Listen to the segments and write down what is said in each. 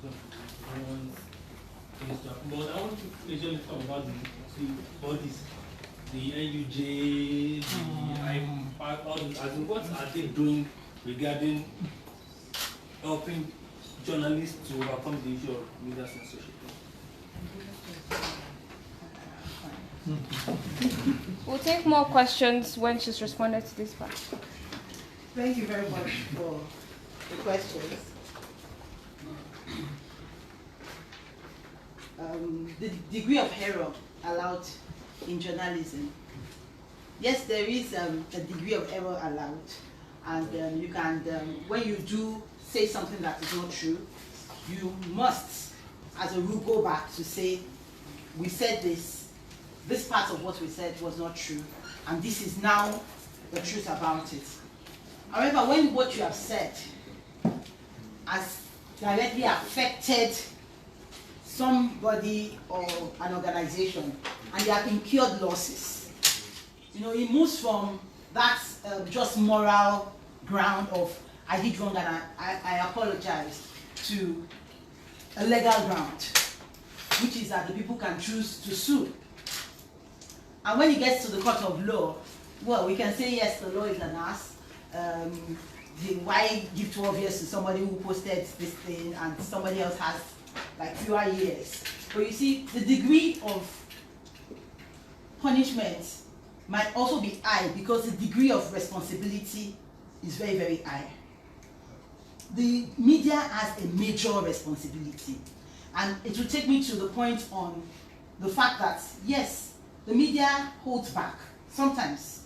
But I want to actually talk about the bodies, the NUJ, the IPAC, all these. As in, what are they doing regarding helping journalists to overcome the issue of media censorship? We'll take more questions when she's responded to this part. Thank you very much for the questions. The degree of error allowed in journalism. Yes, there is a degree of error allowed, and you can, when you do say something that is not true, you must, as a rule, go back to say, we said this part of what we said was not true, and this is now the truth about it. However, when what you have said has directly affected somebody or an organization, and there have incurred losses, it moves from that just moral ground of I did wrong and I apologize to a legal ground, which is that the people can choose to sue. And when it gets to the court of law, well, we can say yes, the law is an ass. Why give 12 years to somebody who posted this thing and somebody else has like fewer years? But you see, the degree of punishment might also be high because the degree of responsibility is very, very high. The media has a major responsibility, and it will take me to the point on the fact that yes, the media holds back. Sometimes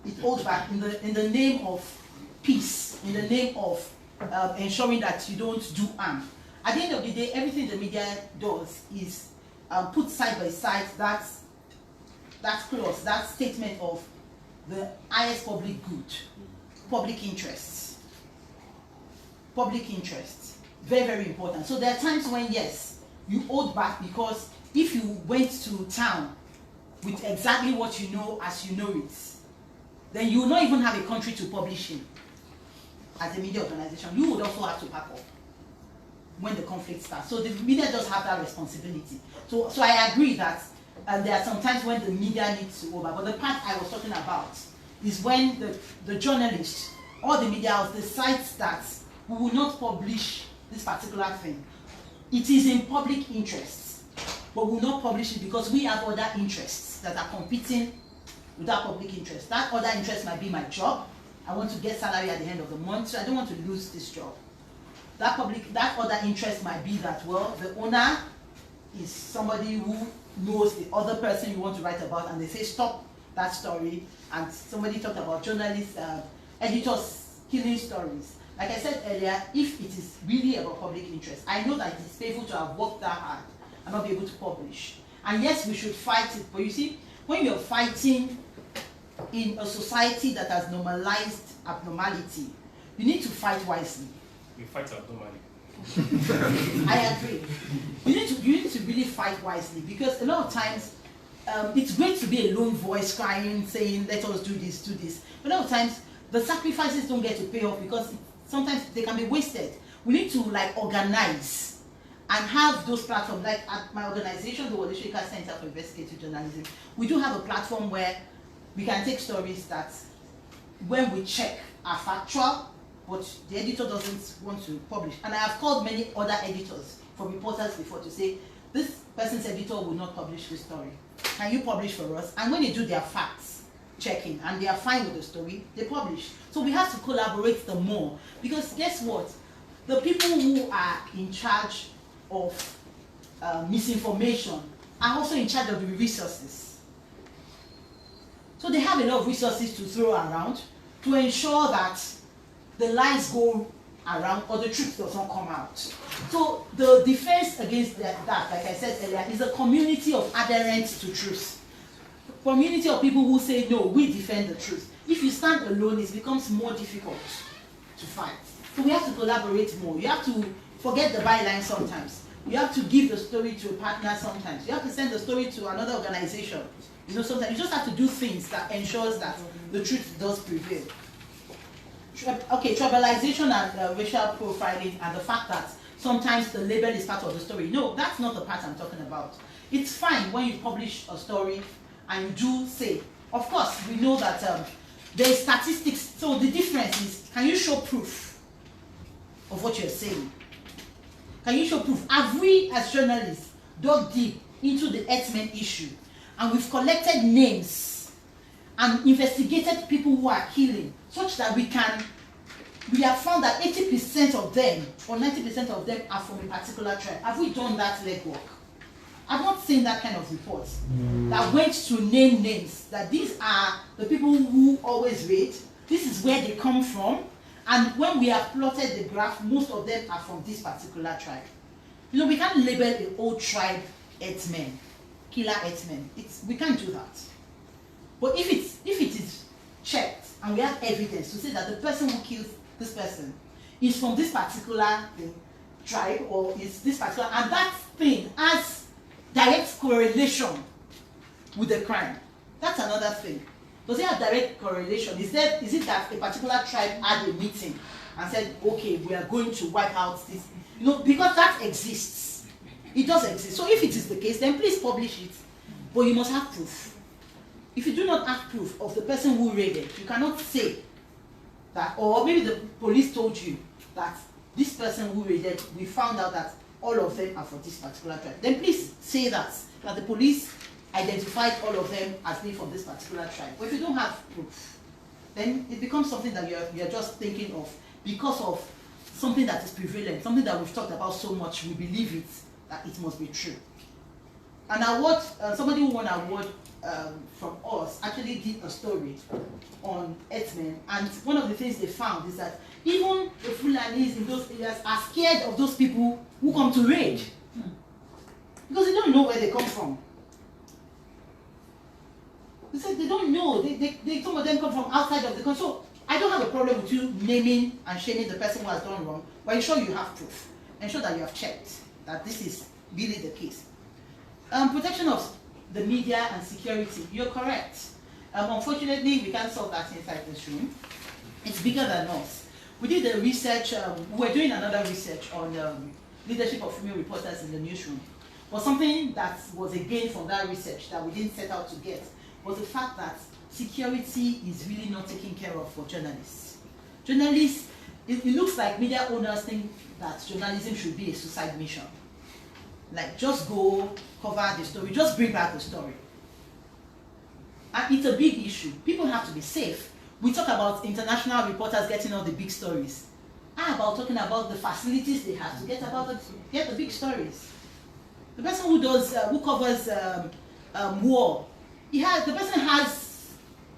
it holds back in the name of peace, in the name of ensuring that you don't do harm. At the end of the day, everything the media does is put side by side that clause, that statement of the highest public good, public interests. Public interests, very, very important. So there are times when, yes, you hold back because if you went to town with exactly what you know as you know it, then you will not even have a country to publish in as a media organization. You would also have to pack up when the conflict starts. So the media does have that responsibility. So I agree that there are some times when the media needs to over, but the part I was talking about is when the journalists or the media house decides that we will not publish this particular thing. It is in public interest, but we will not publish it because we have other interests that are competing with that public interest. That other interest might be my job. I want to get salary at the end of the month, so I don't want to lose this job. That other interest might be that, well, the owner is somebody who knows the other person you want to write about, and they say stop that story. And somebody talked about journalists, editors killing stories. Like I said earlier, if it is really about public interest, I know that it is painful to have worked that hard and not be able to publish. And yes, we should fight it. But you see, when you're fighting in a society that has normalized abnormality, you need to fight wisely. We fight abnormally. I agree. You need to really fight wisely, because a lot of times it's great to be a lone voice crying, saying, let us do this, do this. But a lot of times the sacrifices don't get to pay off because sometimes they can be wasted. We need to organize and have those platforms. Like at my organization, the Wodeshika Center for Investigative Journalism, we do have a platform where we can take stories that when we check are factual, but the editor doesn't want to publish. And I have called many other editors for reporters before to say, this person's editor will not publish this story. Can you publish for us? And when they do their facts checking and they are fine with the story, they publish. So we have to collaborate the more, because guess what? The people who are in charge of misinformation are also in charge of the resources. So they have a lot of resources to throw around to ensure that the lies go around or the truth doesn't come out. So the defense against that, like I said earlier, is a community of adherents to truth. Community of people who say, no, we defend the truth. If you stand alone, it becomes more difficult to fight. So we have to collaborate more. You have to forget the byline sometimes. You have to give the story to a partner sometimes. You have to send the story to another organization. Sometimes you just have to do things that ensures that the truth does prevail. Okay, tribalization and racial profiling, and the fact that sometimes the label is part of the story. No, that's not the part I'm talking about. It's fine when you publish a story and you do say, of course, we know that there is statistics. So the difference is, can you show proof of what you're saying? Can you show proof? Have we, as journalists, dug deep into the X-Men issue, and we've collected names and investigated people who are killing, such that we have found that 80% of them or 90% of them are from a particular tribe? Have we done that legwork? I've not seen that kind of report that went to name names, that these are the people who always raid, this is where they come from, and when we have plotted the graph, most of them are from this particular tribe. You know, we can't label a whole tribe X-Men, killer X-Men. We can't do that. But if it is checked and we have evidence to say that the person who killed this person is from this particular tribe, or is this particular, and that thing has direct correlation with the crime, that's another thing. Does it have direct correlation? Is it that a particular tribe had a meeting and said, okay, we are going to wipe out this? You know, because that exists. It does exist. So if it is the case, then please publish it. But you must have proof. If you do not have proof of the person who raided, you cannot say that, or maybe the police told you that this person who raided, we found out that all of them are for this particular tribe. Then please say that the police identified all of them as being from this particular tribe. But if you don't have proof, then it becomes something that you're just thinking of because of something that is prevalent, something that we've talked about so much, we believe it, that it must be true. An award, somebody who won an award from us actually did a story on X-Men, and one of the things they found is that even the Fulanis in those areas are scared of those people who come to raid because they don't know where they come from. They said they don't know. Some of them come from outside of the country. So I don't have a problem with you naming and shaming the person who has done wrong, but ensure you have proof. Ensure that you have checked that this is really the case. Protection of the media and security. You're correct. Unfortunately, we can't solve that inside this room. It's bigger than us. We did the research. We're doing another research on leadership of female reporters in the newsroom. But something that was a gain from that research that we didn't set out to get was the fact that security is really not taken care of for journalists. Journalists, it looks like media owners think that journalism should be a suicide mission. Like, just go cover the story, just bring back the story. And it's a big issue. People have to be safe. We talk about international reporters getting all the big stories. How about talking about the facilities they have to get the big stories? The person who covers war, the person has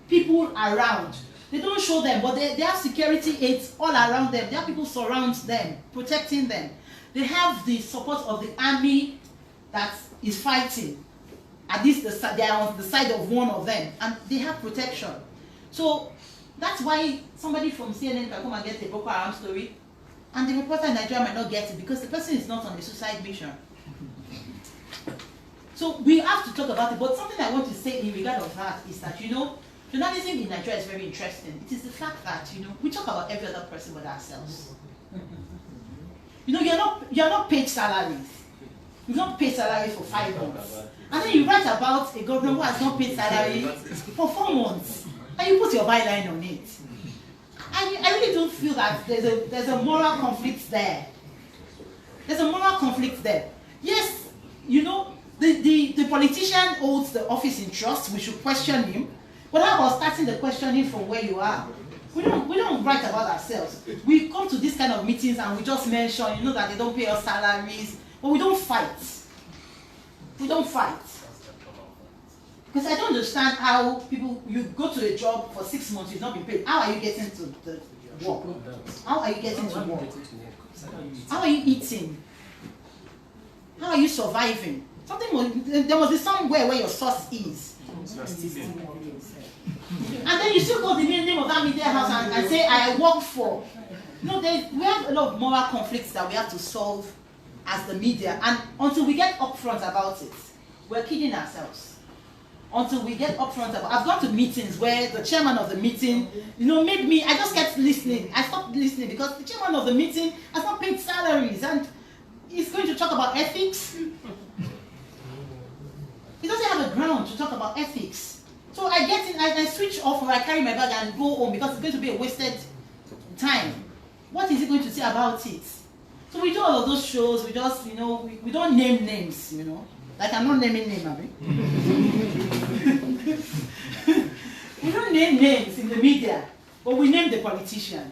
people around. They don't show them, but they have security aides all around them. There are people surround them, protecting them. They have the support of the army that is fighting. At least they are on the side of one of them, and they have protection. So that's why somebody from CNN can come and get a Boko Haram story, and the reporter in Nigeria might not get it because the person is not on a suicide mission. So we have to talk about it. But something I want to say in regard of that is that, you know, journalism in Nigeria is very interesting. It is the fact that, you know, we talk about every other person but ourselves. You know, you're not paid salaries. You've not paid salary for 5 months. And then you write about a governor who has not paid salary for 4 months. And you put your byline on it. I really don't feel that there's a moral conflict there. There's a moral conflict there. Yes, you know, the politician holds the office in trust. We should question him. But how about starting the questioning from where you are? We don't write about ourselves. We come to these kind of meetings and we just mention, you know, that they don't pay us salaries, but we don't fight. We don't fight. Because I don't understand how you go to a job for 6 months, you've not been paid. How are you getting to the work? How are you getting to work? How are you eating? How are you surviving? There must be somewhere where your source is. And then you still call the name of that media house and say, I work for. No, we have a lot of moral conflicts that we have to solve as the media. And until we get upfront about it, we're kidding ourselves. Until we get upfront about it. I've gone to meetings where the chairman of the meeting, you know, I just kept listening. I stopped listening because the chairman of the meeting has not paid salaries. And talk about ethics. He doesn't have a ground to talk about ethics. So I get in, I switch off, or I carry my bag and go home because it's going to be a wasted time. What is he going to say about it? So we do all of those shows, we just, you know, we don't name names, you know. Like I'm not naming names, Abby. We don't name names in the media, but we name the politician.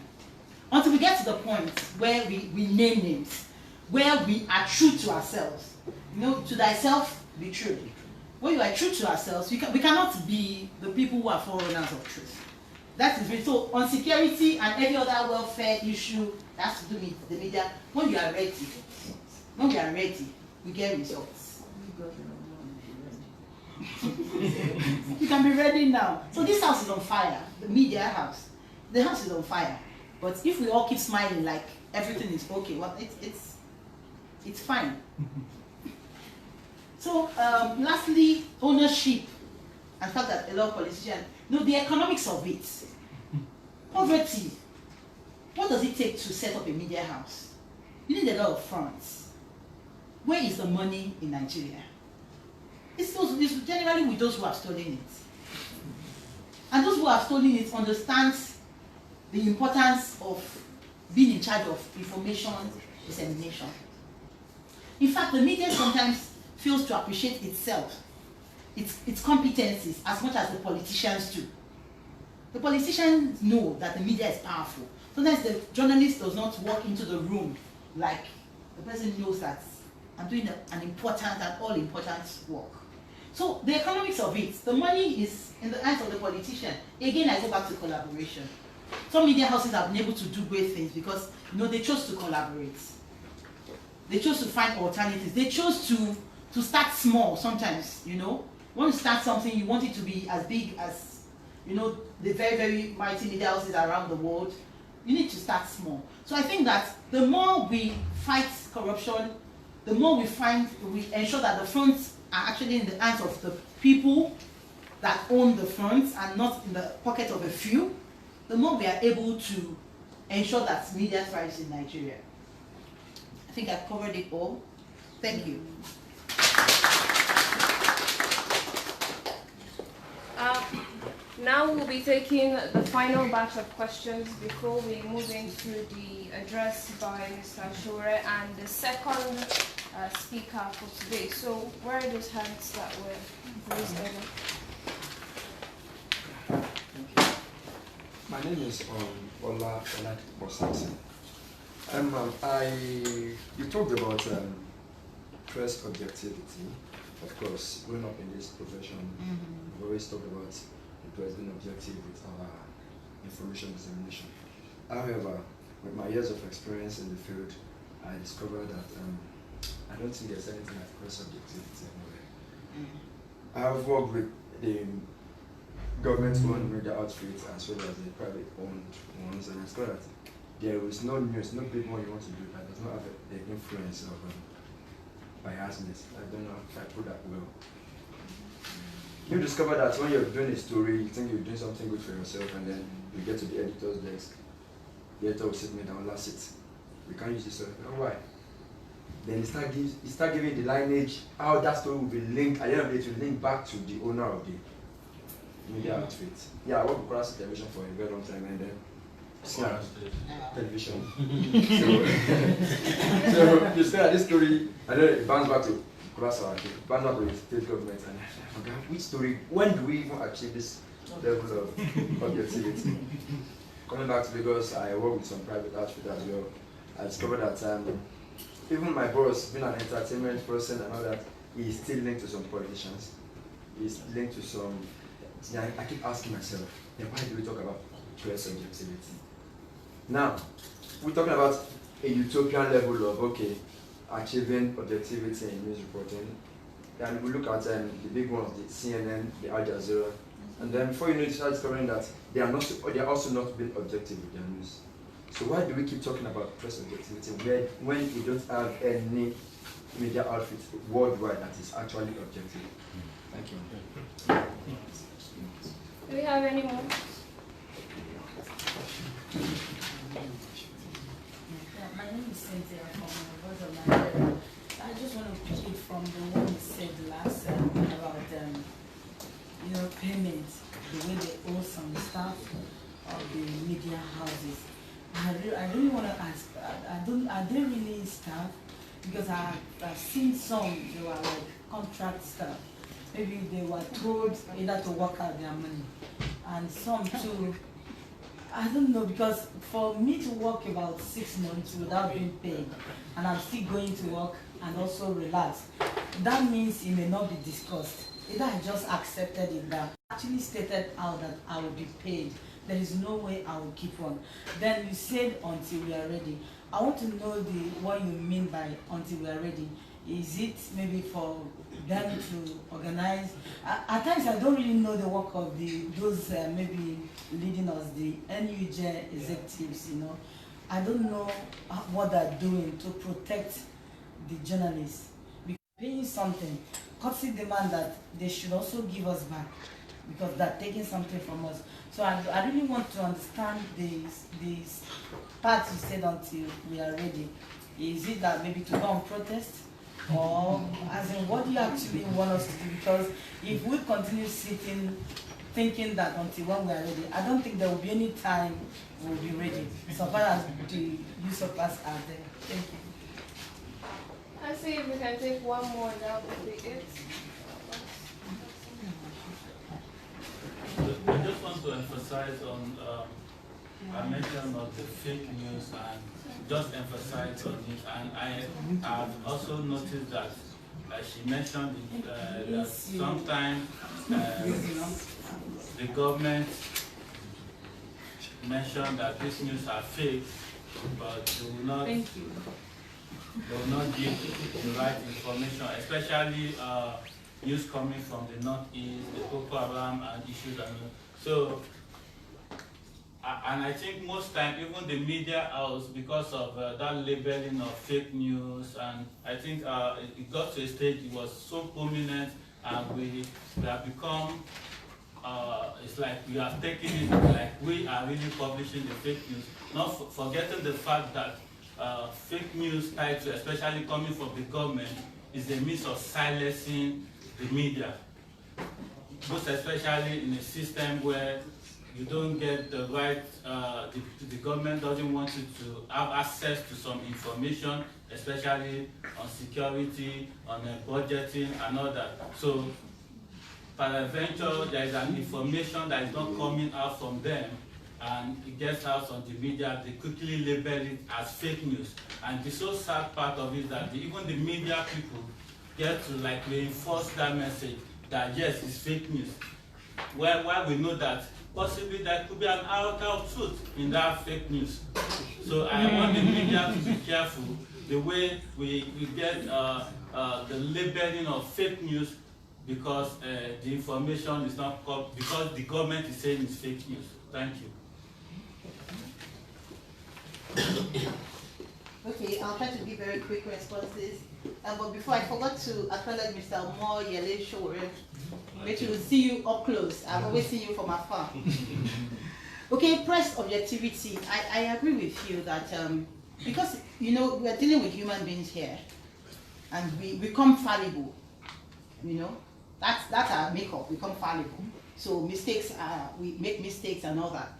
Until we get to the point where we name names, where we are true to ourselves. You know, to thyself be true. When you are true to ourselves, we cannot be the people who are forerunners of truth. That is it. So on security and every other welfare issue that has to do with the media, when you are ready, we get results. You can be ready now. So this house is on fire, the media house. The house is on fire. But if we all keep smiling like everything is okay, well, it's fine. So lastly, ownership and the fact that a lot of politicians know the economics of it. Poverty. What does it take to set up a media house? You need a lot of funds. Where is the money in Nigeria? It's generally with those who have stolen it. And those who have stolen it understand the importance of being in charge of information dissemination. In fact, the media sometimes fails to appreciate itself, its competencies, as much as the politicians do. The politicians know that the media is powerful. Sometimes the journalist does not walk into the room like the person knows that I'm doing an important and all-important work. So the economics of it, the money is in the hands of the politician. Again, I go back to collaboration. Some media houses have been able to do great things because, you know, they chose to collaborate. They chose to find alternatives. They chose to start small sometimes, you know. When you start something, you want it to be as big as, you know, the very, very mighty media houses around the world. You need to start small. So I think that the more we fight corruption, the more we ensure that the funds are actually in the hands of the people that own the funds and not in the pocket of a few, the more we are able to ensure that media thrives in Nigeria. I think I've covered it all. Thank you. Now we'll be taking the final batch of questions before we move into the address by Mr. Sowore and the second speaker for today. So where are those hands that were raised earlier? My name is Ola Bosakse. You talked about press objectivity. Of course, growing up in this profession, we always talk about the press being objective with our information dissemination. However, with my years of experience in the field, I discovered that I don't think there's anything like press objectivity anywhere. I have worked with the government-owned media outfits as well as the private-owned ones, and I discovered that there is no news, no big one you want to do that does not have the influence of biasness. I don't know if I put that well. You discover that when you're doing a story, you think you're doing something good for yourself, and then you get to the editor's desk. The editor will sit me down, that's it. We can't use this story. Oh, why? Then you start giving the lineage, how that story will be linked. At the end of the day, it will link back to the owner of the media outfit. Yeah, I worked with Cross Television for a very long time, and then television. so you say that this story, and then it bounces back to Cross, bounces back to the state government, and I forgot which story. When do we even achieve this level of objectivity? Coming back to Lagos, I work with some private outfit as well. I discovered that even my boss, being an entertainment person and all that, he's still linked to some politicians. He's linked to some. I keep asking myself, why do we talk about press objectivity? Now, we're talking about a utopian level of, okay, achieving objectivity in news reporting. And we look at the big ones, the CNN, the Al Jazeera, and then before you know it, you start discovering that they are also not being objective with their news. So why do we keep talking about press objectivity when we don't have any media outfit worldwide that is actually objective? Thank you. Do we have any more? My name is Cynthia from Voice of Nigeria. I from the one you said last about payment, the way they owe some staff of the media houses. I really want to ask, are they really staff? Because I've seen some, they were like contract staff. Maybe they were told either to work out their money. And some too, I don't know, because for me to work about 6 months without being paid, and I'm still going to work and also relax, that means it may not be discussed. Either I just accepted it that actually stated out that I will be paid. There is no way I will keep on. Then you said until we are ready. I want to know what you mean by until we are ready. Is it maybe for them to organize? At times I don't really know the work of those maybe leading us, the NUJ executives, I don't know what they're doing to protect the journalists. Because paying something, courtesy demand that they should also give us back because they're taking something from us. So I really want to understand this part you said until we are ready. Is it that maybe to go and protest? Or as in, what do you actually want us to do? Because if we continue sitting thinking that until when we are ready, I don't think there will be any time we'll be ready, so far as the use of us are there. Thank you. I see if we can take one more, that would be it. I just want to emphasize on I mentioned of the fake news and just emphasize on it, and I have also noticed that she mentioned that sometimes the government mentioned that these news are fake, but they will not give the right information, especially news coming from the northeast, the Boko Haram and issues. So, and I think most time, even the media house, because of that labeling of fake news, and I think it got to a stage it was so prominent, and we have become, it's like we have taken it like we are really publishing the fake news, not forgetting the fact that fake news title, especially coming from the government, is a means of silencing the media, most especially in a system where you don't get the right, the government doesn't want you to have access to some information, especially on security, on budgeting and all that. So, peradventure, there is an information that is not coming out from them, and it gets out on the media, they quickly label it as fake news. And the so sad part of it is that even the media people get to like reinforce that message that yes, it's fake news. Why we know that possibly there could be an iota of truth in that fake news. So I want the media to be careful the way we get the labeling of fake news, because the information is not because the government is saying it's fake news. Thank you. Okay, I'll try to give very quick responses. But before, I forgot to acknowledge Mr. Omoyele Sowore, which will see you up close. I've always seen you from afar. Okay, press objectivity. I agree with you that because we are dealing with human beings here, and we become fallible. That's our makeup. We become fallible. So mistakes, we make mistakes and all that.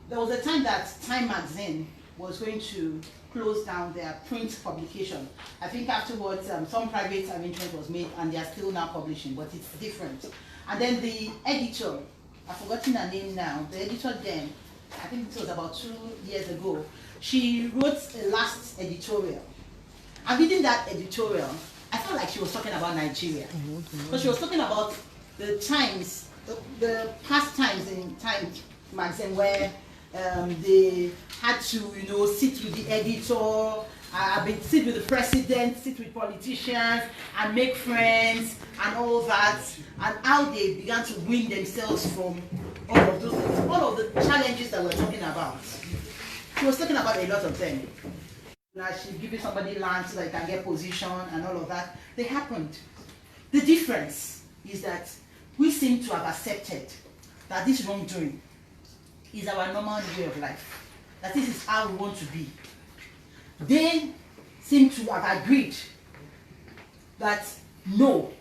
There was a time that Time magazine was going to close down their print publication. I think afterwards some private arrangement was made and they are still now publishing, but it's different. And then the editor, I've forgotten her name now, the editor then, I think it was about 2 years ago, she wrote a last editorial. And reading that editorial, I felt like she was talking about Nigeria. Because she was talking about the times, the past times in Time magazine where they had to, sit with the editor, sit with the president, sit with politicians, and make friends, and all that, and how they began to win themselves from all of those things, all of the challenges that we're talking about. She was talking about a lot of them. Now she's giving somebody land so that they can get position and all of that. They happened. The difference is that we seem to have accepted that this wrongdoing is our normal way of life, that this is how we want to be. They seem to have agreed that no,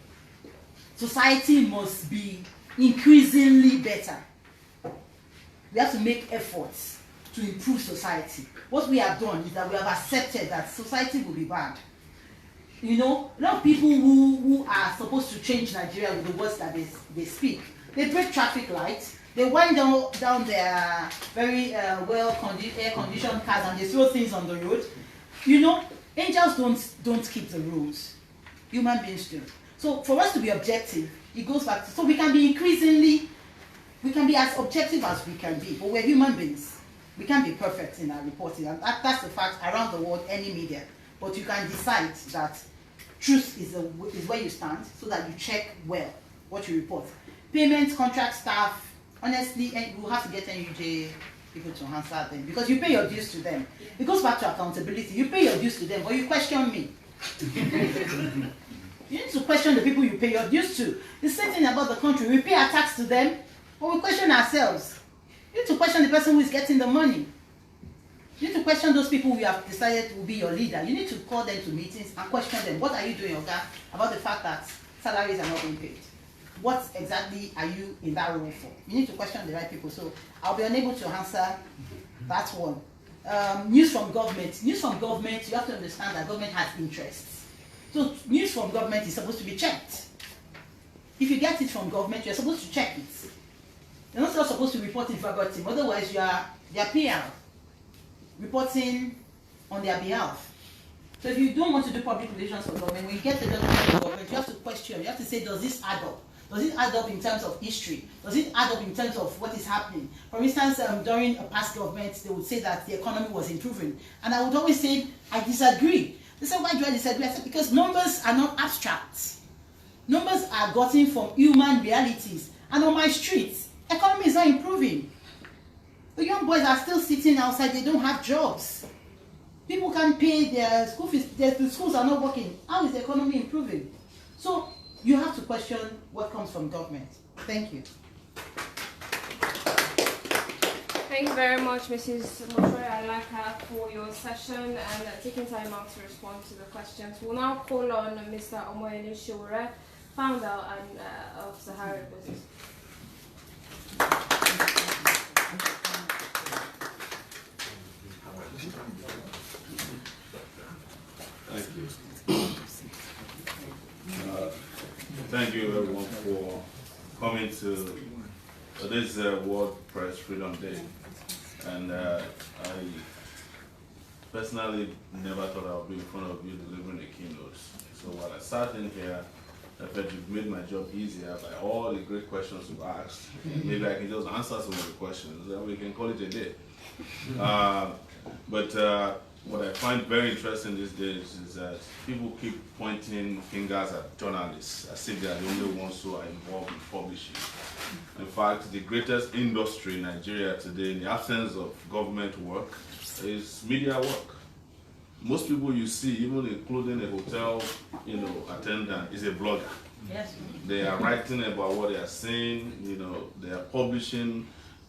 society must be increasingly better. We have to make efforts to improve society. What we have done is that we have accepted that society will be bad. You know, a lot of people who are supposed to change Nigeria with the words that they speak, they break traffic lights, they wind down their very air-conditioned cars and they throw things on the road. You know, angels don't keep the rules. Human beings do. So for us to be objective, it goes back to, so we can be as objective as we can be, but we're human beings. We can't be perfect in our reporting, and that's the fact around the world, any media. But you can decide that truth is where you stand, so that you check well what you report. Payments, contract, staff, honestly, and we'll have to get NUJ people to answer them, because you pay your dues to them. It goes back to accountability. You pay your dues to them, but you question me. You need to question the people you pay your dues to. The same thing about the country. We pay our tax to them, but we question ourselves. You need to question the person who is getting the money. You need to question those people we have decided will be your leader. You need to call them to meetings and question them. What are you doing, Oga, about the fact that salaries are not being paid? What exactly are you in that role for? You need to question the right people. So I'll be unable to answer that one. News from government. News from government, you have to understand that government has interests. So news from government is supposed to be checked. If you get it from government, you're supposed to check it. You're not supposed to report it verbatim. Otherwise, you are their PR, reporting on their behalf. So if you don't want to do public relations for government, when you get the document from government, you have to question. You have to say, does this add up? Does it add up in terms of history? Does it add up in terms of what is happening? For instance, during a past government, they would say that the economy was improving. And I would always say, I disagree. They said, why do I disagree? I said, because numbers are not abstract. Numbers are gotten from human realities. And on my streets, economy is not improving. The young boys are still sitting outside, they don't have jobs. People can't pay their school fees, the schools are not working. How is the economy improving? So you have to question what comes from government. Thank you. Thank you very much, Mrs. Motroy Alaka, for your session and taking time out to respond to the questions. We'll now call on Mr. Omoyele Sowore, founder of Sahara Reporters. Thank you. Thank you everyone for coming to this World Press Freedom Day. And I personally never thought I would be in front of you delivering a keynote. So while I sat in here, I felt you've made my job easier by all the great questions you've asked. Maybe I can just answer some of the questions and we can call it a day. What I find very interesting these days is that people keep pointing fingers at journalists as if they are the only ones who are involved in publishing. In fact, the greatest industry in Nigeria today, in the absence of government work, is media work. Most people you see, even including a hotel, attendant, is a blogger. Yes. They are writing about what they are saying. They are publishing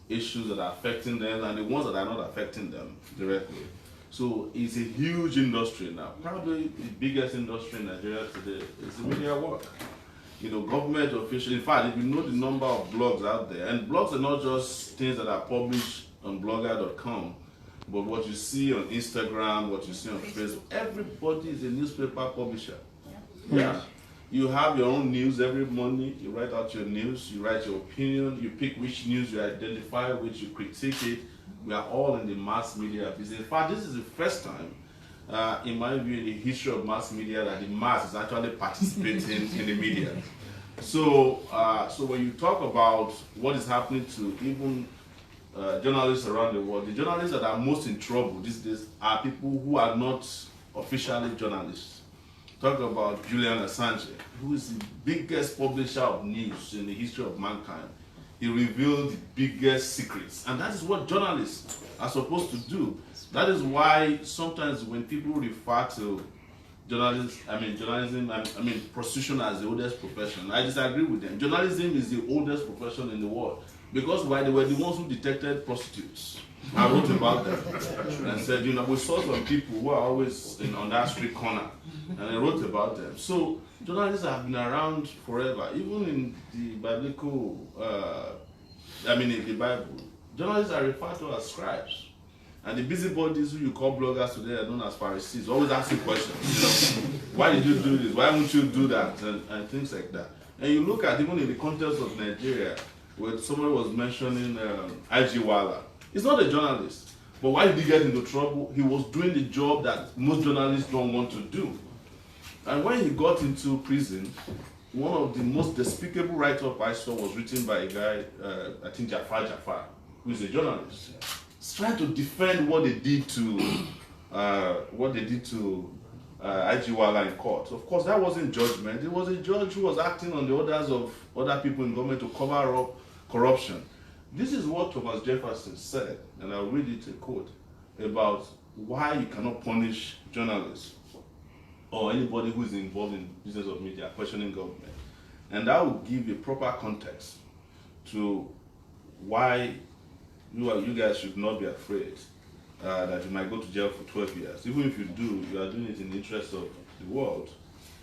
issues that are affecting them and the ones that are not affecting them directly. So it's a huge industry now. Probably the biggest industry in Nigeria today is the media work. Government officials, in fact, if you know the number of blogs out there, and blogs are not just things that are published on blogger.com, but what you see on Instagram, what you see on Facebook, everybody is a newspaper publisher. Yeah. You have your own news every morning, you write out your news, you write your opinion, you pick which news you identify, which you critique it. We are all in the mass media business. In fact, this is the first time, in my view, in the history of mass media that the mass is actually participating in the media. So when you talk about what is happening to even journalists around the world, the journalists that are most in trouble these days are people who are not officially journalists. Talk about Julian Assange, who is the biggest publisher of news in the history of mankind. He revealed the biggest secrets, and that is what journalists are supposed to do. That is why sometimes when people refer to prostitution as the oldest profession, I disagree with them. Journalism is the oldest profession in the world. Because why? They were the ones who detected prostitutes. I wrote about them and said, we saw some people who are always on that street corner, and I wrote about them. So journalists have been around forever, even in the biblical, in the Bible. Journalists are referred to as scribes. And the busybodies who you call bloggers today are known as Pharisees, always asking questions. Why did you do this? Why won't you do that? And things like that. And you look at, even in the context of Nigeria, where somebody was mentioning I.G. Wala. He's not a journalist. But why did he get into trouble? He was doing the job that most journalists don't want to do. And when he got into prison, one of the most despicable write-up I saw was written by a guy, I think Jafar, who is a journalist. He's trying to defend what they did to I.G. Wala in court. Of course, that wasn't judgment. It was a judge who was acting on the orders of other people in government to cover up corruption. This is what Thomas Jefferson said, and I'll read it a quote, about why you cannot punish journalists or anybody who is involved in business of media questioning government. And that will give a proper context to why you guys should not be afraid that you might go to jail for 12 years. Even if you do, you are doing it in the interest of the world.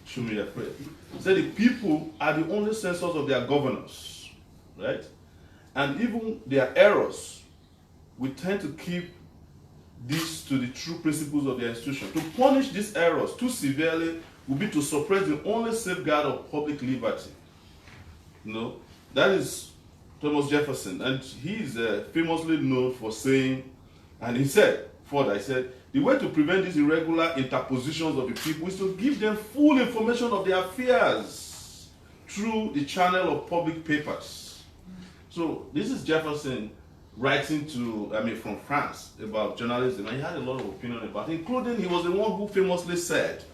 Shouldn't be afraid. So the people are the only censors of their governors, right? And even their errors, we tend to keep this to the true principles of the institution. To punish these errors too severely would be to suppress the only safeguard of public liberty. That is Thomas Jefferson, and he is famously known for saying, and he said, the way to prevent these irregular interpositions of the people is to give them full information of their affairs through the channel of public papers. So this is Jefferson writing from France about journalism, and he had a lot of opinion about it, including he was the one who famously said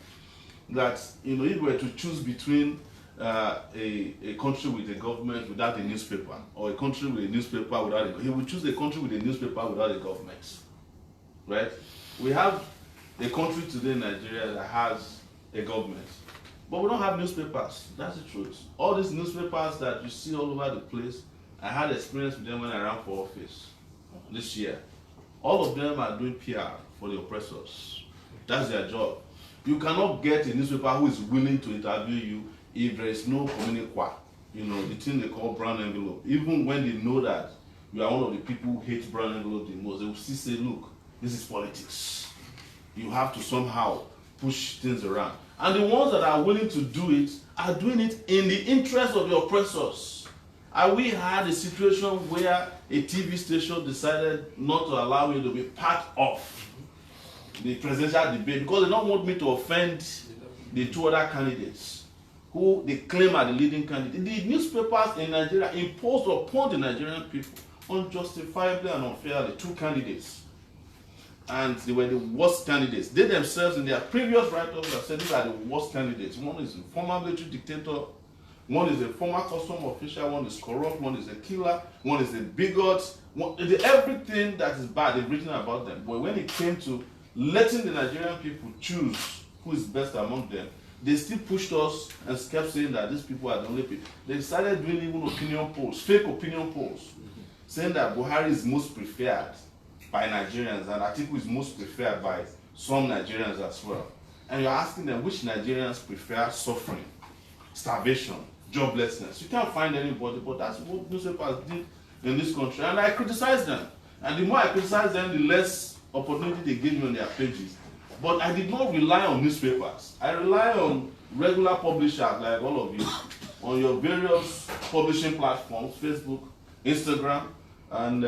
that if we were to choose between a country with a government without a newspaper, or a country with a newspaper without he would choose a country with a newspaper without a government. Right? We have a country today in Nigeria that has a government, but we don't have newspapers. That's the truth. All these newspapers that you see all over the place, I had experience with them when I ran for office this year. All of them are doing PR for the oppressors. That's their job. You cannot get a newspaper who is willing to interview you if there is no communique, the thing they call brown envelope. Even when they know that you are one of the people who hate brown envelope the most, they will still say, look, this is politics. You have to somehow push things around. And the ones that are willing to do it are doing it in the interest of the oppressors. And we had a situation where a TV station decided not to allow me to be part of the presidential debate because they don't want me to offend the two other candidates who they claim are the leading candidates. The newspapers in Nigeria imposed upon the Nigerian people unjustifiably and unfairly two candidates. And they were the worst candidates. They themselves, in their previous write-ups, have said these are the worst candidates. One is a former military dictator, one is a former custom official, one is corrupt, one is a killer, one is a bigot. Everything that is bad, they've written about them. But when it came to letting the Nigerian people choose who is best among them, they still pushed us and kept saying that these people are the only people. They started doing even opinion polls, fake opinion polls, saying that Buhari is most preferred by Nigerians and Atiku is most preferred by some Nigerians as well. And you're asking them which Nigerians prefer suffering, starvation, joblessness. You can't find anybody, but that's what newspapers did in this country. And I criticize them. And the more I criticize them, the less opportunity they give me on their pages. But I did not rely on newspapers. I rely on regular publishers like all of you, on your various publishing platforms, Facebook, Instagram, and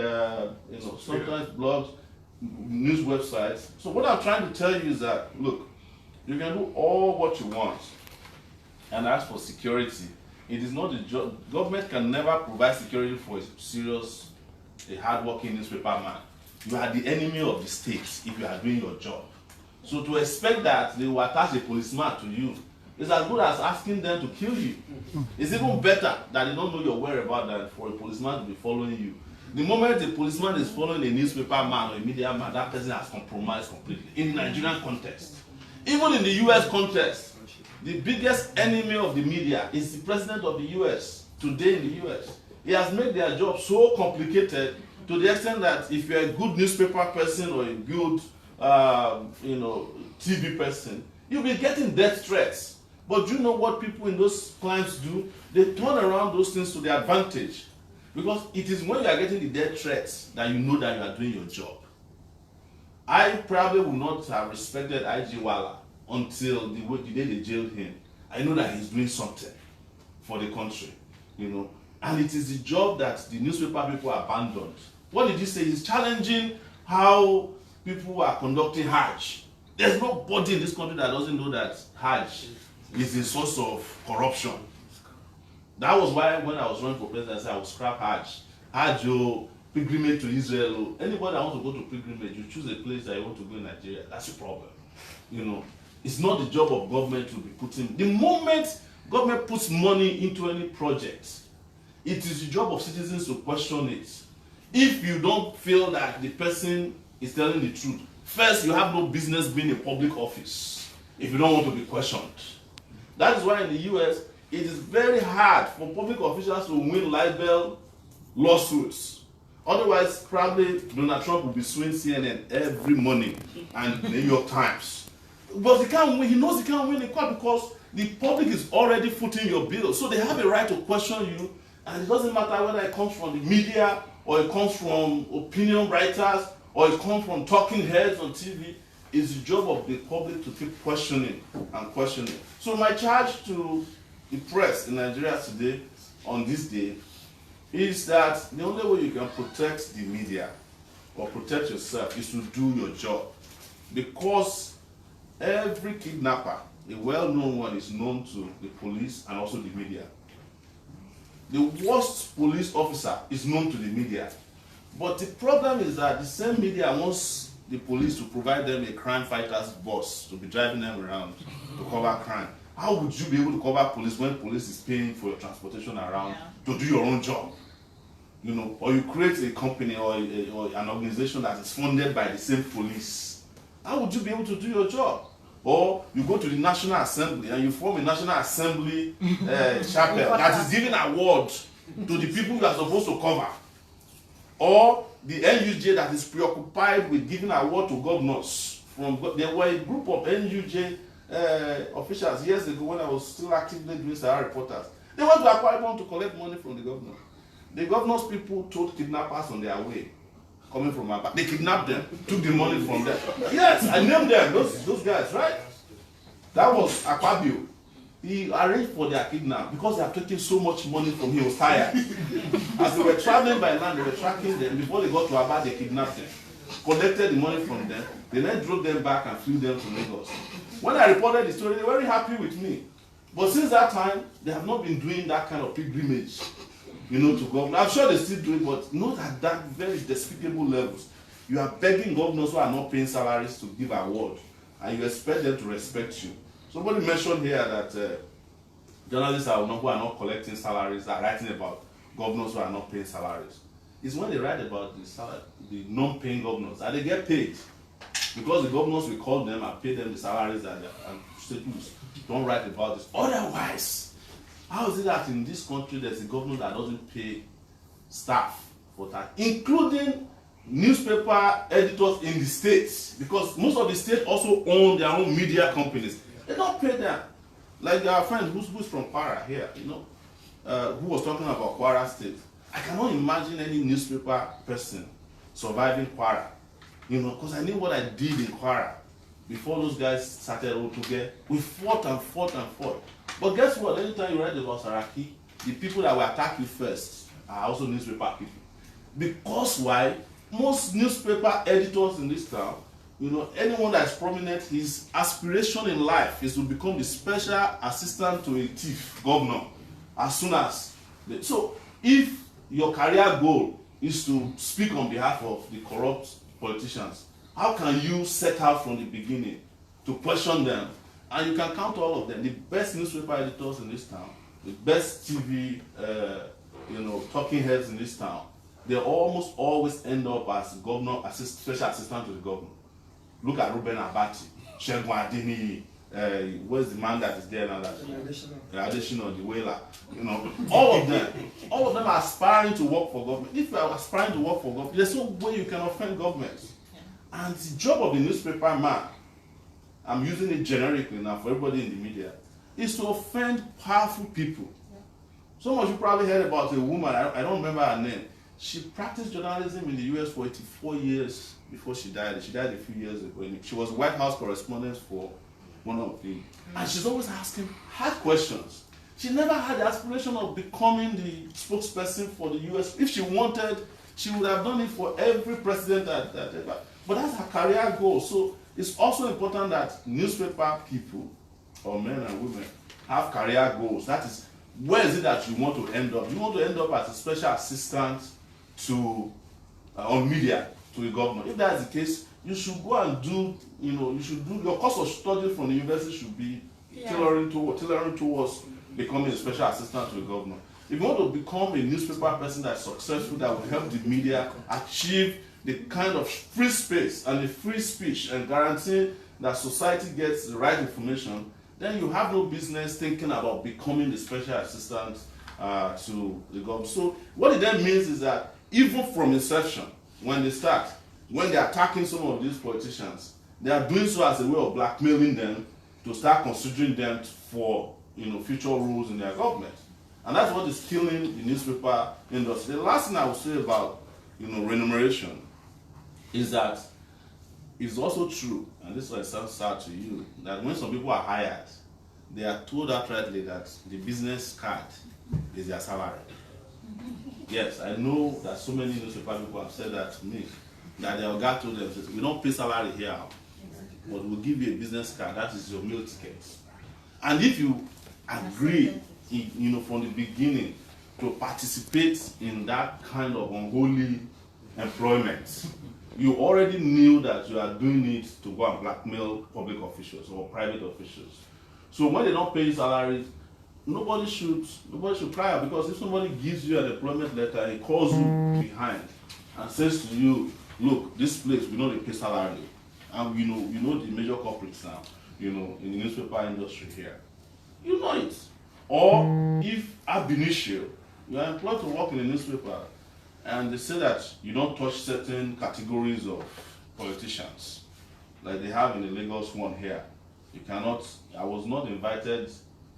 sometimes blogs, news websites. So what I'm trying to tell you is that, look, you can do all what you want and ask for security. It is not a job. Government can never provide security for a hard-working newspaper man. You are the enemy of the state if you are doing your job. So to expect that they will attach a policeman to you is as good as asking them to kill you. It's even better that they don't know your whereabouts than for a policeman to be following you. The moment a policeman is following a newspaper man or a media man, that person has compromised completely. In the Nigerian context. Even in the US context, the biggest enemy of the media is the president of the US, today in the US. He has made their job so complicated to the extent that if you're a good newspaper person or a good, TV person, you'll be getting death threats. But do you know what people in those clients do? They turn around those things to their advantage. Because it is when you are getting the death threats that you know that you are doing your job. I probably would not have respected IG Wala until the day they jailed him. I know that he's doing something for the country, And it is the job that the newspaper people abandoned. What did he say? He's challenging how people are conducting Hajj. There's nobody in this country that doesn't know that Hajj is a source of corruption. That was why when I was running for president, I said I would scrap Hajj. Hajj, pilgrimage to Israel. Anybody that wants to go to pilgrimage, you choose a place that you want to go in Nigeria. That's a problem. It's not the job of government to be putting. The moment government puts money into any project, it is the job of citizens to question it. If you don't feel that the person is telling the truth, first, you have no business being in public office if you don't want to be questioned. That is why in the US, it is very hard for public officials to win libel lawsuits. Otherwise, probably Donald Trump will be suing CNN every morning and the New York Times. But he can't win. He knows he can't win in court because the public is already footing your bill. So they have a right to question you, and it doesn't matter whether it comes from the media or it comes from opinion writers or it comes from talking heads on TV. It's the job of the public to keep questioning and questioning. So my charge to the press in Nigeria today, on this day, is that the only way you can protect the media or protect yourself is to do your job. Because every kidnapper, a well-known one, is known to the police and also the media. The worst police officer is known to the media. But the problem is that the same media wants the police to provide them a crime fighter's bus to be driving them around to cover crime. How would you be able to cover police when police is paying for your transportation around to do your own job? Or you create a company or an organization that is funded by the same police. How would you be able to do your job? Or you go to the National Assembly and you form a National Assembly chapel that is giving awards to the people you are supposed to cover. Or the NUJ that is preoccupied with giving award to governors. There were a group of NUJ officials years ago when I was still actively doing Sahara Reporters. They went to Akwa Ibom to collect money from the governor. The governor's people told kidnappers on their way, coming from Aba. They kidnapped them, took the money from them. Yes, I named them, those guys, right? That was Akpabio. He arranged for their kidnap because they have taken so much money from him. He was tired. As they were traveling by land, they were tracking them. Before they got to Aba, they kidnapped them, collected the money from them. They then drove them back and flew them to Lagos. When I reported the story, they were very happy with me. But since that time, they have not been doing that kind of pilgrimage, to government. I'm sure they still do it, but not at that very despicable levels. You are begging governors who are not paying salaries to give award, and you expect them to respect you. Somebody mentioned here that journalists who are not collecting salaries are writing about governors who are not paying salaries. It's when they write about the non-paying governors that they get paid. Because the governors will call them and pay them the salaries and say, please, don't write about this. Otherwise, how is it that in this country there's a governor that doesn't pay staff for that, including newspaper editors in the states? Because most of the states also own their own media companies. They don't pay them. Like our friend who's from Kwara here, who was talking about Kwara State. I cannot imagine any newspaper person surviving Kwara. Because I knew what I did in Kwara before those guys started all together. We fought and fought and fought. But guess what? Anytime you write about Saraki, the people that will attack you first are also newspaper people. Because why? Most newspaper editors in this town, anyone that is prominent, his aspiration in life is to become the special assistant to a chief governor as soon as. So if your career goal is to speak on behalf of the corrupt politicians, how can you set out from the beginning to question them? And you can count all of them. The best newspaper editors in this town, the best TV, talking heads in this town, they almost always end up as governor, special assistant to the governor. Look at Ruben Abati, Shegun Adeniyi, where's the man that is there now? That additional, the whaler. You know, all of them are aspiring to work for government. If you are aspiring to work for government, there's no way you can offend government. And the job of the newspaper man, I'm using it generically now for everybody in the media, is to offend powerful people. Some of you probably heard about a woman, I don't remember her name. She practiced journalism in the US for 84 years before she died. She died a few years ago. She was White House correspondent for one of the, and she's always asking hard questions. She never had the aspiration of becoming the spokesperson for the US. If she wanted, she would have done it for every president that ever. But that's her career goal. So it's also important that newspaper people, or men and women, have career goals. That is, where is it that you want to end up? You want to end up as a special assistant to on media to a governor. If that's the case, you should go and do, you should do your course of study from the university should be tailoring towards becoming a special assistant to a governor. If you want to become a newspaper person that's successful, that will help the media achieve the kind of free space and the free speech and guarantee that society gets the right information, then you have no business thinking about becoming the special assistant to the government. So what it then means is that even from inception, when they're attacking some of these politicians, they are doing so as a way of blackmailing them to start considering them for future roles in their government. And that's what is killing the newspaper industry. The last thing I will say about remuneration is that it's also true, and this might sound sad to you, that when some people are hired, they are told outrightly that the business card is their salary. Yes, I know that so many newspaper people have said that to me, that their Oga told them, we don't pay salary here, but we'll give you a business card, that is your meal ticket. And if you agree, from the beginning, to participate in that kind of unholy employment, you already knew that you are doing it to go and blackmail public officials or private officials. So when they don't pay you salary, nobody should cry out, because if somebody gives you an employment letter and calls you behind and says to you, look, this place, we know they pay salary, and you know the major corporates now, in the newspaper industry here, you know it. Or if ab initio, you are employed to work in a newspaper, and they say that you don't touch certain categories of politicians, like they have in the Lagos one here. You cannot, I was not invited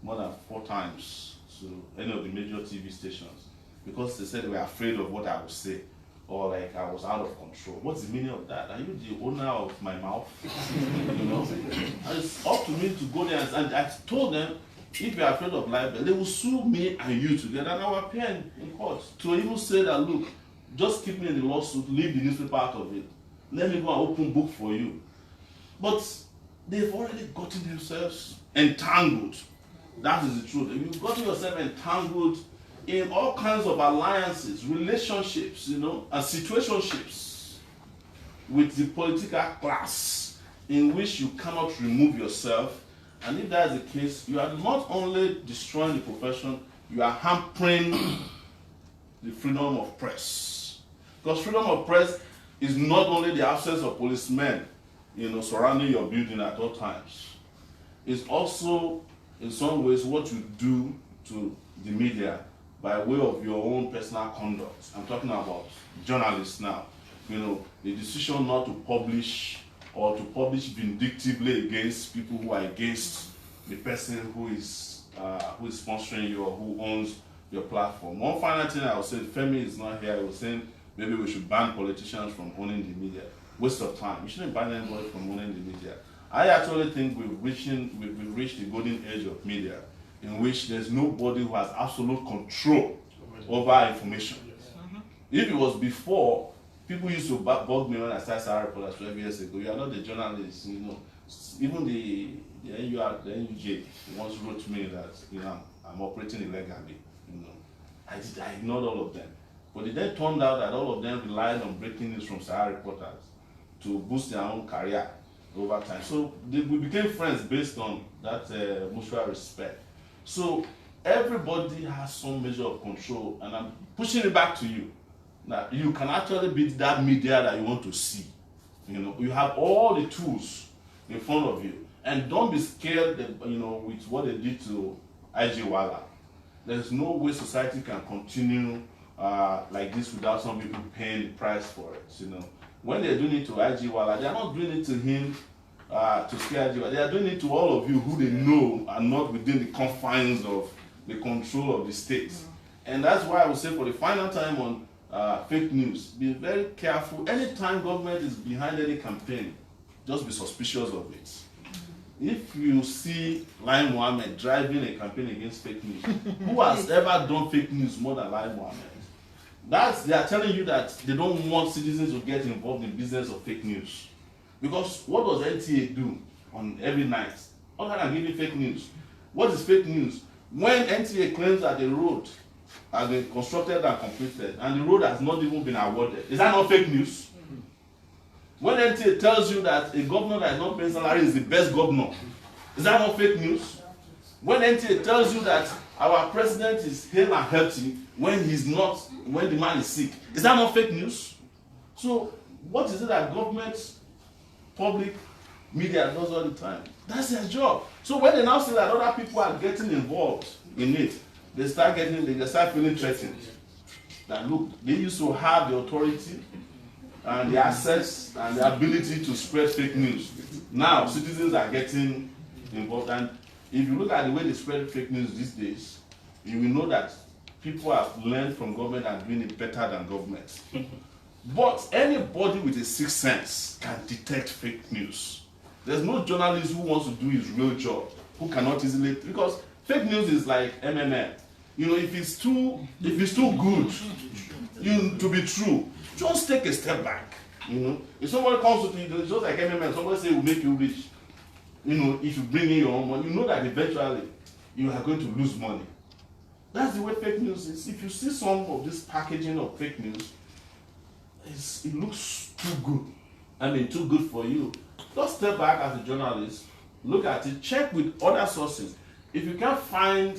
more than 4 times to any of the major TV stations because they said they were afraid of what I would say, or like I was out of control. What's the meaning of that? Are you the owner of my mouth? And it's up to me to go there, and I told them, if you are afraid of libel, they will sue me and you together, and I will appear in court to even say that, look, just keep me in the lawsuit, leave the newspaper out of it. Let me go and open book for you. But they've already gotten themselves entangled. That is the truth. If you've gotten yourself entangled in all kinds of alliances, relationships, and situationships with the political class in which you cannot remove yourself, and if that is the case, you are not only destroying the profession, you are hampering the freedom of press. Because freedom of press is not only the absence of policemen, surrounding your building at all times. It's also, in some ways, what you do to the media by way of your own personal conduct. I'm talking about journalists now. The decision not to publish or to publish vindictively against people who are against the person who is sponsoring you or who owns your platform. One final thing I would say, Femi is not here, I was saying maybe we should ban politicians from owning the media. Waste of time. You shouldn't ban anybody from owning the media. I actually think we've reached the golden age of media in which there's nobody who has absolute control over information. If it was before, people used to bug me when I started Sahara Reporters 12 years ago. You are not a journalist, Even the NUJ once wrote to me that I'm operating illegally. I ignored all of them. But it then turned out that all of them relied on breaking news from Sahara Reporters to boost their own career over time. So we became friends based on that mutual respect. So everybody has some measure of control, and I'm pushing it back to you. That you can actually be that media that you want to see. You have all the tools in front of you. And don't be scared that, with what they did to IG Wala. There's no way society can continue like this without some people paying the price for it. When they're doing it to IG Wala, they're not doing it to him to scare IG Wala. They are doing it to all of you who they know are not within the confines of the control of the state. And that's why I would say for the final time on fake news, be very careful. Anytime government is behind any campaign, just be suspicious of it. If you see Lai Mohammed driving a campaign against fake news, who has ever done fake news more than Lai Mohammed? They are telling you that they don't want citizens to get involved in business of fake news. Because what does NTA do on every night? Other than giving fake news. What is fake news? When NTA claims that the road has been constructed and completed and the road has not even been awarded, is that not fake news? When NTA tells you that a governor that is not paying salary is the best governor, is that not fake news? When NTA tells you that our president is hale and healthy when he's not, when the man is sick, is that not fake news? So what is it that government, public media does all the time? That's their job. So when they now see that other people are getting involved in it, they start feeling threatened. That look, they used to have the authority and the access and the ability to spread fake news. Now, citizens are getting involved. And if you look at the way they spread fake news these days, you will know that people have learned from government and doing it better than government. But anybody with a sixth sense can detect fake news. There's no journalist who wants to do his real job, who cannot easily, because fake news is like MMA. If it's too good to be true, just take a step back. If somebody comes to you, it's just like MMA, somebody say it will make you rich. If you bring in your own money, you know that eventually you are going to lose money. That's the way fake news is. If you see some of this packaging of fake news, it looks too good. Too good for you. Just step back as a journalist, look at it, check with other sources. If you can't find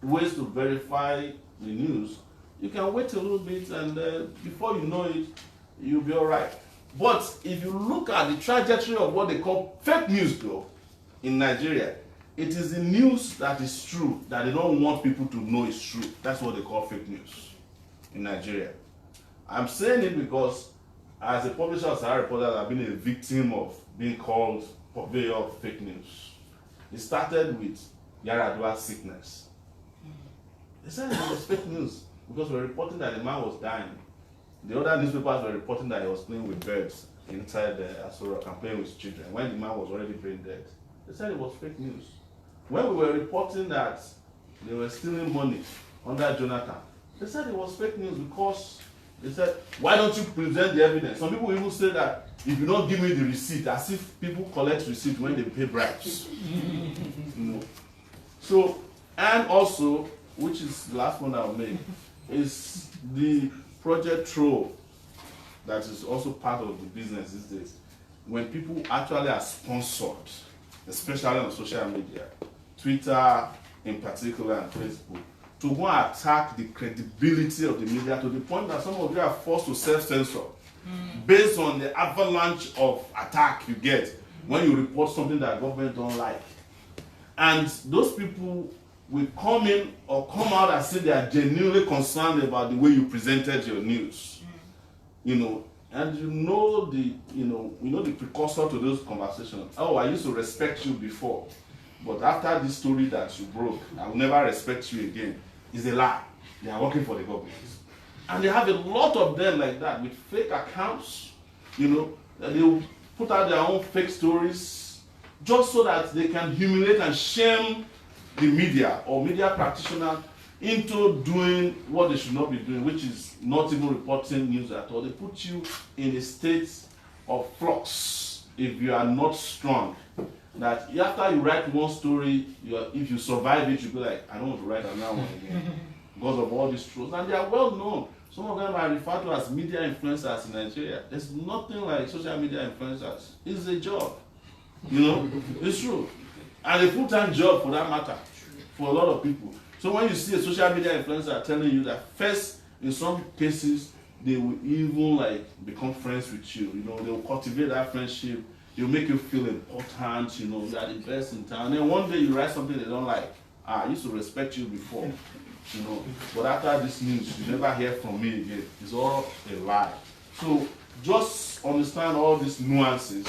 ways to verify the news, you can wait a little bit and before you know it, you'll be all right. But if you look at the trajectory of what they call fake news though, in Nigeria, it is the news that is true that they don't want people to know is true. That's what they call fake news in Nigeria. I'm saying it because as a publisher of Sahara Reporters, I've been a victim of being called purveyor of fake news. It started with Yaradua's sickness. They said it was fake news because we were reporting that the man was dying. The other newspapers were reporting that he was playing with birds inside the Asura and playing with children when the man was already brain dead. They said it was fake news. When we were reporting that they were stealing money under Jonathan, they said it was fake news because they said, why don't you present the evidence? Some people even say that if you don't give me the receipt, as if people collect receipt when they pay bribes. So, and also, which is the last one I'll make, is the Project Trove that is also part of the business these days. When people actually are sponsored, especially on social media, Twitter in particular and Facebook, to go and attack the credibility of the media to the point that some of you are forced to self-censor based on the avalanche of attack you get when you report something that government don't like. And those people will come in or come out and say they are genuinely concerned about the way you presented your news. And the precursor to those conversations. Oh, I used to respect you before, but after this story that you broke, I will never respect you again. Is a lie. They are working for the government. And they have a lot of them like that with fake accounts. They will put out their own fake stories just so that they can humiliate and shame the media or media practitioners into doing what they should not be doing, which is not even reporting news at all. They put you in a state of flux if you are not strong. That after you write one story, if you survive it, you'll be like, I don't want to write another one again because of all these trolls. And they are well known. Some of them are referred to as media influencers in Nigeria. There's nothing like social media influencers. It's a job. It's true. And a full-time job for that matter, for a lot of people. So when you see a social media influencer telling you that first, in some cases, they will even become friends with you. They will cultivate that friendship. you make you feel important, you know, you are the best in town. And then one day you write something they don't like. I used to respect you before, you know, but after this news, you never hear from me again. It's all a lie. So just understand all these nuances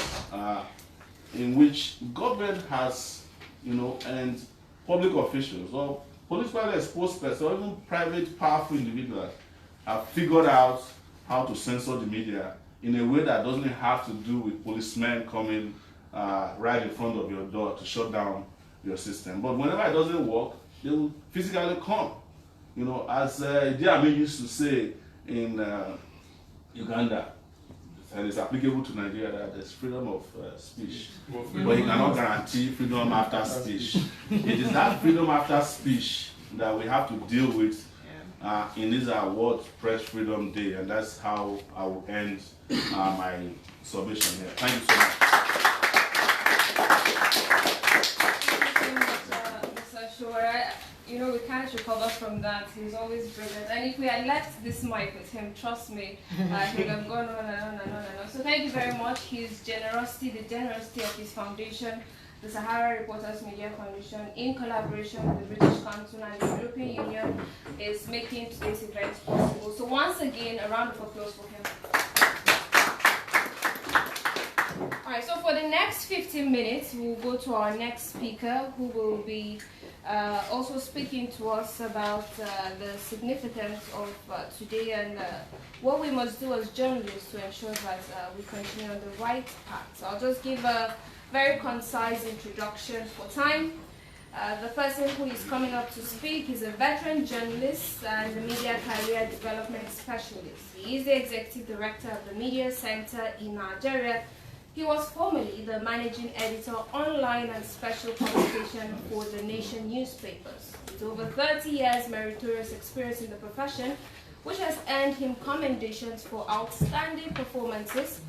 in which government has, you know, and public officials or politically exposed persons or even private powerful individuals have figured out how to censor the media in a way that doesn't have to do with policemen coming right in front of your door to shut down your system. But whenever it doesn't work, they will physically come. You know, as Idi Amin used to say in Uganda, and it's applicable to Nigeria, that there's freedom of speech, but he cannot guarantee freedom after speech. It is that freedom after speech that we have to deal with in this World Press Freedom Day, and that's how I will end my submission here. Thank you so much. Mr. Sowore, you know, we can't recover from that. He's always brilliant. And if we had left this mic with him, trust me, he would have gone on and on and on and on. So thank you very much. His generosity, the generosity of his foundation, the Sahara Reporters Media Foundation, in collaboration with the British Council and the European Union, is making today's event possible. So once again, a round of applause for him. Alright, so for the next 15 minutes, we'll go to our next speaker, who will be also speaking to us about the significance of today and what we must do as journalists to ensure that we continue on the right path. So I'll just give a very concise introduction for time. The person who is coming up to speak is a veteran journalist and a media career development specialist. He is the executive director of the Media Center in Nigeria. He was formerly the managing editor online and special publication for the Nation newspapers. With over 30 years meritorious experience in the profession, which has earned him commendations for outstanding performances.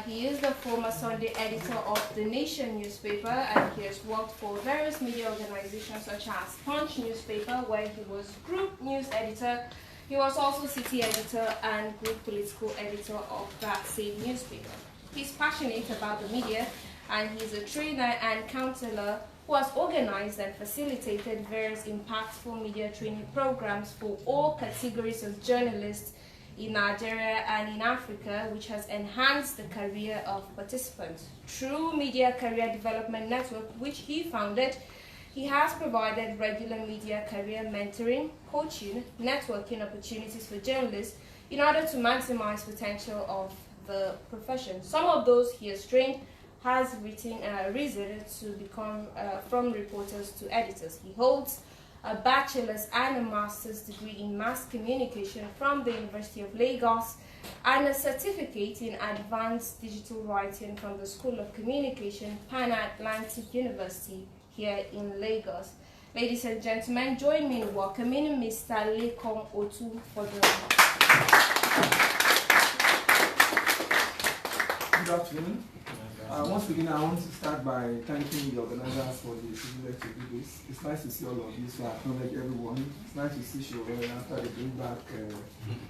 He is the former Sunday editor of the Nation newspaper, and he has worked for various media organizations such as Punch newspaper, where he was group news editor. He was also city editor and group political editor of that same newspaper. He's passionate about the media, and he's a trainer and counselor who has organized and facilitated various impactful media training programs for all categories of journalists in Nigeria and in Africa, which has enhanced the career of participants. Through Media Career Development Network, which he founded, he has provided regular media career mentoring, coaching, networking opportunities for journalists in order to maximize potential of the profession. Some of those he has trained has risen to become from reporters to editors. He holds a bachelor's and a master's degree in mass communication from the University of Lagos and a certificate in advanced digital writing from the School of Communication, Pan Atlantic University here in Lagos. Ladies and gentlemen, join me in welcoming Mr. Lekon Otu for the Good afternoon. Once again, I want to start by thanking the organizers for the privilege to do this. It's nice to see all of you, so I acknowledge everyone. It's nice to see Sowore after the Bring Back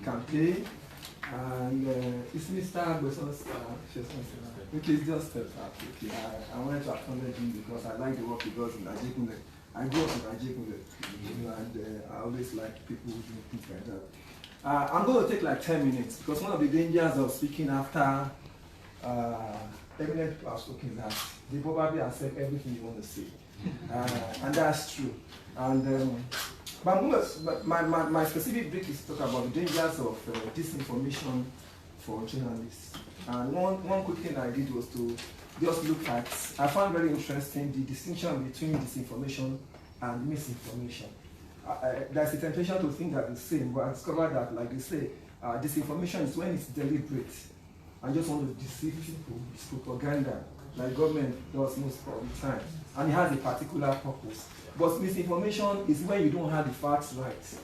campaign. And it's Mr. Agbeso's which is just okay. I wanted to acknowledge him because I like the work he does in Ajegunle. I grew up in Ajegunle, and I always like people who do things like that. I'm going to take like 10 minutes because one of the dangers of speaking after eminent people are spoken that they probably accept everything you want to say, and that's true. And but my specific break is to talk about the dangers of disinformation for journalists. And one quick thing I did was to just look at. I found very interesting the distinction between disinformation and misinformation. There's a temptation to think that the same, but I discovered that, like they say, disinformation is when it's deliberate. I just want to deceive people. It's propaganda, like government does most of the time, and it has a particular purpose. But misinformation is when you don't have the facts right.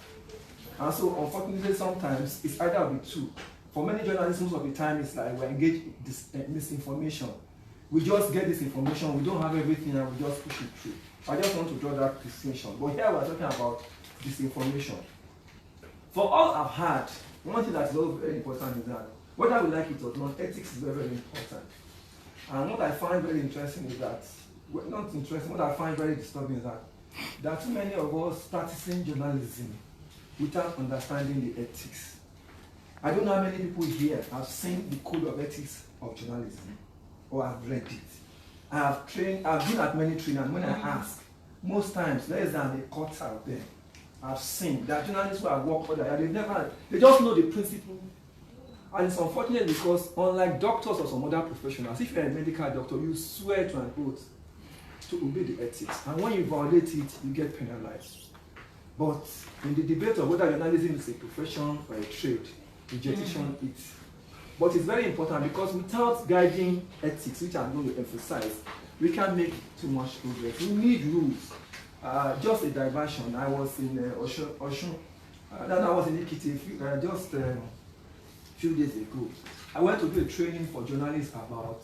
And so, unfortunately, sometimes it's either of the two. For many journalists, most of the time, it's like we're engaged in this misinformation. We just get this information, we don't have everything, and we just push it through. I just want to draw that distinction. But here we're talking about disinformation. For all I've had, one thing that's very important is that whether we like it or not, ethics is very, very important. And what I find very interesting is that, well, not interesting, what I find very disturbing is that there are too many of us practicing journalism without understanding the ethics. I don't know how many people here have seen the code of ethics of journalism or have read it. I've been at many trainings, and when I ask, most times less than a quarter of them I've seen that journalists who have worked for that, they just know the principle. And it's unfortunate because unlike doctors or some other professionals, if you're a medical doctor, you swear to an oath to obey the ethics. And when you violate it, you get penalized. But in the debate of whether journalism is a profession or a trade, we jettison it. But it's very important because without guiding ethics, which I'm going to emphasize, we can't make too much progress. We need rules. Just a diversion. I was in Oshun. Then I was in Ekiti just a few days ago. I went to do a training for journalists about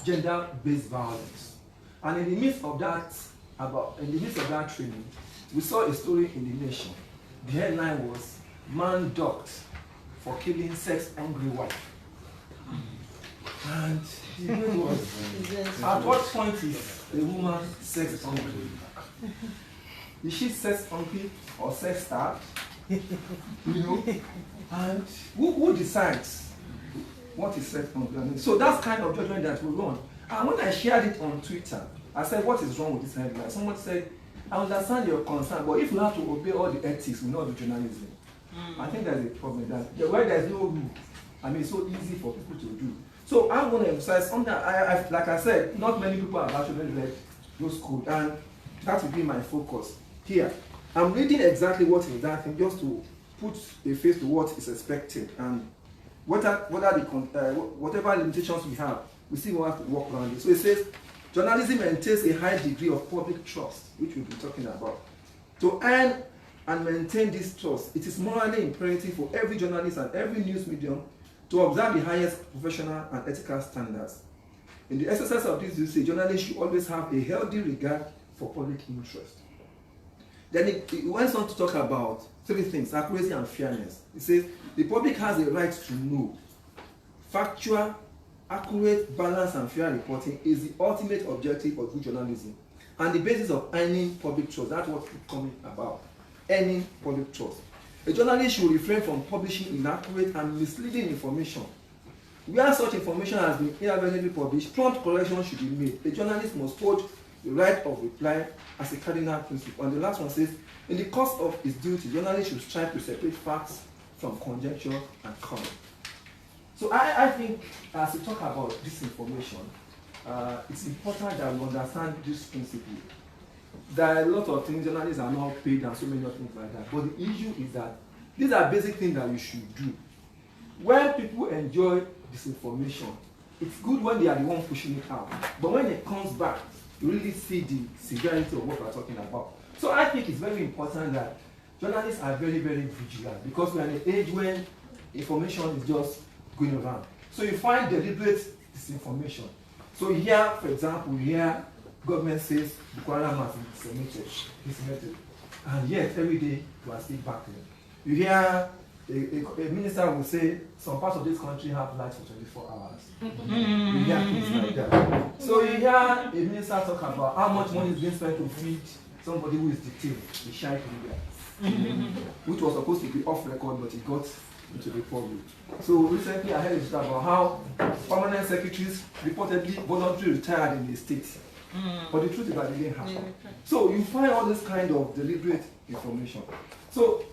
gender-based violence. And in the midst of that training, we saw a story in the Nation. The headline was "Man Docked for Killing Sex-Hungry Wife." And the debate was, at what point is a woman sex-hungry? Is she sex-hungry or sex-starved? You know? And who decides what is sex-hungry? So that's kind of judgment that we run. And when I shared it on Twitter, I said, what is wrong with this headline? Someone said, I understand your concern, but if you have to obey all the ethics, we not do journalism. I think there's a problem that where there's no rule, I mean, it's so easy for people to do. So I'm going to emphasize something. Like I said, not many people have actually read those codes, and that will be my focus here. I'm reading exactly what is that thing, just to put a face to what is expected, and whatever limitations we have, we still have to work around it. So it says, journalism maintains a high degree of public trust, which we'll be talking about. To earn and maintain this trust, it is morally imperative for every journalist and every news medium to observe the highest professional and ethical standards. In the exercise of this duty, journalists should always have a healthy regard for public interest. Then it went on to talk about three things: accuracy and fairness. It says the public has a right to know. Factual, accurate, balanced, and fair reporting is the ultimate objective of good journalism and the basis of earning public trust. That's what it's coming about. Earning public trust. A journalist should refrain from publishing inaccurate and misleading information. Where such information has been inadvertently published, prompt correction should be made. A journalist must hold the right of reply as a cardinal principle. And the last one says, in the course of his duty, journalists should strive to separate facts from conjecture and comment. So I think as we talk about this information, it's important that we understand this principle. There are a lot of things journalists are not paid and so many other things like that. But the issue is that these are basic things that you should do. When people enjoy this information, it's good when they are the one pushing it out. But when it comes back, you really see the severity of what we're talking about. So I think it's very important that journalists are very, very vigilant, because we're in an age when information is just going around. So you find deliberate disinformation. So here, for example, here government says the Quran has been disseminated, and yet every day you are still backing. You hear a minister will say some parts of this country have lights for 24 hours. You hear things like that. So you hear a minister talk about how much money is being spent to feed somebody who is detained, the Sheikh leader, which was supposed to be off record, but it got into the public. So recently I heard a story about how permanent secretaries reportedly voluntarily retired in the state. But the truth is that it didn't happen. So you find all this kind of deliberate information. So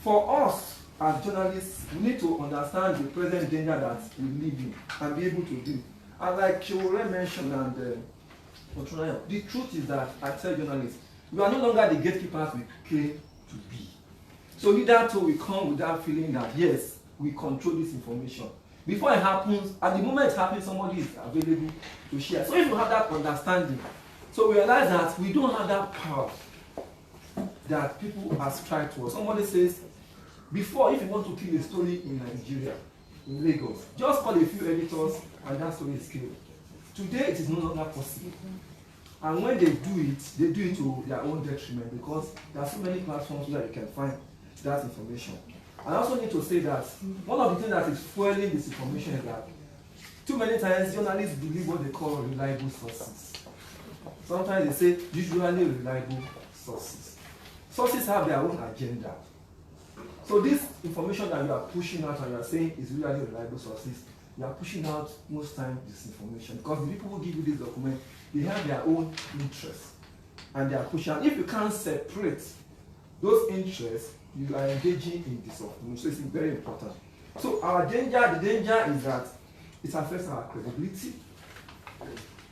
for us as journalists, we need to understand the present danger that we live in and be able to deal. And like Sowore mentioned, and the truth is that I tell journalists, we are no longer the gatekeepers we claim to be. So hitherto we come with that feeling that yes, we control this information. Before it happens, at the moment it happens, somebody is available to share. So if you have that understanding, so we realize that we don't have that power that people ascribe to us. Somebody says, before, if you want to kill a story in Nigeria, in Lagos, just call a few editors and that story is killed. Today it is no longer possible. And when they do it to their own detriment, because there are so many platforms where you can find that information. I also need to say that one of the things that is fueling this information is that Too many times, journalists believe what they call reliable sources. Sometimes they say usually reliable sources. Sources have their own agenda. So this information that you are pushing out and you are saying is really reliable sources, you are pushing out most times disinformation, because the people who give you this document, they have their own interests and they are pushing out. If you can't separate those interests, you are engaging in disinformation. So it's very important. So our danger, the danger is that it affects our credibility.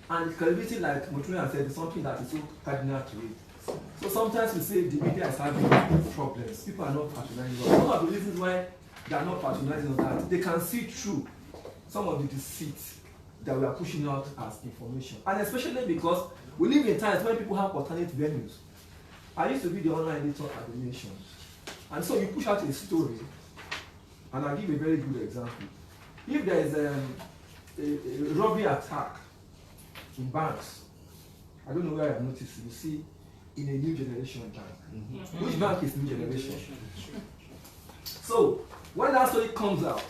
And credibility, like Montreal said, is something that is so cardinal to it. So sometimes we say the media is having problems. People are not patronizing us. One of the reasons why they are not patronizing us is that they can see through some of the deceit that we are pushing out as information. And especially because we live in times when people have alternate venues. I used to be the online editor at The Nation. And so you push out a story, and I'll give a very good example. If there is a robbery attack in banks, I don't know where I've noticed, you see, in a new generation bank. Mm-hmm. Which bank is new generation? So, when that story comes out,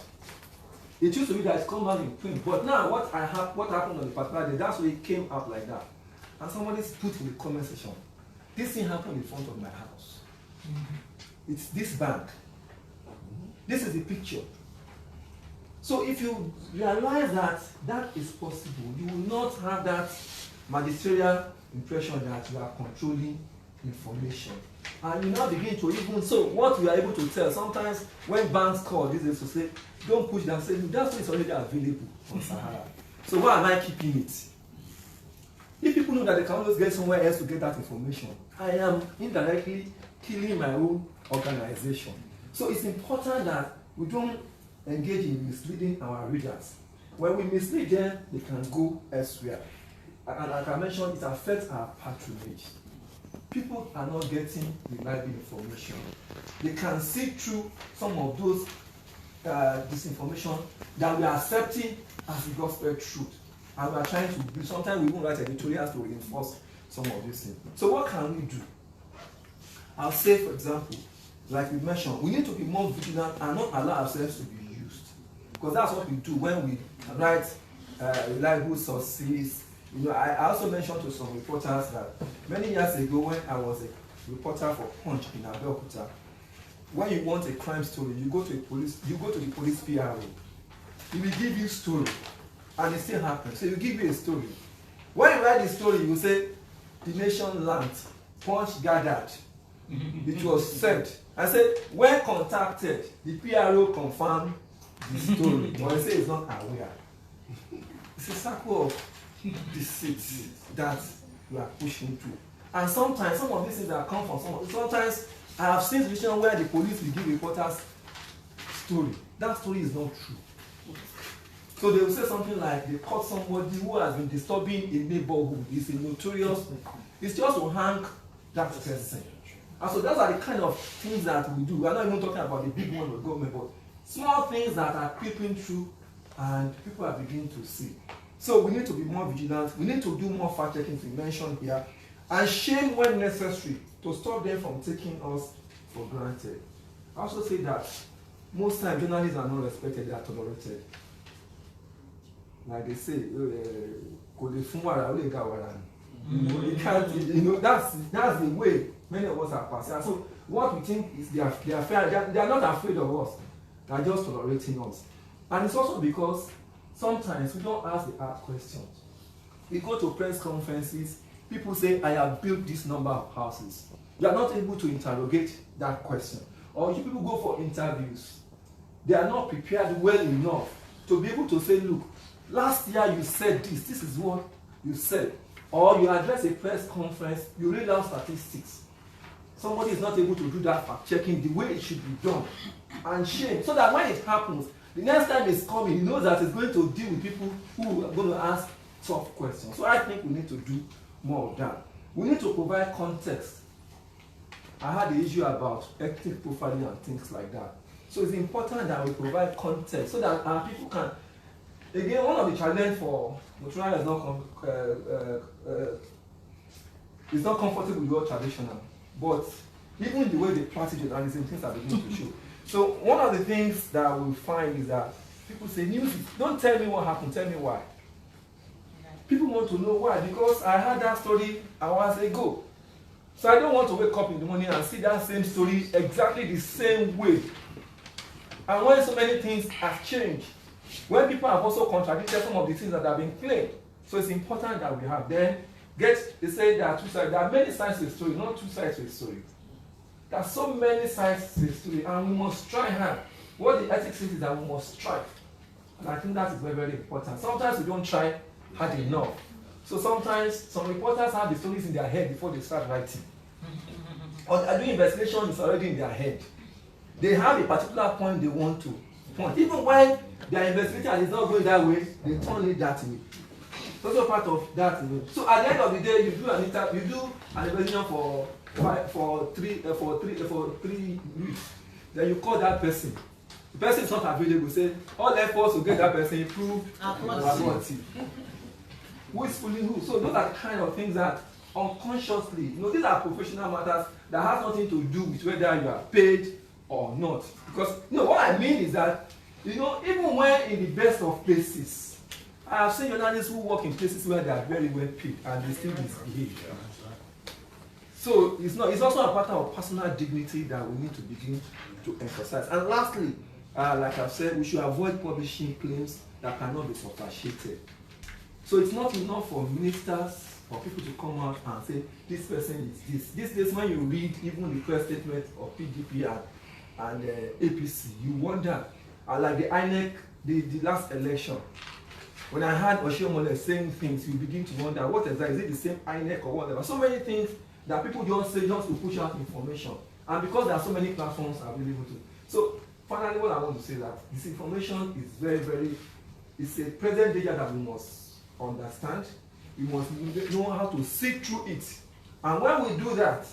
it used to be that it comes out in print, but now what happened on the particular day, that story came out like that. And somebody put in the comment section, this thing happened in front of my house. Mm-hmm. It's this bank. Mm-hmm. This is the picture. So if you realize that that is possible, you will not have that magisterial impression that you are controlling information. And you now begin to even, so what we are able to tell, sometimes when banks call, this is to say, don't push that, say, that is already available on Sahara. So why am I keeping it? If people know that they can always get somewhere else to get that information, I am indirectly killing my own organization. So it's important that we don't engage in misleading our readers. When we mislead them, they can go elsewhere. And like I mentioned, it affects our patronage. People are not getting reliable information. They can see through some of those disinformation that we are accepting as the gospel truth. And we are trying to do, sometimes we even write editorials to reinforce some of these things. So what can we do? I'll say, for example, like we mentioned, we need to be more vigilant and not allow ourselves to be used. Because that's what we do when we write reliable sources. You know, I also mentioned to some reporters that many years ago when I was a reporter for Punch in Abeokuta, when you want a crime story, you go to the police PRO. He will give you a story, and it still happens. So you give you a story. When you write the story, you say, the nation learned, Punch gathered, it was said. I said, when contacted, the PRO confirmed the story. But I say it's not aware. It's a circle of deceit that we are pushing through. And sometimes, some of these things that come from sometimes I have seen situations where the police will give reporters story. That story is not true. So they will say something like they caught somebody who has been disturbing a neighborhood. It's a notorious. It's just to hang that person. And so those are the kind of things that we do. We are not even talking about the big one with government, but small things that are creeping through and people are beginning to see. So we need to be more vigilant. We need to do more fact checking, to mention here, and shame when necessary to stop them from taking us for granted. I also say that most times journalists are not respected, they are tolerated. Like they say, you can't, you know, that's the way many of us are passing. So what we think is they are not afraid of us. They are just tolerating us. And it's also because sometimes we don't ask the hard questions. We go to press conferences, people say, I have built this number of houses. You are not able to interrogate that question. Or you people go for interviews. They are not prepared well enough to be able to say, look, last year you said this is what you said. Or you address a press conference, you read out statistics. Somebody is not able to do that fact checking the way it should be done. And shame. So that when it happens, the next time it's coming, he knows that it's going to deal with people who are going to ask tough questions. So I think we need to do more of that. We need to provide context. I had the issue about ethnic profiling and things like that. So it's important that we provide context so that our people can. Again, one of the challenges for Montreal is not comfortable with your traditional, but even the way they practice journalism, things are beginning to show. So one of the things that we find is that People say, news is, don't tell me what happened, tell me why. People want to know why, because I heard that story hours ago. So I don't want to wake up in the morning and see that same story exactly the same way. And when so many things have changed, when people have also contradicted some of the things that have been claimed, so it's important that we have. Then, they say there are two sides. There are many sides to a story, not two sides to a story. There are so many sides to a story, and we must try hard. What the ethics is that we must strive. And I think that is very, very important. Sometimes we don't try hard enough. So sometimes some reporters have the stories in their head before they start writing. Or they are doing investigation, it's already in their head. They have a particular point they want to point. Even when their investigation is not going that way, they turn it that way. It's also part of that. So at the end of the day, you do an investigation for 3 weeks. Then you call that person. The person is not available. Say all efforts to get that person improved. Who is fooling who? So those are the kind of things that unconsciously, these are professional matters that has nothing to do with whether you are paid or not. Because what I mean is that even when in the best of places, I have seen journalists who work in places where they are very well paid and they still misbehave. So it's also a matter of personal dignity that we need to begin to emphasize. And lastly, like I've said, we should avoid publishing claims that cannot be substantiated. So it's not enough for ministers or people to come out and say, this person is this. These days when you read even the press statement of PDP and APC, you wonder, like the INEC, the last election, when I heard Omoyele saying things, you begin to wonder, what is that? Is it the same INEC or whatever? So many things that people just say just to push out information. And because there are so many platforms available to. So finally, what I want to say is that this information is very, very, it's a present danger that we must understand. We must know how to see through it. And when we do that,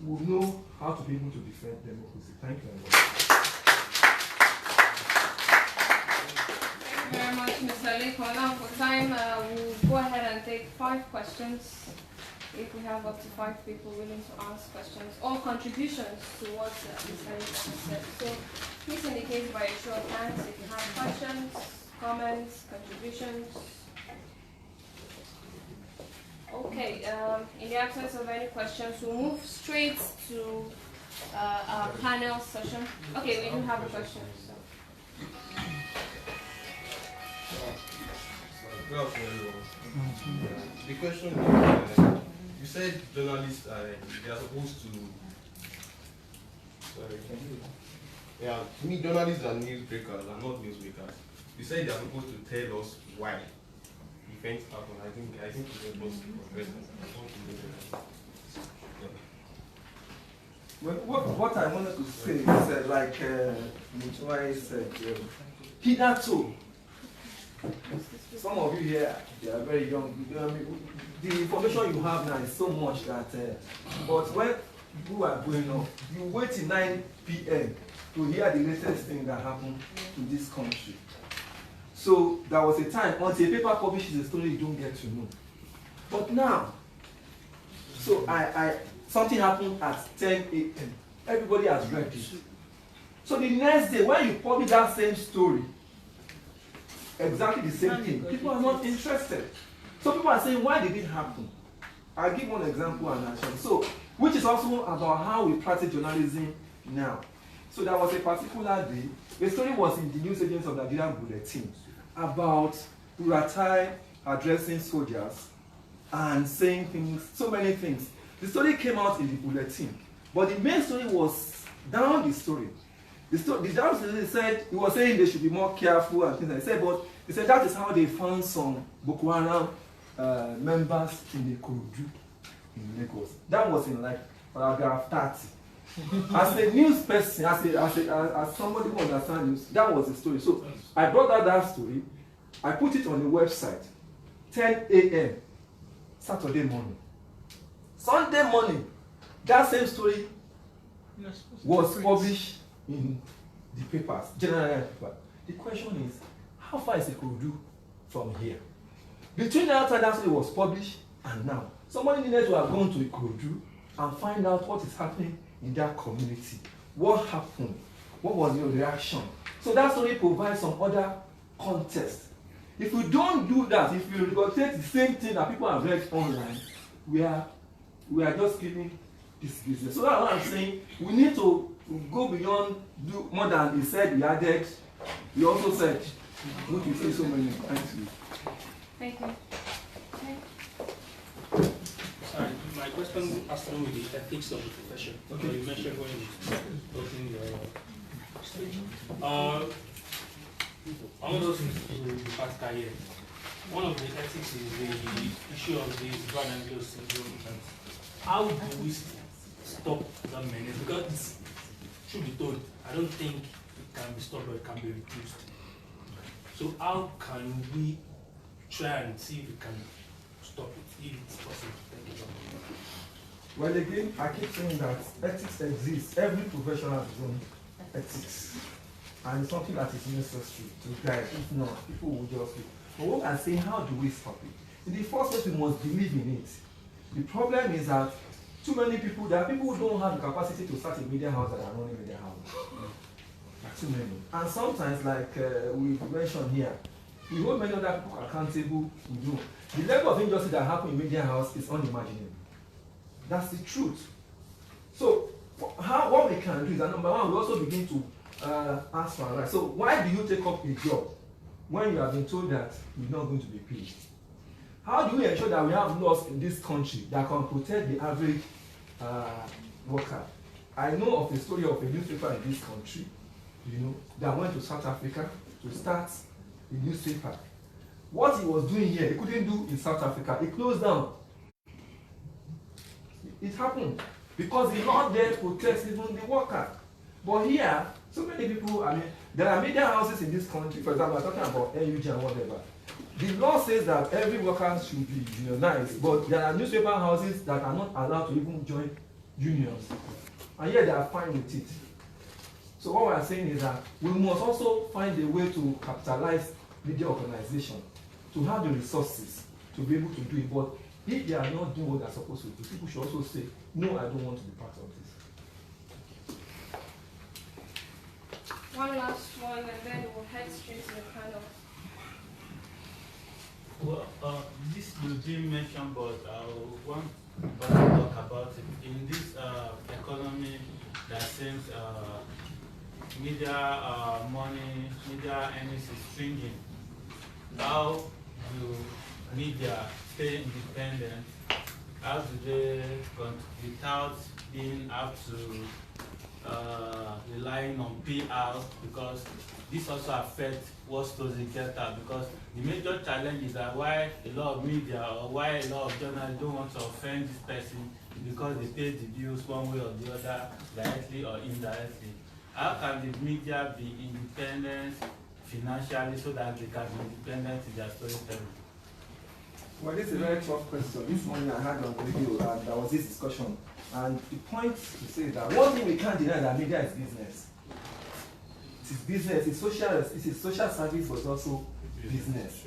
we'll know how to be able to defend democracy. Thank you very much. Thank you very much, Mr. Leko. Now for time, we'll go ahead and take 5 questions. If we have up to 5 people willing to ask questions or contributions to what Mr. Leko has said. So please indicate by a show of hands if you have questions, comments, contributions. Okay, in the absence of any questions, we'll move straight to our panel session. Okay, we do have a question. So. Good afternoon. The question is, you said journalists they are supposed to. Sorry. Yeah, to me, journalists are newsbreakers and not newsmakers. You said they are supposed to tell us why events happen. I think it's supposed to address that. Well, what I wanted to say is like Mutuai said, hitherto, some of you here, they are very young. The information you have now is so much that, but when you are going on, you wait till 9 p.m. to hear the latest thing that happened to this country. So there was a time until a paper publishes a story you don't get to know. But now, so something happened at 10 a.m. Everybody has read it. So the next day, when you publish that same story, exactly the same thing, people are not interested. So people are saying, why did it happen? I'll give one example and action. So, which is also about how we practice journalism now. So there was a particular day, the story was in the news agents of Nigeria Bulletin about Uratai addressing soldiers and saying things, so many things. The story came out in the bulletin, but the main story was down the story. The journalist said, he was saying they should be more careful and things like that. But he said that is how they found some Boko Haram members in the Ikorodu in Lagos. That was in like paragraph 30. As a news person, as somebody who understands news, that was the story. So I brought out that story, I put it on the website, 10 a.m. Saturday morning. Sunday morning, that same story was published in the papers, general paper. The question is, how far is Ikorodu from here? Between that time that story was published and now, somebody needed to have gone to Ikorodu and find out what is happening in that community. What happened? What was your reaction? So that story provides some other context. If we don't do that, if we regurgitate the same thing that people have read online, we are just killing this business. So that's what I'm saying. We need to go beyond, do more than he said, he added. He also said, what you say so many times. Thank you. Okay. Sorry, my question has to do with the ethics of the profession. Okay. You mentioned when you opening your stage. I want us to be practical here. One of the ethics is the issue of the brand syndrome. How do we stop that menace? Because it's, truth be told, I don't think it can be stopped, but it can be reduced. So how can we try and see if we can stop it, if it's possible? Thank you very much. Well, again, I keep saying that ethics exists. Every profession has its own ethics. And it's something that is necessary to guide. If not, people will just leave. But what I'm saying, how do we stop it? In the first place, we must believe in it. The problem is that too many people, there are people who don't have the capacity to start a media house that are running media house. Too many. And sometimes, like we mentioned here, we hold many other people accountable. We do. The level of injustice that happens in media house is unimaginable. That's the truth. So, what we can do is that number one, we also begin to ask for a right. So, why do you take up a job when you have been told that you're not going to be paid? How do we ensure that we have laws in this country that can protect the average worker? I know of the story of a newspaper in this country, that went to South Africa to start a newspaper. What he was doing here, he couldn't do in South Africa. He closed down. It happened because the law there protects even the worker. But here, so many people, there are media houses in this country, for example, I'm talking about NUG and whatever. The law says that every worker should be unionized, but there are newspaper houses that are not allowed to even join unions. And yet they are fine with it. So what we are saying is that we must also find a way to capitalize media organization, to have the resources to be able to do it. But if they are not doing what they are supposed to do, people should also say, no, I don't want to be part of this. One last one, and then we'll head straight to the panel. Well, this you didn't mention, but I want to talk about it. In this economy that seems media money, media earnings is stringent, how do media stay independent? How do they, without being up to relying on PR, because this also affects what stories they get out, because the major challenge is that why a lot of media or why a lot of journalists don't want to offend this person is because they pay the bills one way or the other, directly or indirectly. How can the media be independent financially so that they can be independent in their storytelling? Well, this is a very tough question. This morning I had on radio and there was this discussion. And the point to say that one thing we can't deny that media is business. It is business, it's social service, but it's also business.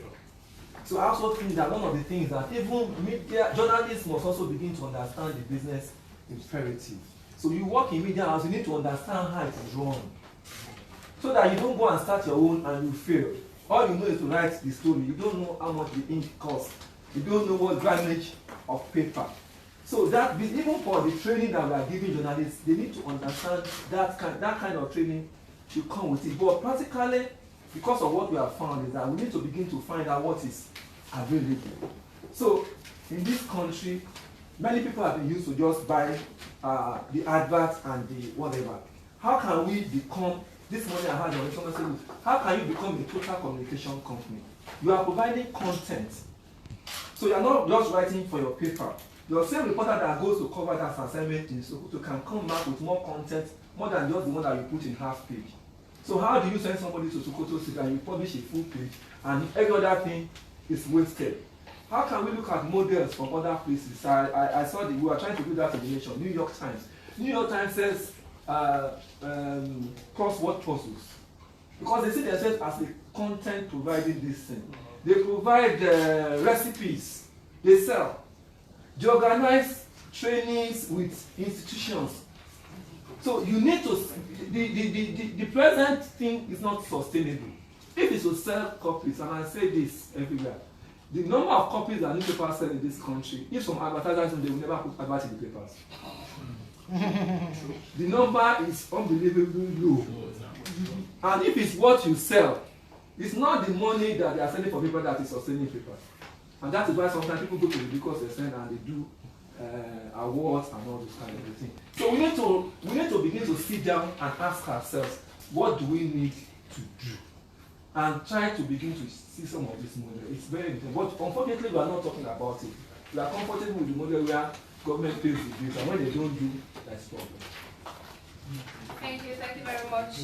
So I also think that one of the things that even media journalists must also begin to understand the business imperative. So you work in media house, you need to understand how it is run. So that you don't go and start your own and you fail. All you know is to write the story. You don't know how much the ink costs. You don't know what grammage of paper. So that even for the training that we are giving journalists, they need to understand that kind of training should come with it. But practically, because of what we have found is that we need to begin to find out what is available. So in this country, many people have been used to just buy the adverts and the whatever. How can we become, this morning I had on someone saying, how can you become a total communication company? You are providing content. So you are not just writing for your paper. Your same reporter that goes to cover that assignment in Sokoto can come back with more content, more than just the one that you put in half page. So how do you send somebody to Sokoto City and you publish a full page and every other thing is wasted? How can we look at models from other places? I saw we were trying to do that in the nation. New York Times. New York Times says crossword puzzles. Because they see themselves as the content providing this thing. They provide recipes. They sell. They organize trainings with institutions. So you need to, the present thing is not sustainable. If it's to sell copies, and I say this everywhere, the number of copies that newspapers sell in this country, if some advertisers, they will never put adverts in the papers. The number is unbelievably low. And if it's what you sell, it's not the money that they are selling for people that is sustaining papers. And that is why sometimes people go to the because they send and they do awards and all this kind of thing. So we need to begin to sit down and ask ourselves, what do we need to do? And try to begin to see some of this model. It's very important. But unfortunately, we are not talking about it. We are comfortable with the model where government pays the bills, and when they don't do, that's a problem. Thank you very much.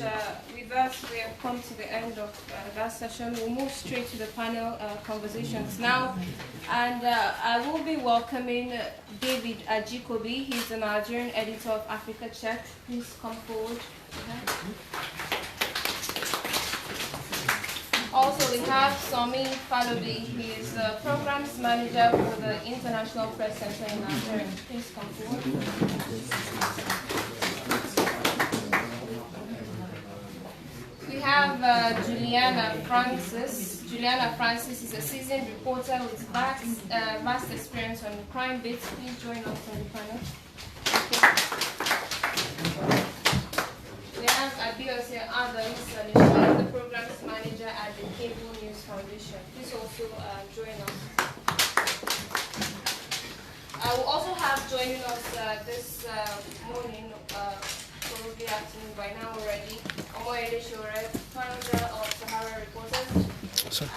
With that, we have come to the end of that session. We'll move straight to the panel conversations now. And I will be welcoming David Ajikobi. He's the Nigerian editor of Africa Check. Please come forward. Also, we have Somi Falobi. He is the programs manager for the International Press Center in Nigeria. Please come forward. We have Juliana Francis. Juliana Francis is a seasoned reporter with vast experience on crime bits. Please join us on the panel. We have Abiose Adams, the programs manager at the Cable News Foundation. Please also join us. I will also have joining us this morning, probably afternoon by now already, Omoyele Sowore, founder of Sahara Reporters, and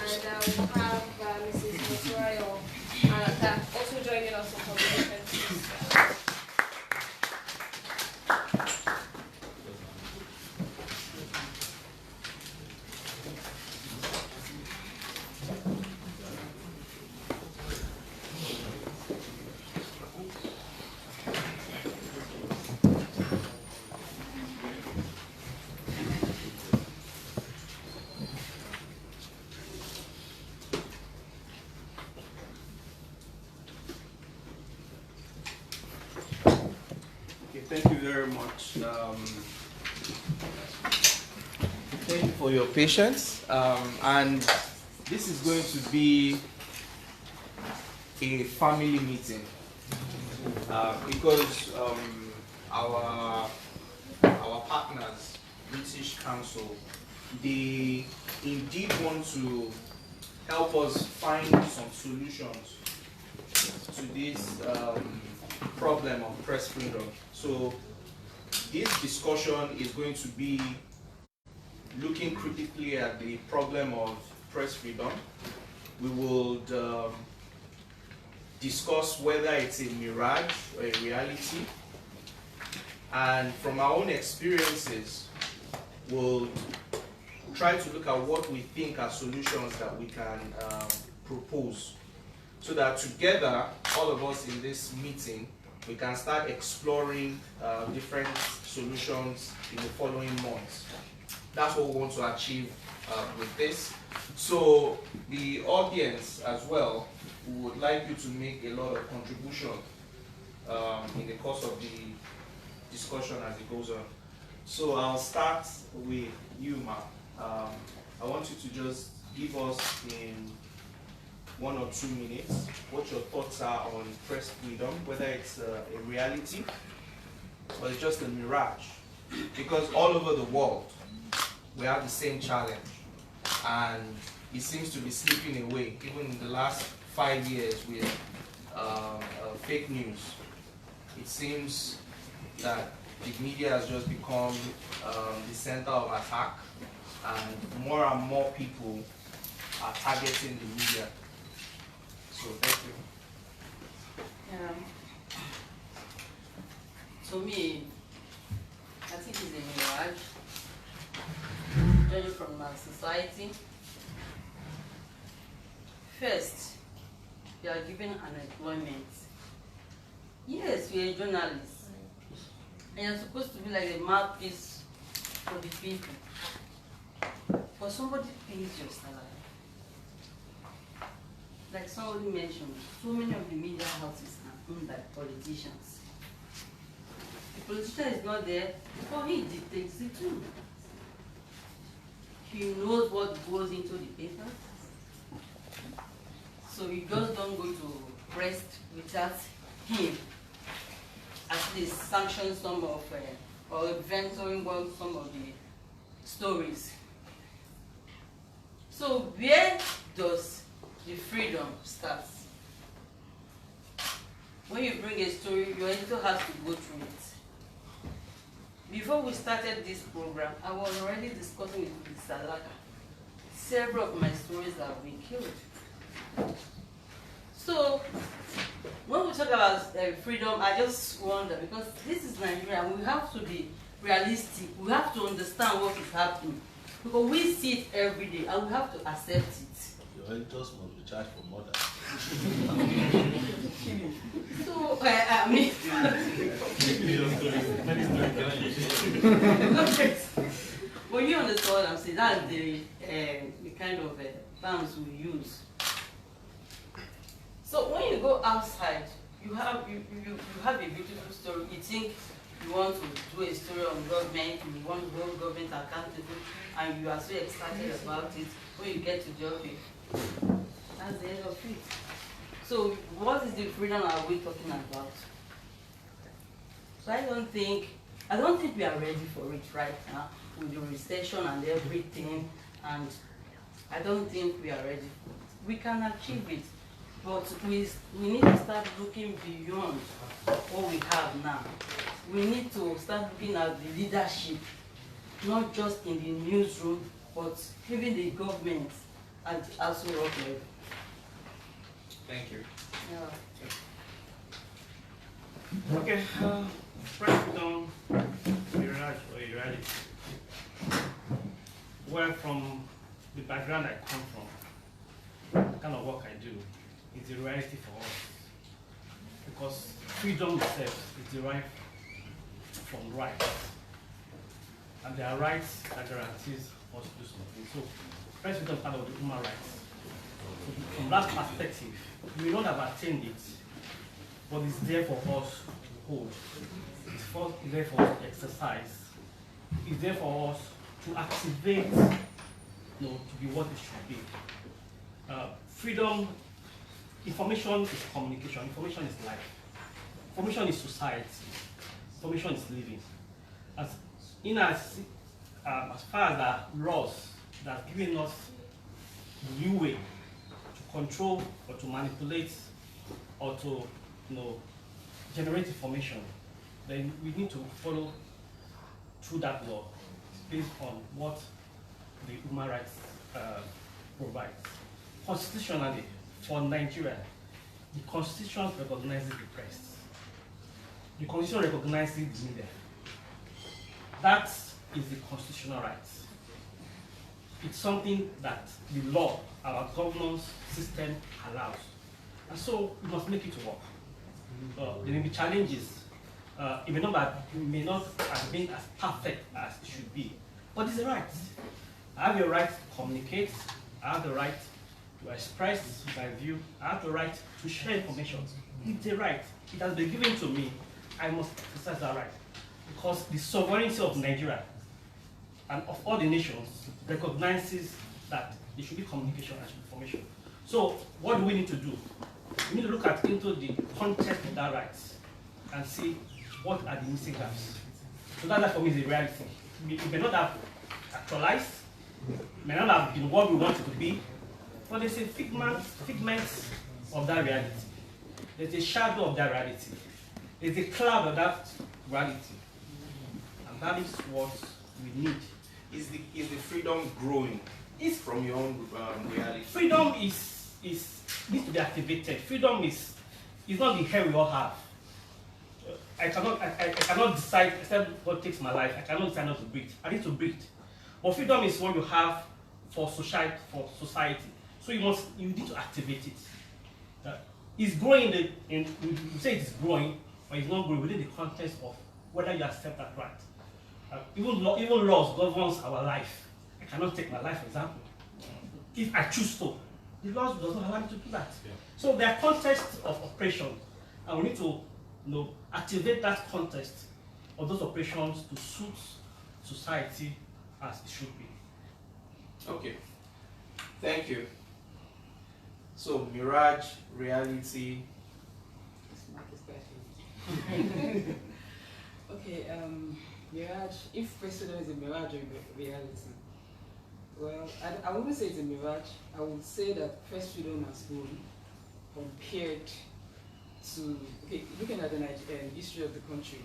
we'll have Mrs. Mosorayo also joining us in conversation. Thank you very much. Thank you for your patience. And this is going to be a family meeting because our partners, British Council, they indeed want to help us find some solutions to this problem of press freedom. So this discussion is going to be looking critically at the problem of press freedom. We will discuss whether it's a mirage or a reality. And from our own experiences, we'll try to look at what we think are solutions that we can propose, so that together, all of us in this meeting, we can start exploring different solutions in the following months. That's what we want to achieve with this. So the audience as well, we would like you to make a lot of contribution in the course of the discussion as it goes on. So I'll start with you, Ma. I want you to just give us in 1 or 2 minutes what your thoughts are on press freedom, whether it's a reality or it's just a mirage. Because all over the world, we have the same challenge, and it seems to be slipping away, even in the last 5 years with fake news. It seems that the media has just become the center of attack, and more people are targeting the media. So thank you. To me, I think it's a mirage, judging from our society. First, you are given unemployment. Yes, you are a journalist, and you're supposed to be like a mouthpiece for the people. But somebody pays your salary. Like somebody mentioned, so many of the media houses are owned by politicians. politician is not there, but he dictates it too. He knows what goes into the papers. So you just don't go to rest without him at least sanction some of, or venturing some of the stories. So where does the freedom start? When you bring a story, your editor has to go through it. Before we started this program, I was already discussing with Mr. Laka. Several of my stories have been killed. So, when we talk about freedom, I just wonder, because this is Nigeria, and we have to be realistic. We have to understand what is happening. Because we see it every day, and we have to accept it. Your editors must be charged for murder. So, I mean... But you understand what I'm saying. That's the kind of terms we use. So when you go outside, you have a beautiful story. You think you want to do a story on government, you want to hold government accountable, and you are so excited about it. When you get to the office, that's the end of it. So what is the freedom are we talking about? So I don't think we are ready for it right now with the recession and everything, and I don't think we are ready for it. We can achieve it, but we need to start looking beyond what we have now. We need to start looking at the leadership, not just in the newsroom, but even the government at also rock level. Thank you. Yeah. Okay, President Iraj or Irali. Well, from the background I come from, the kind of work I do, is a reality for us. Because freedom itself is derived from rights. And there are rights that guarantees us to do something. So, freedom is part of the human rights. So from that perspective, we may not have attained it, but it's there for us to hold. It's there for us to exercise. It's there for us to activate, to be what it should be. Freedom, information is communication, information is life. Information is society. Information is living. As far as the laws that have given us a new way to control or to manipulate or to generate information, then we need to follow through that law based on what the human rights provides. Constitutionally, for Nigeria, the Constitution recognizes the press. The Constitution recognizes the media. That is the constitutional right. It's something that the law, our governance system allows. And so we must make it work. There may be challenges. It may not have been as perfect as it should be, but it's a right. I have the right to communicate. I have the right to express my view. I have the right to share information. It's a right. It has been given to me. I must exercise that right. Because the sovereignty of Nigeria and of all the nations recognizes that there should be communication and information. So what do we need to do? We need to look into the context of that right and see what are the missing gaps. So that for me is a reality. It may not have actualized, may not have been what we want it to be, but there's a figment of that reality. There's a shadow of that reality. There's a cloud of that reality. And that is what we need. Is the freedom growing from your own reality? Freedom needs to be activated. Freedom is not the hair we all have. I cannot decide except what takes my life. I cannot decide not to breathe. I need to breathe. But freedom is what you have for society. So you need to activate it. It's growing we say it's growing, but it's not growing within the context of whether you accept that right. Even laws governs our life. I cannot take my life, for example. If I choose to, the laws does not allow me to do that. Yeah. So there are contexts of operation, and we need to activate that context of those operations to suit society as it should be. Okay, thank you. So mirage, reality. Okay, mirage, if President is a mirage or a reality, well, I wouldn't say it's a mirage. I would say that press freedom has grown compared to, okay, looking at the history of the country,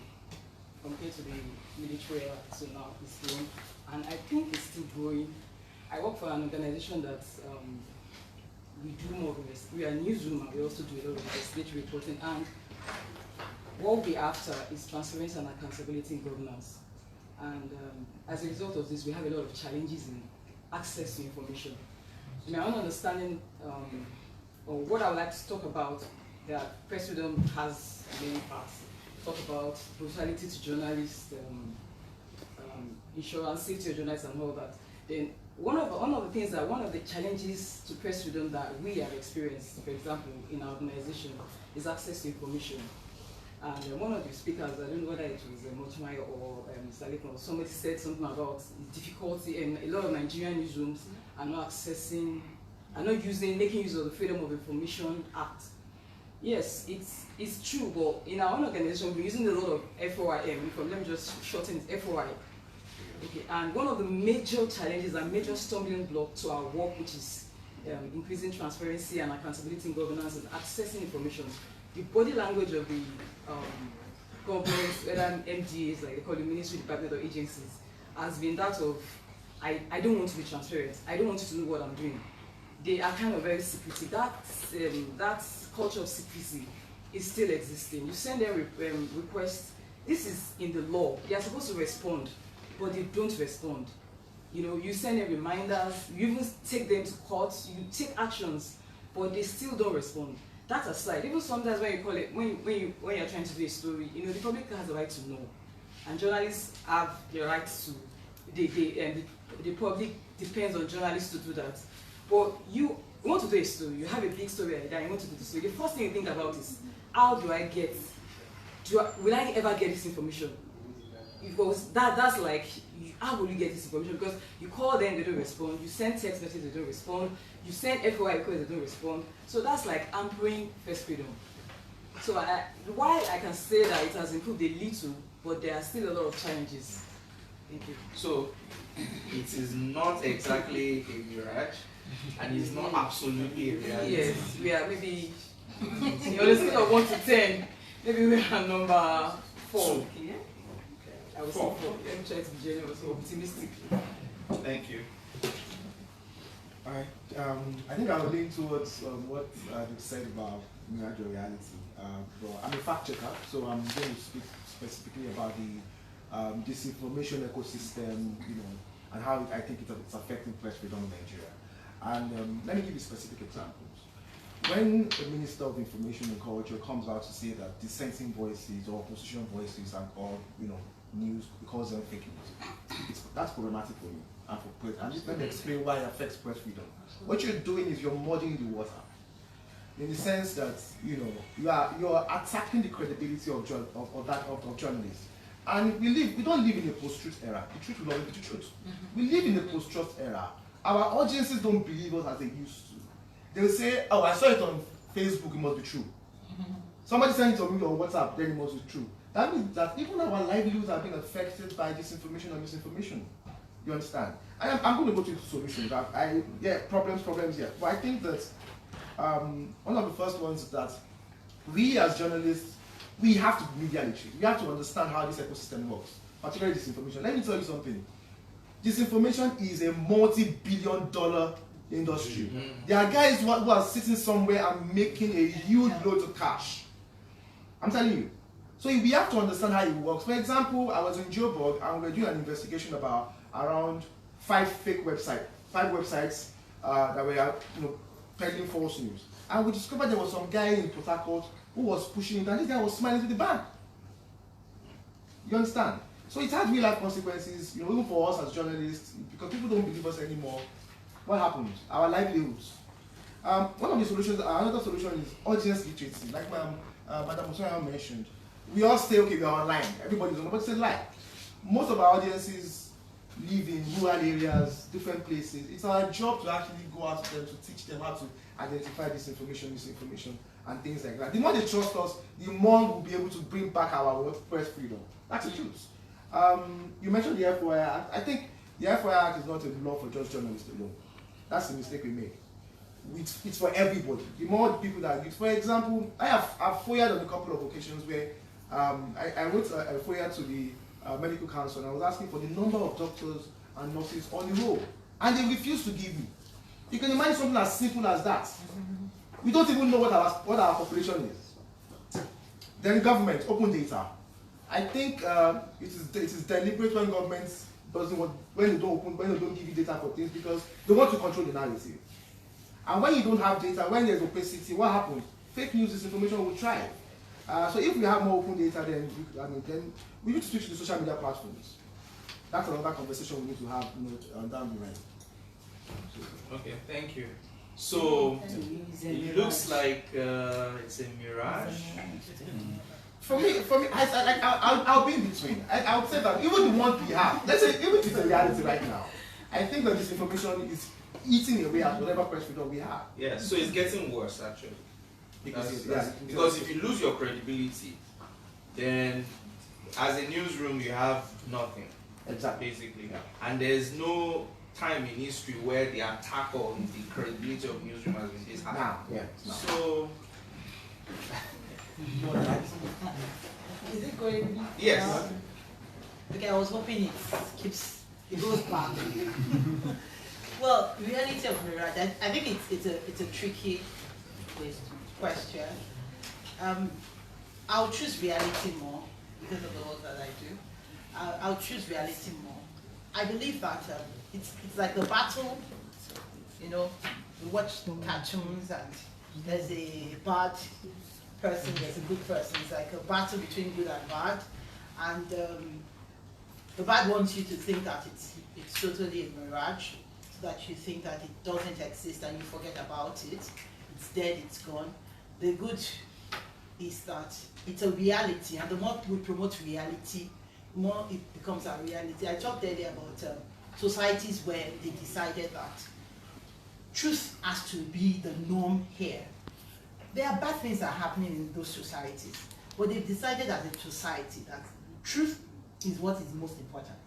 compared to the military era to now, it's grown, and I think it's still growing. I work for an organization that we do more of we are a newsroom, and we also do a lot of investigatory reporting, and what we're after is transparency and accountability in governance. And as a result of this, we have a lot of challenges in access to information. In my own understanding, or what I would like to talk about, that press freedom has many parts. Talk about brutality to journalists, insurance, safety of journalists, and all that. Then one of the challenges to press freedom that we have experienced, for example, in our organization, is access to information. And one of the speakers, I don't know whether it was Mochmai or Mr. Lekon, somebody said something about the difficulty, and a lot of Nigerian newsrooms are not accessing, making use of the Freedom of Information Act. Yes, it's true, but in our own organization, we're using a lot of FOIM. Let me just shorten it, FOI. Okay, and one of the major challenges and major stumbling block to our work, which is increasing transparency and accountability in governance and accessing information, the body language of the governments, whether MDAs, like they call the ministry, department, or agencies, has been that of, I don't want to be transparent. I don't want you to know what I'm doing. They are kind of very secretive. That culture of secrecy is still existing. You send them requests. This is in the law. They are supposed to respond, but they don't respond. You know, you send them reminders. You even take them to court. You take actions, but they still don't respond. That aside, even sometimes when you call it, when you're trying to do a story, you know, the public has the right to know, and journalists have the right to. The public depends on journalists to do that. But you want to do a story, you have a big story like that, you want to do the story. The first thing you think about is, how do I get? Will I ever get this information? Because that's like, how will you get this information? Because you call them, they don't respond. You send text messages, they don't respond. You send FOI requests, they don't respond. So that's like hampering press freedom. So while I can say that it has improved a little, but there are still a lot of challenges. Thank you. So it is not exactly a mirage, and it's not absolutely a reality. Yes, we are maybe, on a scale of 1 to 10, maybe we are number 4. Yeah? I was 4. Let me try to be generous, optimistic. Thank you. Alright, I think I'll lean towards what you said about mirage or reality. But I'm a fact checker, so I'm going to speak specifically about the disinformation ecosystem, you know, and how I think it's affecting press freedom in Nigeria. And let me give you specific examples. When the Minister of Information and Culture comes out to say that dissenting voices or opposition voices are called, you know, news, because them fake news, that's problematic for me and for press. And just let me explain why it affects press freedom. What you're doing is you're muddying the water, in the sense that, you know, you're attacking the credibility of journalists. And we don't live in a post-truth era. The truth will always be the truth. We live in a post-truth era. Our audiences don't believe us as they used to. They'll say, oh, I saw it on Facebook, it must be true. Somebody sent it to me on WhatsApp, then it must be true. That means that even our livelihoods are being affected by disinformation and misinformation. You understand? I'm going to go to solutions. Problems, yeah. But I think that one of the first ones is that we as journalists, we have to be media literate. We have to understand how this ecosystem works, particularly disinformation. Let me tell you something. Disinformation is a multi-billion-dollar industry. There are guys who are sitting somewhere and making a huge load of cash. I'm telling you. So we have to understand how it works. For example, I was in Joburg and we were doing an investigation about around 5 websites that were peddling false news. And we discovered there was some guy in Port Harcourt who was pushing it, and this guy was smiling to the bank. You understand? So it has real life consequences, you know, even for us as journalists, because people don't believe us anymore. What happens? Our livelihoods. One of the solutions, another solution is audience literacy, like Madam Musoya mentioned. we all say, okay, we are online. Everybody's online, but it's a lie. Most of our audiences live in rural areas, different places. It's our job to actually go out to them to teach them how to identify disinformation, misinformation, and things like that. The more they trust us, the more we'll be able to bring back our press freedom. That's the truth. You mentioned the FOI Act. I think the FOI Act is not a law for just journalists alone. That's the mistake we made. It's for everybody. The more people that use, for example, I've FOIA'd on a couple of occasions where I wrote a FOIA to the medical council, and I was asking for the number of doctors and nurses on the roll, and they refused to give me. You can imagine something as simple as that. We don't even know what our population is. Then government, open data. I think it is deliberate when governments doesn't want, when they don't give you data for things, because they want to control the narrative. And when you don't have data, when there's opacity, what happens? Fake news, disinformation will thrive. So if we have more open data, then we need to switch to social media platforms. That's another conversation we need to have, down the line. Okay, thank you. So it looks like it's a mirage. For me, I'll be in between. I'll say that even the ones we have, let's say even if it's a reality right now, I think that this information is eating away at whatever press freedom we have. Yeah, so it's getting worse actually. Because if you lose your credibility, then as a newsroom you have nothing. Exactly. Basically. And there's no time in history where the attack on the credibility of newsroom has been this high. Now, yeah. So Is it going? yes. Okay, I was hoping it goes back. Well, reality of mirage, I think it's a tricky question. I'll choose reality more because of the work that I do. I'll choose reality more. I believe that it's like the battle. We watch cartoons and there's a bad person, there's a good person. It's like a battle between good and bad, and the bad wants you to think that it's totally a mirage, so that you think that it doesn't exist and you forget about it. It's dead, it's gone. The good is that it's a reality, and the more we promote reality, the more it becomes a reality. I talked earlier about societies where they decided that truth has to be the norm here. There are bad things that are happening in those societies, but they've decided as a society that truth is what is most important.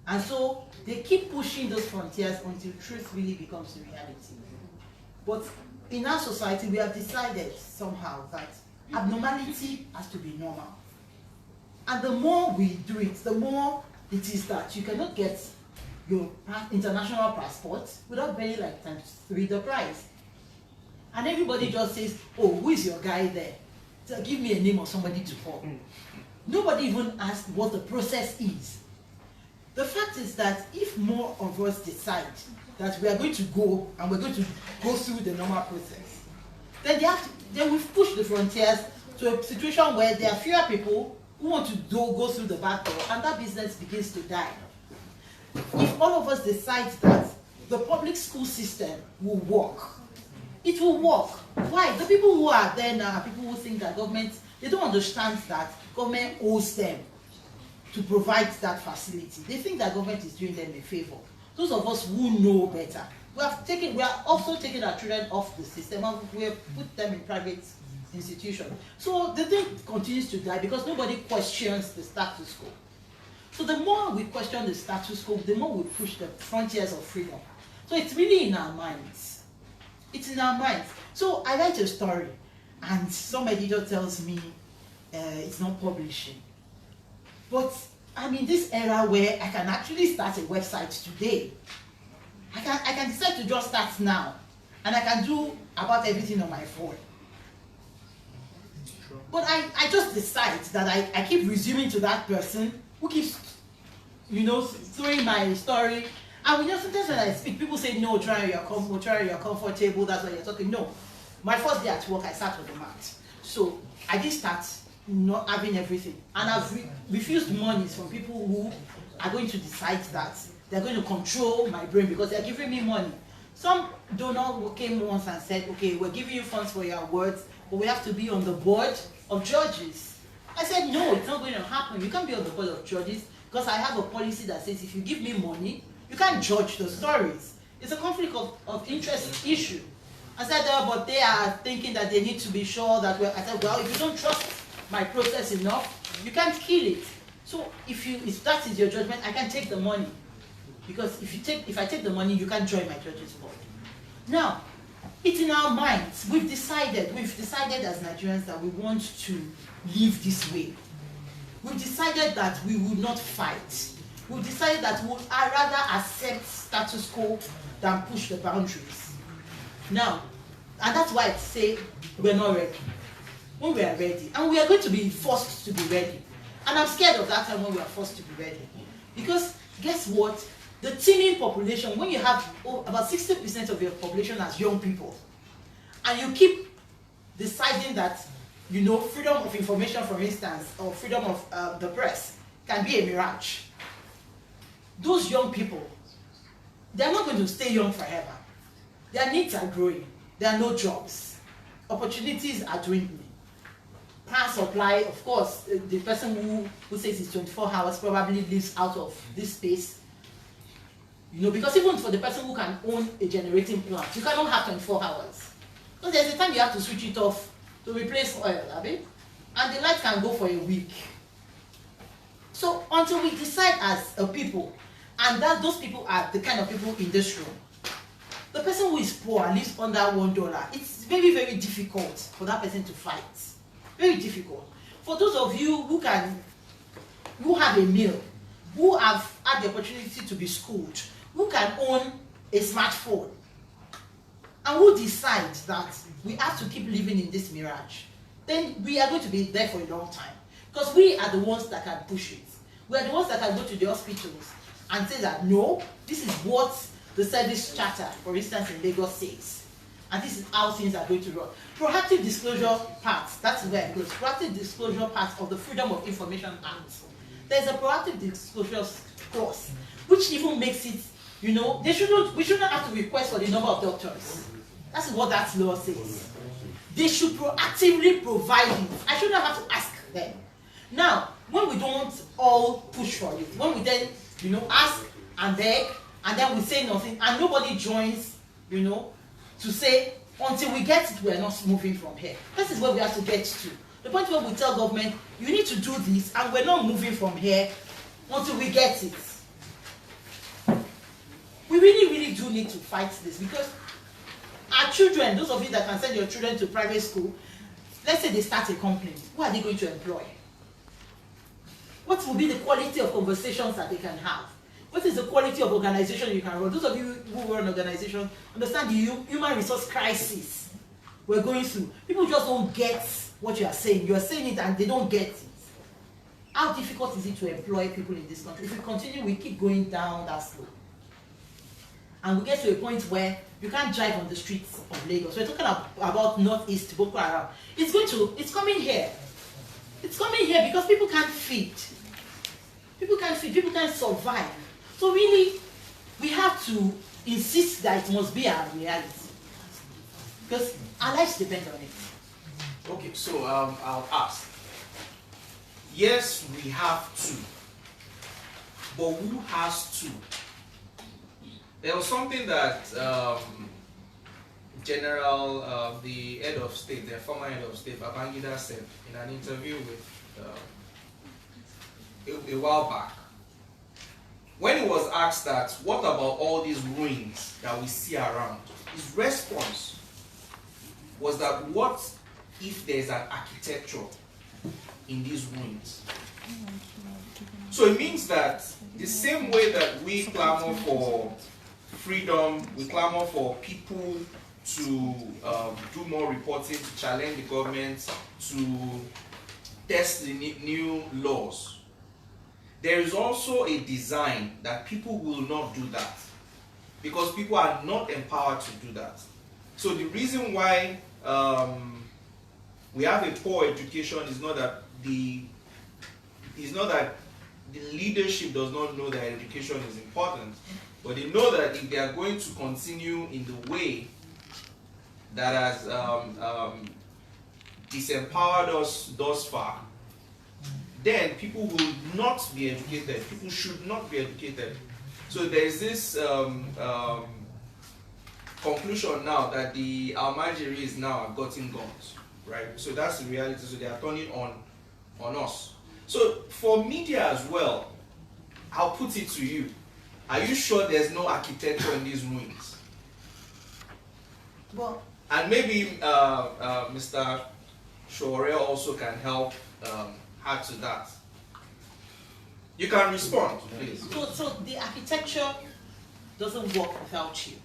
And so they keep pushing those frontiers until truth really becomes the reality. But in our society, we have decided somehow that abnormality has to be normal. And the more we do it, the more it is that you cannot get your international passport without paying like ×3 the price. And everybody just says, oh, who is your guy there? So give me a name of somebody to call. Nobody even asks what the process is. The fact is that if more of us decide that we are going to go and we're going to go through the normal process, then we've pushed the frontiers to a situation where there are fewer people who want to go through the back door, and that business begins to die. If all of us decide that the public school system will work, it will work. Why? The people who are there now, people who think that government, they don't understand that government owes them to provide that facility. They think that government is doing them a favor. Those of us who know better, we are also taking our children off the system and we have put them in private institutions. So the thing continues to die because nobody questions the status quo. So the more we question the status quo, the more we push the frontiers of freedom. So it's really in our minds. It's in our minds. So I write a story and some editor tells me it's not publishing. But I'm in this era where I can actually start a website today. I can decide to just start now, and I can do about everything on my phone. But I just decide that I keep resuming to that person who keeps, throwing my story. And sometimes when I speak, people say, no, try you're comfortable, that's why you're talking. No. My first day at work, I sat on the mat. So I did start not having everything. And I've refused monies from people who are going to decide that they're going to control my brain because they're giving me money. Some donor came once and said, okay, we're giving you funds for your words, but we have to be on the board of judges. I said, no, it's not going to happen. You can't be on the board of judges because I have a policy that says if you give me money, you can't judge the stories. It's a conflict of interest issue. I said, but they are thinking that they need to be sure that I said, well, if you don't trust my process enough, you can't kill it. So if that is your judgment, I can take the money. Because if I take the money, you can't join my judges board. Now, it's in our minds. We've decided as Nigerians that we want to live this way. We've decided that we will not fight. We've decided that we would rather accept status quo than push the boundaries. Now, and that's why I say we're not ready. When we are ready, and we are going to be forced to be ready. And I'm scared of that time when we are forced to be ready. Because guess what? The teenage population, when you have about 60% of your population as young people, and you keep deciding that, freedom of information, for instance, or freedom of the press can be a mirage. Those young people, they're not going to stay young forever. Their needs are growing. There are no jobs. Opportunities are dwindling. Power supply, of course, the person who says it's 24 hours probably lives out of this space. Because even for the person who can own a generating plant, you cannot have 24 hours. Because there's a time you have to switch it off to replace oil, and the light can go for a week. So until we decide as a people, and that those people are the kind of people in this room, the person who is poor and lives under $1, it's very, very difficult for that person to fight. Very difficult. For those of you who have a meal, who have had the opportunity to be schooled, who can own a smartphone, and who decide that we have to keep living in this mirage, then we are going to be there for a long time. Because we are the ones that can push it. We are the ones that can go to the hospitals and say that, no, this is what the service charter, for instance, in Lagos says. And this is how things are going to run. Proactive disclosure part, that's where it goes. Proactive disclosure part of the Freedom of Information Act. There's a proactive disclosure clause, which even makes it, we shouldn't have to request for the number of doctors. That's what that law says. They should proactively provide it. I shouldn't have to ask them. Now, when we don't all push for it, when we then, ask and beg, and then we say nothing, and nobody joins, to say, until we get it, we're not moving from here. This is where we have to get to. The point where we tell government, you need to do this, and we're not moving from here until we get it. We really, really do need to fight this, because our children, those of you that can send your children to private school, let's say they start a company, who are they going to employ? What will be the quality of conversations that they can have? What is the quality of organization you can run? Those of you who run organizations understand the human resource crisis we're going through. People just don't get what you are saying. You are saying it and they don't get it. How difficult is it to employ people in this country? If we continue, we keep going down that slope. And we get to a point where you can't drive on the streets of Lagos. We're talking about Northeast, Boko Haram. It's coming here. It's coming here because people can't feed. People can't feed, people can't survive. So really, we have to insist that it must be our reality. Because our lives depend on it. Okay, so I'll ask. Yes, we have to. But who has to? There was something that the head of state, the former head of state, Babangida, said in an interview with a while back. When he was asked that, what about all these ruins that we see around? His response was that, what if there's an architecture in these ruins? So it means that the same way that we clamor for freedom, we clamor for people to do more reporting, to challenge the government, to test the new laws. There is also a design that people will not do that, because people are not empowered to do that. So the reason why we have a poor education is not that the leadership does not know that education is important, but they know that if they are going to continue in the way that has disempowered us thus far, then people will not be educated. People should not be educated. So there's this conclusion now that the Almajiris now have gotten guns, right? So that's the reality. So they are turning on us. So for media as well, I'll put it to you. Are you sure there's no architecture in these ruins? Well, and maybe Mr. Sowore also can help add to that. You can respond, please. So the architecture doesn't work without you.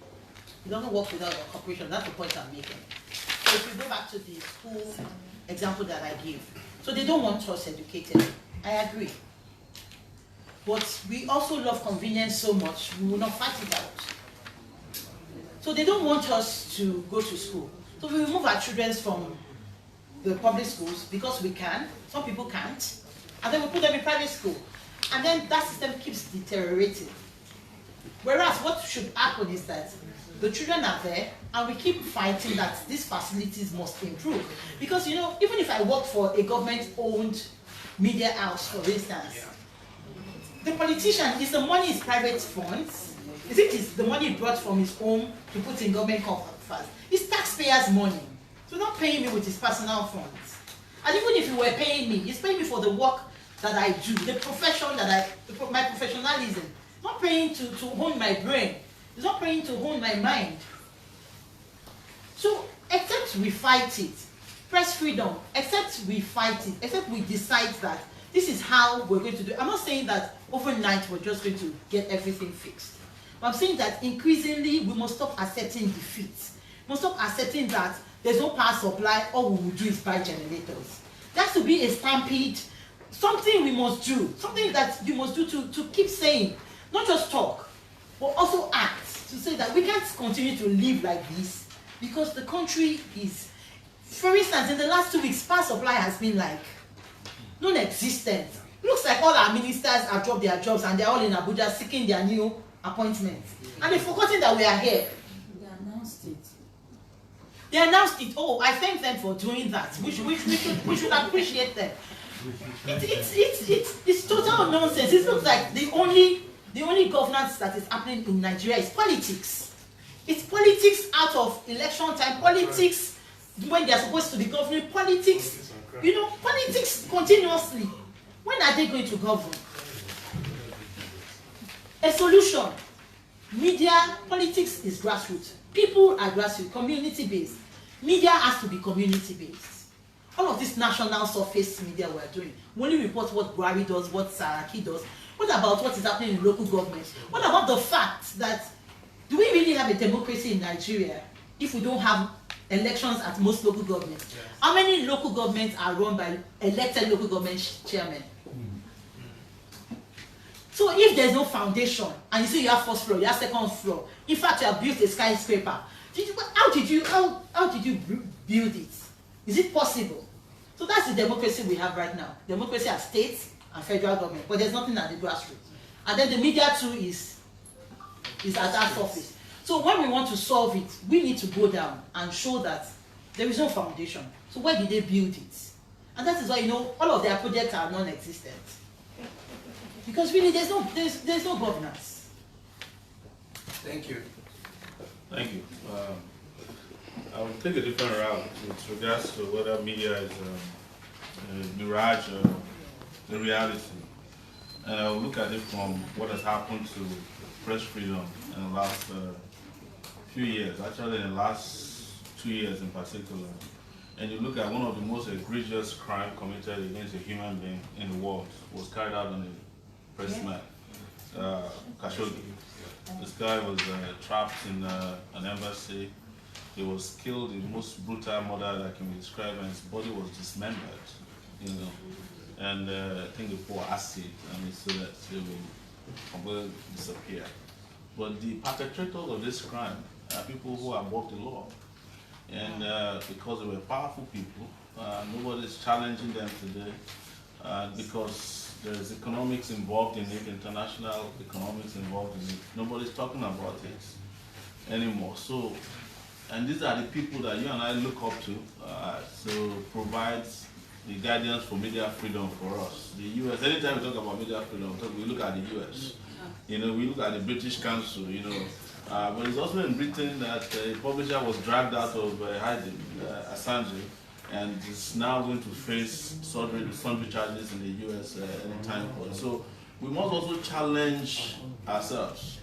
It doesn't work without your cooperation. That's the point I'm making. So if we go back to the school example that I gave, so they don't want us educated. I agree. But we also love convenience so much, we will not fight it out. So they don't want us to go to school. So we remove our children from the public schools because we can. Some people can't. And then we put them in private school. And then that system keeps deteriorating. Whereas what should happen is that the children are there and we keep fighting that these facilities must improve. Because, you know, even if I work for a government-owned media house, for instance, the politician, is the money his private funds? Is it the money he brought from his home to put in government coffers? It's taxpayers' money. So not paying me with his personal funds. And even if he were paying me, he's paying me for the work that I do, the profession that my professionalism. Not paying to hone my brain. It's not paying to hone my mind. So except we fight it, press freedom, except we fight it, except we decide that this is how we're going to do it. I'm not saying that overnight we're just going to get everything fixed. But I'm saying that increasingly we must stop accepting defeat. We must stop accepting that there's no power supply, all we will do is buy generators. There has to be a stampede, something we must do, something that you must do to keep saying, not just talk, but also act, to say that we can't continue to live like this because the country is, for instance, in the last 2 weeks, power supply has been like non-existent. Looks like all our ministers have dropped their jobs and they're all in Abuja seeking their new appointments. And they've forgotten that we are here. They announced it. They announced it. Oh, I thank them for doing that. We should appreciate them. It's total nonsense. It looks like the only governance that is happening in Nigeria is politics. It's politics out of election time, politics when they are supposed to be governing, politics, you know, politics continuously. When are they going to govern? A solution. Media, politics is grassroots. People are grassroots, community-based. Media has to be community-based. All of this national surface media we're doing, we only report what Buhari does, what Saraki does. What about what is happening in local government? What about the fact that, do we really have a democracy in Nigeria if we don't have elections at most local governments? Yes. How many local governments are run by elected local government chairmen? So if there's no foundation, and you see you have first floor, you have second floor, in fact you have built a skyscraper, how did you build it? Is it possible? So that's the democracy we have right now. Democracy at states and federal government, but there's nothing at the grassroots. And then the media too is at that surface. So when we want to solve it, we need to go down and show that there is no foundation. So where did they build it? And that is why, you know, all of their projects are non-existent. Because really there's no governance. Thank you. Thank you. I will take a different route with regards to whether media is a mirage or the reality. And I will look at it from what has happened to press freedom in the last few years, actually in the last 2 years in particular. And you look at one of the most egregious crimes committed against a human being in the world was carried out on a pressman, Khashoggi. This guy was trapped in an embassy. He was killed in the most brutal murder that can be described, and his body was dismembered, you know. And I think they pour acid, so that he will completely disappear. But the perpetrators of this crime are people who have broke the law. And because they were powerful people, nobody's challenging them today. Because there's economics involved in it, international economics involved in it. Nobody's talking about it anymore. So, and these are the people that you and I look up to provide the guardians for media freedom for us. The US, anytime we talk about media freedom, we look at the US. You know, we look at the British Council, you know. But it's also in Britain that a publisher was dragged out of hiding, Assange, and is now going to face sundry charges in the US anytime. So we must also challenge ourselves,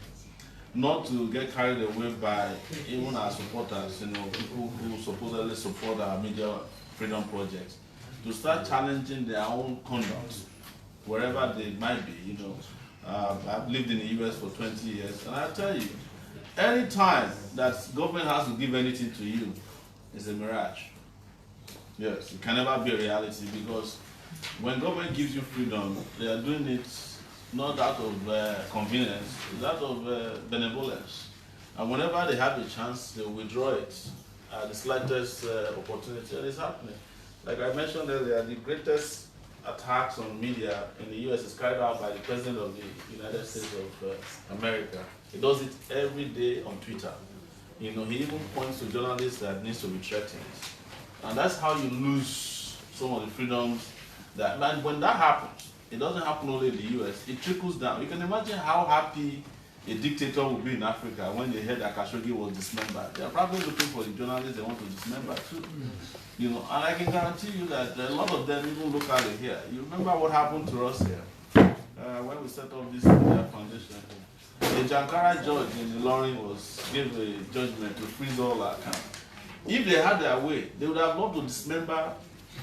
not to get carried away by even our supporters, you know, people who supposedly support our media freedom projects, to start challenging their own conduct, wherever they might be, you know. I've lived in the US for 20 years, and I tell you, any time that government has to give anything to you is a mirage. Yes, it can never be a reality, because when government gives you freedom, they are doing it not out of convenience, it's out of benevolence. And whenever they have a chance, they will withdraw it at the slightest opportunity, and it's happening. Like I mentioned earlier, the greatest attacks on media in the US is carried out by the President of the United States of America. He does it every day on Twitter. You know, he even points to journalists that needs to be threatened. And that's how you lose some of the freedoms that, and when that happens, it doesn't happen only in the US, it trickles down. You can imagine how happy a dictator would be in Africa when they heard that Khashoggi was dismembered. They're probably looking for the journalists they want to dismember too. You know, and I can guarantee you that a lot of them even look at it here. You remember what happened to us here when we set up this foundation. The Jankara judge in Ilorin gave a judgment to freeze all our accounts. If they had their way, they would have loved to dismember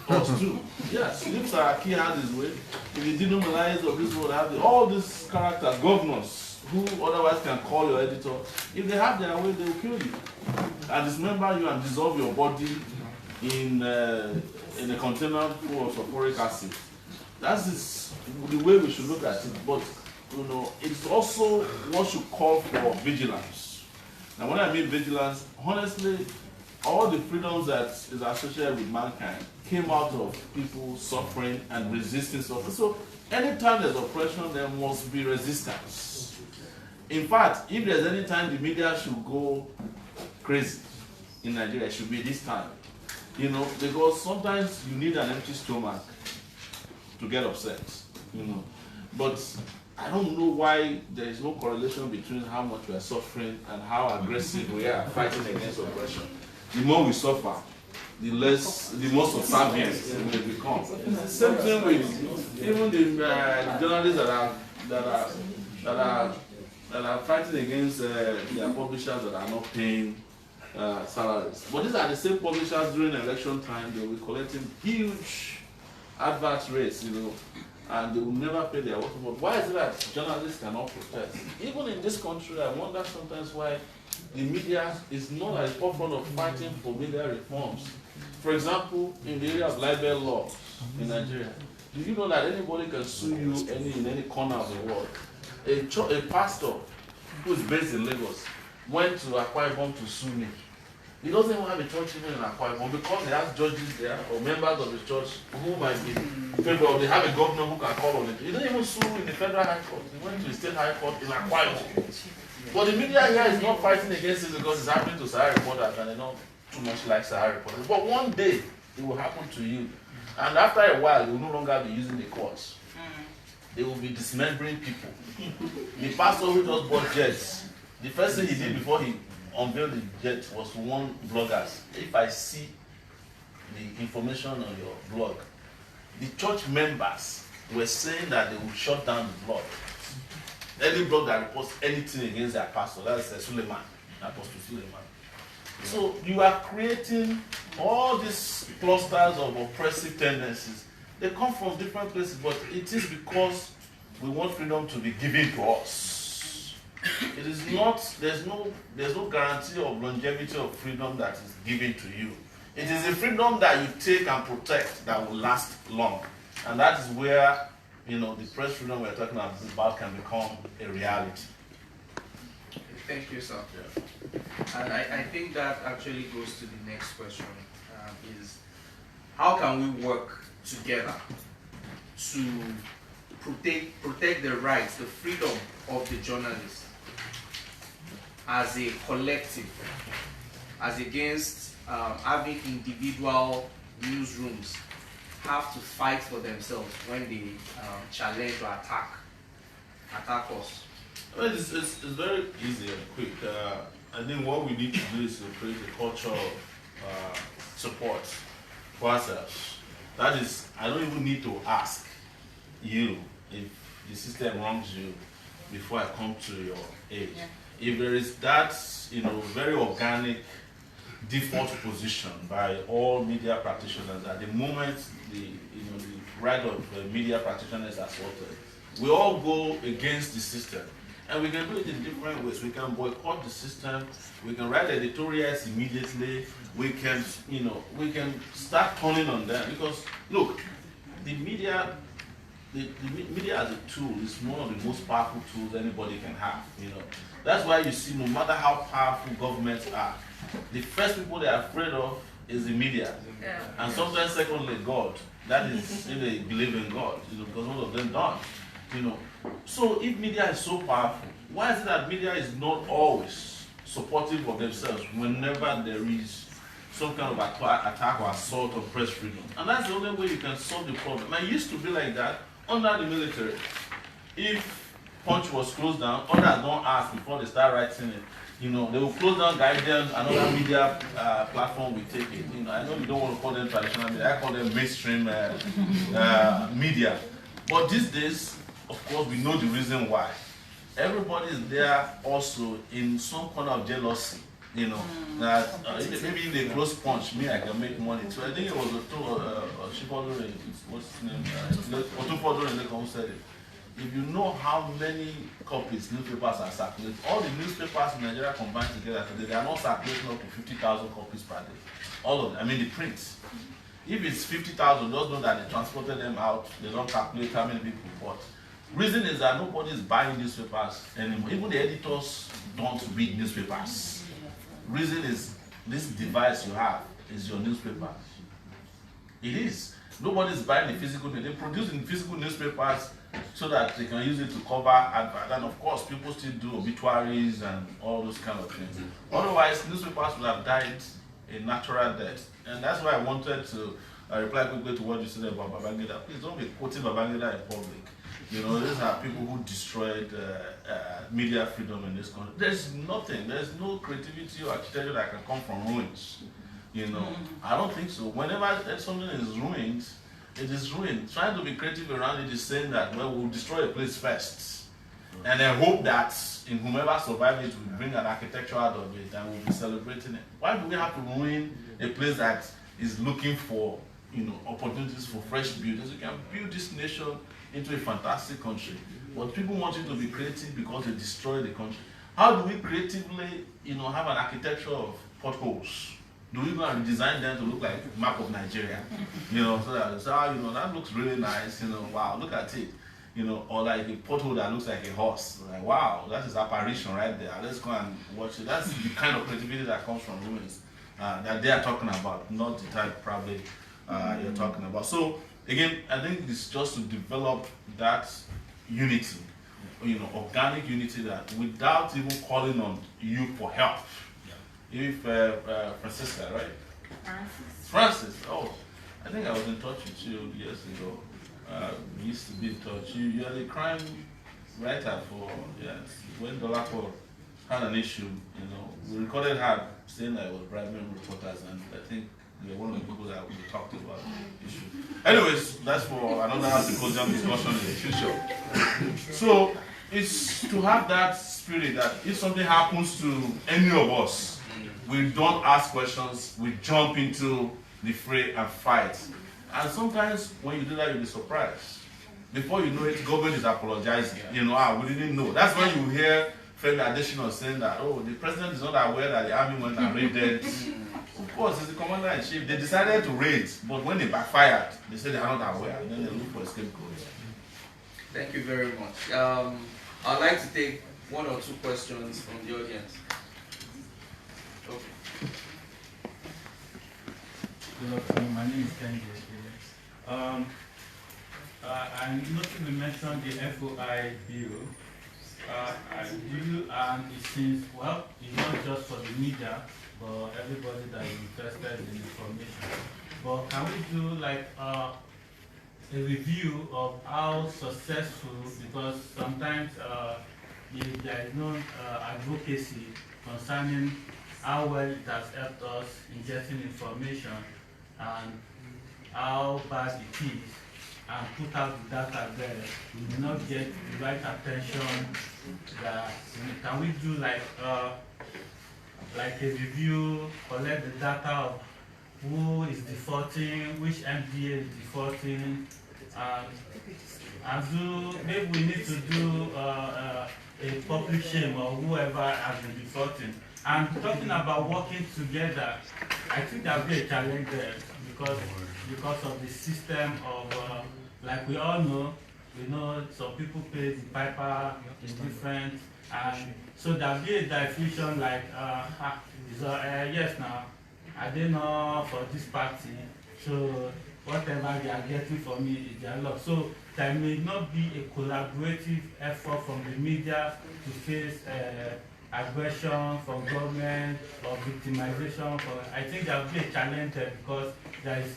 us too. Yes, if Saraki had his way, if he didn't realize of this would have all these characters, governors, who otherwise can call your editor, if they have their way, they will kill you and dismember you and dissolve your body in a container full of sulfuric acid. That's the way we should look at it. But you know, it's also what should call for vigilance. Now, when I mean vigilance, honestly, all the freedoms that is associated with mankind came out of people suffering and resisting suffering. So, anytime there's oppression, there must be resistance. In fact, if there's any time the media should go crazy in Nigeria, it should be this time. You know, because sometimes you need an empty stomach to get upset, you know. But I don't know why there is no correlation between how much we are suffering and how aggressive we are fighting against oppression. The more we suffer, the more subservient we become. It's the same thing with even the journalists that are fighting against their publishers that are not paying salaries. But these are the same publishers during election time. They will be collecting huge advert rates, you know, and they will never pay their workers. But why is it that journalists cannot protest? Even in this country, I wonder sometimes why the media is not at the forefront of fighting for media reforms. For example, in the area of libel law in Nigeria, do you know that anybody can sue you in any corner of the world? A pastor who is based in Lagos went to Akwa Ibom to sue me. He doesn't even have a church even in Akwa Ibom because he has judges there or members of the church who might be favorable. They have a governor who can call on it. He didn't even sue in the federal high court. He went to the state high court in Akwa Ibom. But the media here is not fighting against it because it's happening to Sahara reporters and they don't too much like Sahara reporters. But one day it will happen to you. And after a while, you will no longer be using the courts. They will be dismembering people. The pastor who just bought jets, the first thing he did before he unveiled the jet was to warn bloggers. If I see the information on your blog, the church members were saying that they would shut down the blog. Any blog that reports anything against their pastor, that's Suleiman, Apostle Suleiman. So you are creating all these clusters of oppressive tendencies. They come from different places, but it is because we want freedom to be given to us. It is not, there's no guarantee of longevity of freedom that is given to you. It is a freedom that you take and protect that will last long. And that is where, you know, the press freedom we're talking about can become a reality. Thank you, sir. Yeah. And I think that actually goes to the next question, is how can we work together to protect the rights, the freedom of the journalists as a collective, as against having individual newsrooms have to fight for themselves when they challenge or attack us? Well, it's very easy and quick. I think what we need to do is to create a culture of support for ourselves. That is, I don't even need to ask you if the system wrongs you before I come to your age. Yeah. If there is that, very organic default position by all media practitioners at the moment the right of media practitioners are assaulted, we all go against the system. And we can do it in different ways. We can boycott the system. We can write editorials immediately. We can, we can start turning on them, because look, the media as a tool is one of the most powerful tools anybody can have. That's why you see, no matter how powerful governments are, the first people they are afraid of is the media, and sometimes secondly God. That is if they believe in God, because most of them don't. So if media is so powerful, why is it that media is not always supportive of themselves whenever there is some kind of attack or assault on press freedom? And that's the only way you can solve the problem. And it used to be like that under the military. If Punch was closed down, others don't ask before they start writing it. They will close down Guardian, another media platform will take it. I know you don't want to call them traditional media, I call them mainstream media. But these days, of course, we know the reason why. Everybody is there also in some kind of jealousy, that maybe if they close Punch, me, I can make money too. I think it was Shifodore, what's his name? Otufodore who said it. If you know how many copies newspapers are circulating, all the newspapers in Nigeria combined together today, they are not circulating up to 50,000 copies per day. All of them, the prints. If it's 50,000, just know that they transported them out, they don't calculate how many people bought. Reason is that nobody is buying newspapers anymore. Even the editors don't read newspapers. Reason is this device you have is your newspaper. It is. Nobody is buying the physical. They produce in physical newspapers so that they can use it to cover advert. And of course, people still do obituaries and all those kind of things. Otherwise, newspapers would have died a natural death. And that's why I wanted to reply quickly to what you said about Babangida. Please don't be quoting Babangida in public. These are people who destroyed media freedom in this country. There's nothing, there's no creativity or architecture that can come from ruins. I don't think so. Whenever something is ruined, it is ruined. Trying to be creative around it is saying that, well, we'll destroy a place first. And then hope that in whomever survives it will bring an architecture out of it and we'll be celebrating it. Why do we have to ruin a place that is looking for opportunities for fresh buildings? You can build this nation into a fantastic country. But people want you to be creative because they destroy the country. How do we creatively have an architecture of potholes? Do we go and design them to look like a map of Nigeria? So that looks really nice, wow, look at it. Or like a pothole that looks like a horse. Like, wow, that is apparition right there. Let's go and watch it. That's the kind of creativity that comes from ruins that they are talking about, not the type probably you're talking about. So again, I think it's just to develop that unity, organic unity, that without even calling on you for help. If Francisca, right? Francis. Oh, I think I was in touch with you years ago. We used to be in touch. You are the crime writer for, when Dolapo had an issue, we recorded her saying that it was bribing reporters, and I think you're one of the people that we talked about the issue. Anyways, that's for another symposium discussion in the future. So it's to have that spirit that if something happens to any of us, we don't ask questions, we jump into the fray and fight. And sometimes when you do that, you'll be surprised. Before you know it, government is apologizing. We didn't know. That's when you hear Femi Adesina saying that, the president is not aware that the army went and raided. Of course, it's the commander-in-chief. They decided to raid, but when they backfired, they said they are not aware, and then they look for a scapegoat. Thank you very much. I'd like to take one or two questions from the audience. Okay. Good afternoon. My name is Kenji. I noticed you mentioned the FOI bill. And it seems, well, it's not just for the media, but everybody that is interested in information. But can we do like a review of how successful, because sometimes if there is no advocacy concerning how well it has helped us in getting information and how bad it is, and put out the data there, we will not get the right attention. That can we do like a review, collect the data of who is defaulting, which MDA is defaulting, and do, maybe we need to do a public shame or whoever has been defaulting. And talking about working together, I think there will be a challenge there because of the system of, like we all know, we know some people pay the piper is different, and so there will be a diffusion like, yes now, I didn't know for this party, so whatever they are getting from me is their loss. So there may not be a collaborative effort from the media to face aggression from government or victimization. I think there will be a challenge there because there is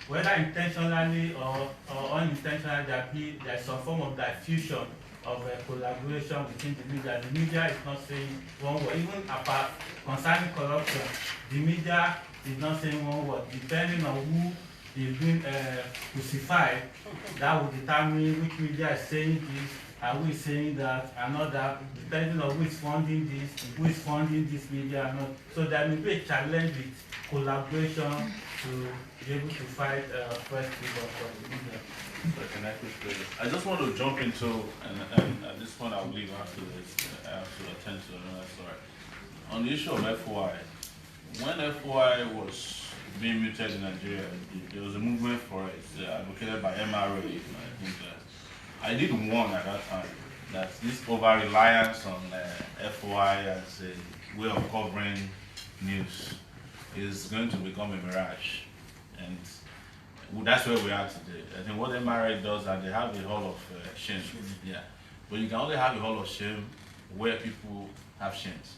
whether intentionally or unintentionally, there is some form of diffusion of collaboration within the media. The media is not saying one word, even apart concerning corruption. The media is not saying one word. Depending on who is being crucified, that will determine which media is saying this, are we saying that, another, depending on who is funding this, who is funding this media, and not. So there may be a challenge with collaboration to be able to fight first people from the media. Can I quickly? I just want to jump into, and at this point I'll leave after this. I have to attend to another story. On the issue of FOI, when FOI was being muted in Nigeria, there was a movement for it advocated by MRA. I think I did warn at that time that this over-reliance on FOI as a way of covering news is going to become a mirage. And that's where we are today. I think what MRA does, and they have a hall of shame. Yeah. But you can only have a hall of shame where people have shames.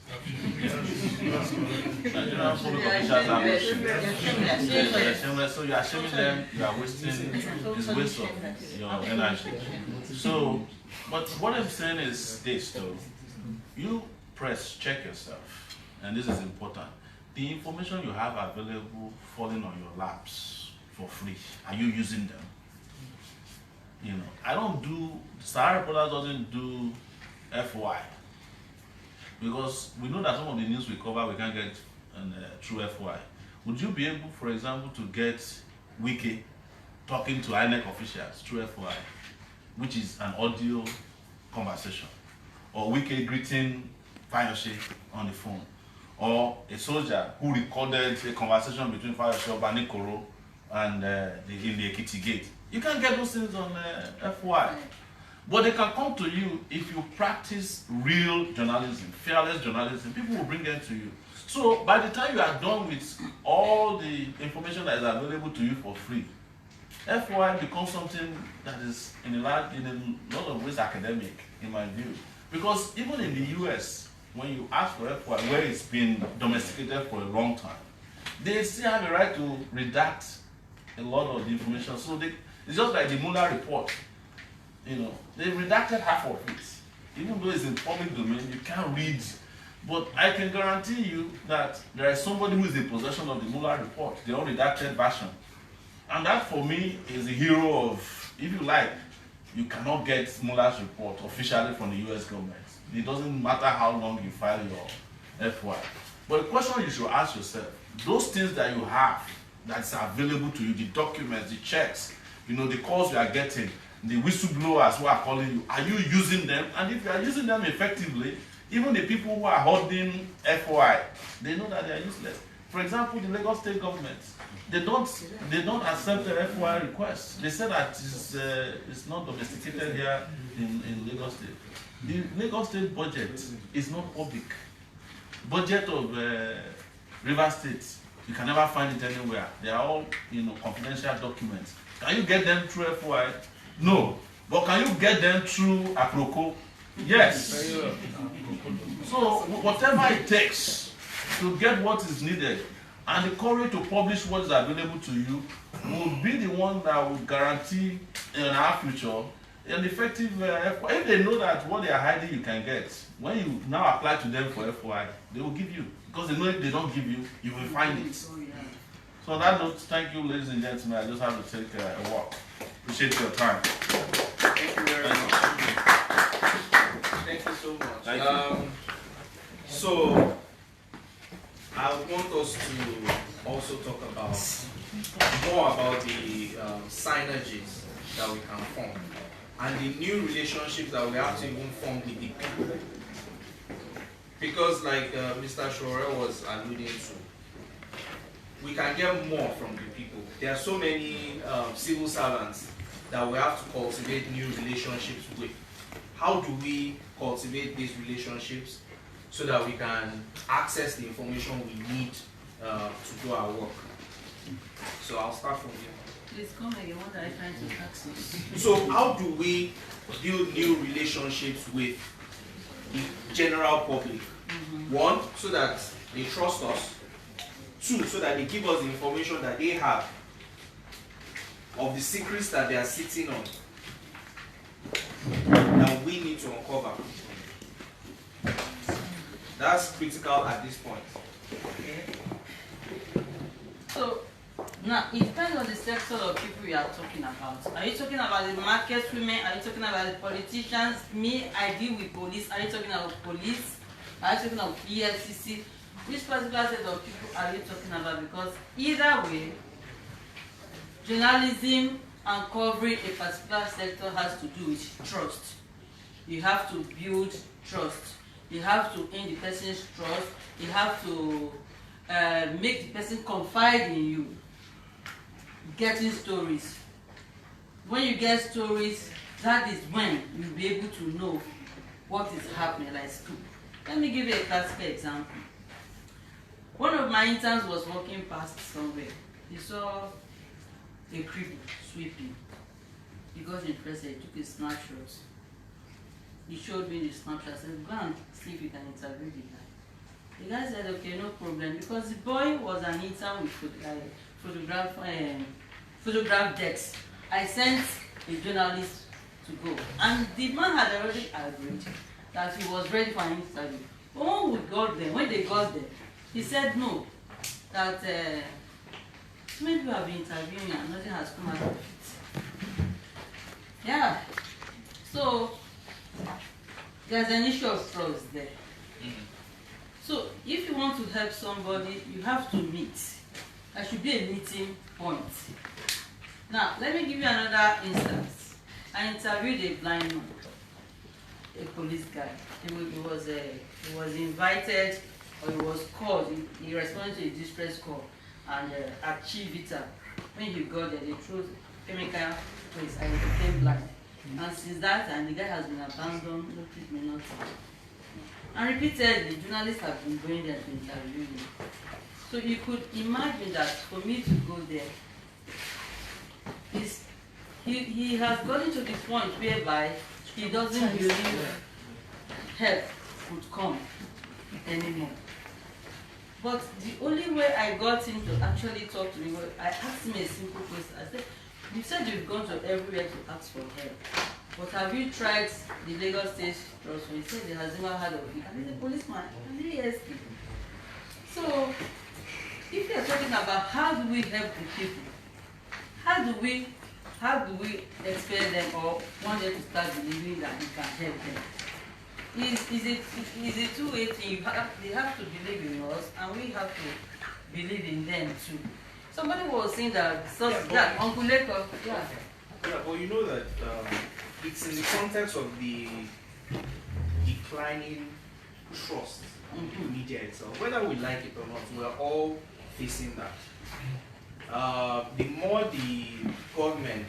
Nigerian public officials have no shame. So you are shaming them, you are wasting, it's waste of your energy. So, but what I'm saying is this though, you press, check yourself, and this is important. The information you have available falling on your laps for free, are you using them? You know, I don't do, Sahara Reporters doesn't do FOI. Because we know that some of the news we cover we can't get through FOI. Would you be able, for example, to get Wiki talking to INEC officials through FOI, which is an audio conversation, or Wiki greeting Fayose on the phone, or a soldier who recorded a conversation between Fayose Obanikoro and in the Ekiti Gate? You can't get those things on FOI. But they can come to you if you practice real journalism, fearless journalism. People will bring them to you. So by the time you are done with all the information that is available to you for free, FOI becomes something that is in a lot of ways academic, in my view. Because even in the US, when you ask for FOI, where it's been domesticated for a long time, they still have a right to redact a lot of the information. So it's just like the Mueller report. You know, they redacted half of it. Even though it's in public domain, you can't read. But I can guarantee you that there is somebody who is in possession of the Mueller report, the unredacted version. And that for me is a hero of, if you like, you cannot get Mueller's report officially from the US government. It doesn't matter how long you file your FOI. But the question you should ask yourself, those things that you have, that's available to you, the documents, the checks, you know, the calls you are getting, the whistleblowers who are calling you, are you using them? And if you are using them effectively, even the people who are holding FOI, they know that they are useless. For example, the Lagos State government, they don't accept the FOI requests. They say that it's not domesticated here in Lagos State. The Lagos State budget is not public. Budget of River State, you can never find it anywhere. They are all, you know, confidential documents. Can you get them through FOI? No. But can you get them through Aproko? Yes. So whatever it takes to get what is needed, and the courage to publish what is available to you will be the one that will guarantee in our future an effective FY. If they know that what they are hiding you can get, when you now apply to them for FY, they will give you. Because they know if they don't give you, you will find it. So on that note, thank you, ladies and gentlemen. I just have to take a walk. Appreciate your time. Thank you very much. Thank you so much. Thank you. So, I want us to also talk about more about the synergies that we can form and the new relationships that we have to even form with the people. Because like Mr. Sowore was alluding to, we can get more from the people. There are so many civil servants that we have to cultivate new relationships with. How do we cultivate these relationships so that we can access the information we need to do our work? So I'll start from here. Please come again. What are you trying to ask me? So how do we build new relationships with the general public? One, so that they trust us. Two, so that they give us the information that they have of the secrets that they are sitting on that we need to uncover. That's critical at this point. So now it depends on the sector of people you are talking about. Are you talking about the market women? Are you talking about the politicians? Me, I deal with police. Are you talking about police? Are you talking about EFCC? Which particular set of people are you talking about? Because either way, journalism and covering a particular sector has to do with trust. You have to build trust. You have to earn the person's trust. You have to make the person confide in you. Getting stories. When you get stories, that is when you'll be able to know what is happening, like scoop. Let me give you a classical example. One of my interns was walking past somewhere. He saw a cripple sweeping. He got interested, he took a snapshot. He showed me the snapshot. I said, go and see if you can interview the guy. The guy said, okay, no problem, because the boy was an intern with photograph decks. I sent a journalist to go, and the man had already agreed that he was ready for an interview. But when they got there, he said no, that so many people have been interviewing and nothing has come out of it. Yeah, so there's an issue of trust there. So if you want to help somebody, you have to meet. There should be a meeting point. Now, let me give you another instance. I interviewed a blind man, a police guy. He was invited, or he was called. He responded to a distress call, and at Civic, when he got there, they threw chemical to his eye and he became blind. And since that time, the guy has been abandoned, no treatment, nothing. And repeatedly, journalists have been going there to interview him. So you could imagine that for me to go there, he has gotten to the point whereby he doesn't believe help would come anymore. But the only way I got him to actually talk to me was I asked him a simple question. I said, you said you've gone to everywhere to ask for help, but have you tried the Lagos State Trust? He said he has never heard of it. And he's a policeman. And he asked me. So, if you're talking about how do we help the people, how do we expect them or want them to start believing that we can help them? Is it two-way thing? They have to believe in us, and we have to believe in them too. Somebody was saying that, Uncle Leko, Yeah, but you know that it's in the context of the declining trust in the media itself. Whether we like it or not, we're all facing that. The more the government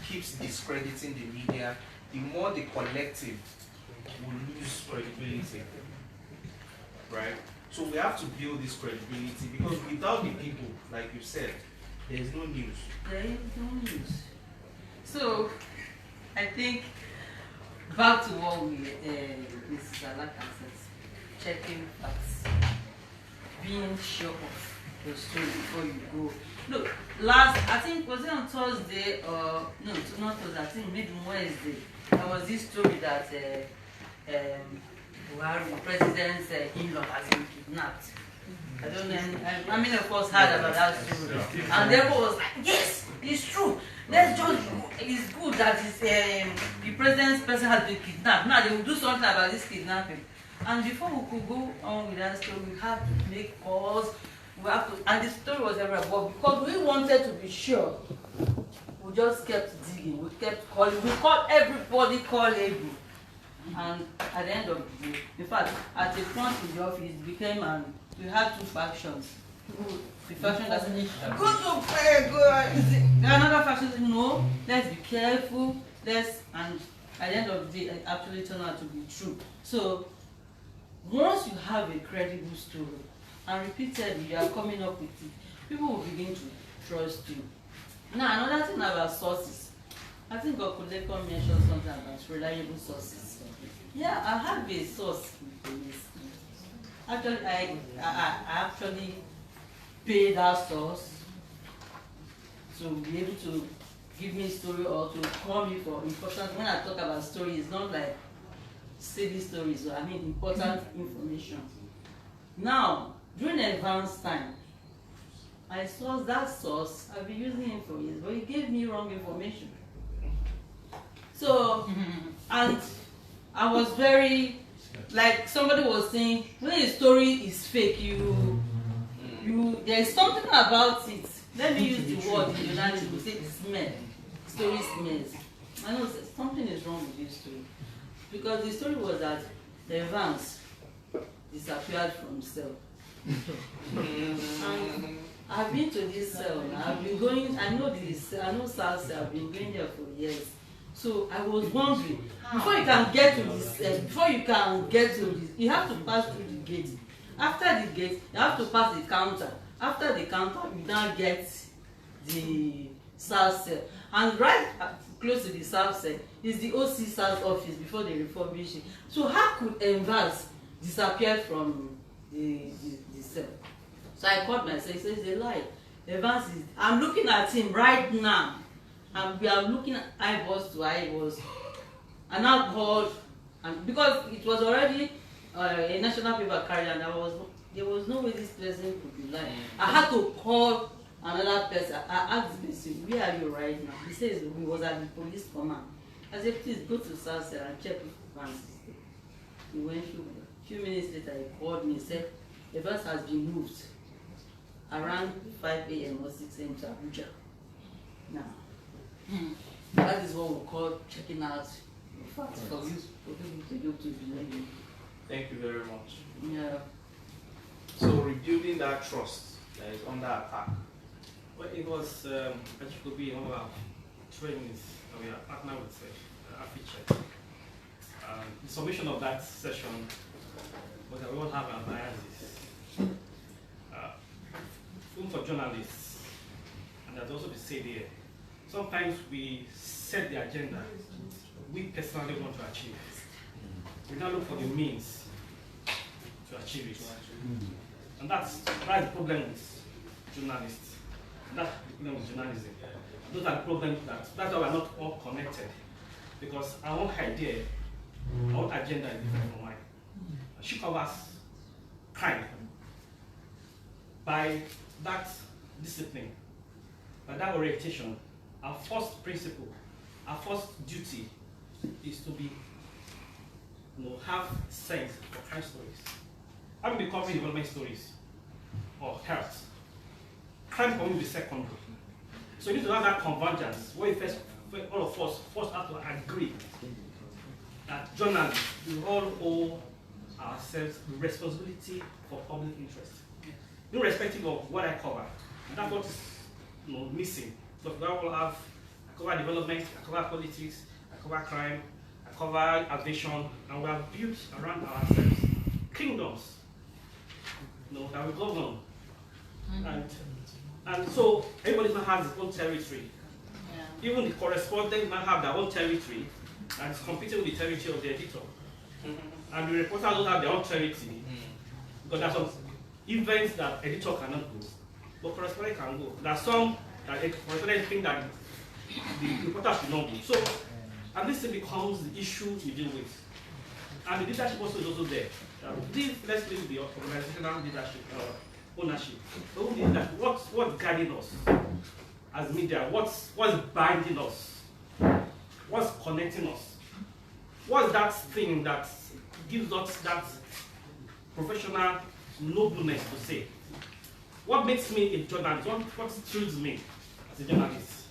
keeps discrediting the media, the more the collective will lose credibility, right? So we have to build this credibility, because without the people, like you said, there is no news. There is no news. So I think back to what Mrs. Alaka says, checking facts. being sure of your story before you go. Look, I think, was it on Thursday or, no, not Thursday, I think maybe Wednesday, there was this story that Buhari, the president's in-law has been kidnapped. I don't know, I mean, of course, heard about that story. And everyone was like, yes, it's true. Let's just, it's good that the president's person has been kidnapped. Now they will do something about this kidnapping. And before we could go on with that story, we have to make calls. We have to, and the story was everywhere. But because we wanted to be sure, we just kept digging. We kept calling. We called everybody callable. And at the end of the day, in fact, at the front of the office, it became we had two factions. The faction that said, go to prayer, go. Another faction said, no, let's be careful, and at the end of the day, it actually turned out to be true. So, once you have a credible story, and repeatedly you are coming up with it, people will begin to trust you. Now, another thing about sources, I think Okuleko mentioned something about reliable sources. Yeah, I have a source in police. Actually, I actually pay that source to be able to give me a story or to call me for important. When I talk about stories, it's not like silly stories, I mean important information. Now, during advanced time, I saw that source, I've been using it for years, but it gave me wrong information. So, and I was very, like somebody was saying, when a story is fake, there's something about it. Let me use the word in United, we say smell. Story smells. I know something is wrong with this story. Because the story was that Evans disappeared from cell. And I've been to this cell now. I've been going, I know South Cell, I've been going there for years. So I was wondering, before you can get to this, you have to pass through the gate. After the gate, you have to pass the counter. After the counter, you now get the South Cell. And right close to the South Cell is the OC South office before they refurbish it. So how could Evans disappear from the cell? So I called myself, so it's a lie. Evans is, I'm looking at him right now. And we are looking at eyeballs to eyeballs. And I called, and because it was already a national paper carrier, and there was no way this person could be lying. I had to call another person. I asked the person, where are you right now? He says he was at the police command. I said, please go to South Cell and check if Evans is there. He went through. A few minutes later, he called me and said, Evans has been moved around 5 a.m. or 6 a.m. to Abuja. Now, that is what we call checking out facts for you to be able to believe in. Thank you very much. Yeah. So rebuilding that trust that is under attack. Well, it was particularly one of our trainings that we are partnered with Afiche. The submission of that session was that we all have our biases. Film for journalists, and that's also the said here. Sometimes we set the agenda we personally want to achieve. We now look for the means to achieve it. And that's the problem with journalists. That's the problem with journalism. Those are the problems that's why we're not all connected. Because our own idea, our own agenda is different from mine. She covers crime. By that discipline, by that orientation, our first principle, our first duty is to be, have sense for crime stories. Having been covering development stories or health, crime will be secondary. So you need to have that convergence where all of us first have to agree that journalists, we all owe ourselves responsibility for public interest, irrespective of what I cover. And that's what is missing. So we all have, I cover development, I cover politics, I cover crime, I cover aviation, and we have built around ourselves kingdoms that we govern. And so everybody now has its own territory. Yeah. Even the correspondents now have their own territory and is competing with the territory of the editor. And the reporters don't have their own territory. Because events that editor cannot go, but correspondent can go. There are some that correspondent think that the reporter should not go. So, and this thing becomes the issue you deal with. And the leadership also is also there. Let's leave the organizational leadership, ownership. But what's guiding us as media? What's binding us? What's connecting us? What's that thing that gives us that professional nobleness to say? What makes me a journalist? What thrills me as a journalist?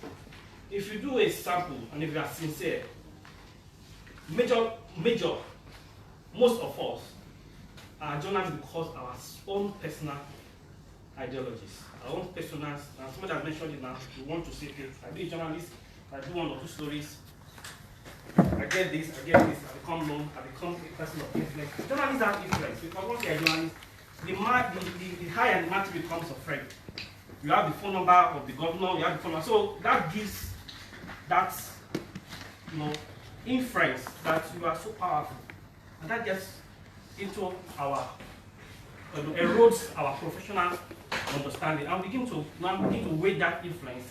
If you do a sample and if you are sincere, most of us are journalists because of our own personal ideologies, our own personal, and somebody has mentioned it now, we want to say, okay, I be a journalist, I do 1 or 2 stories, I get this, I become known, I become a person of influence. Journalists have influence, because once you're a journalist, the higher the matter becomes a friend. You have the phone number of the governor, you have the phone number, so that gives that, inference that you are so powerful. And that gets into our, erodes our professional understanding, and begin to weigh that influence,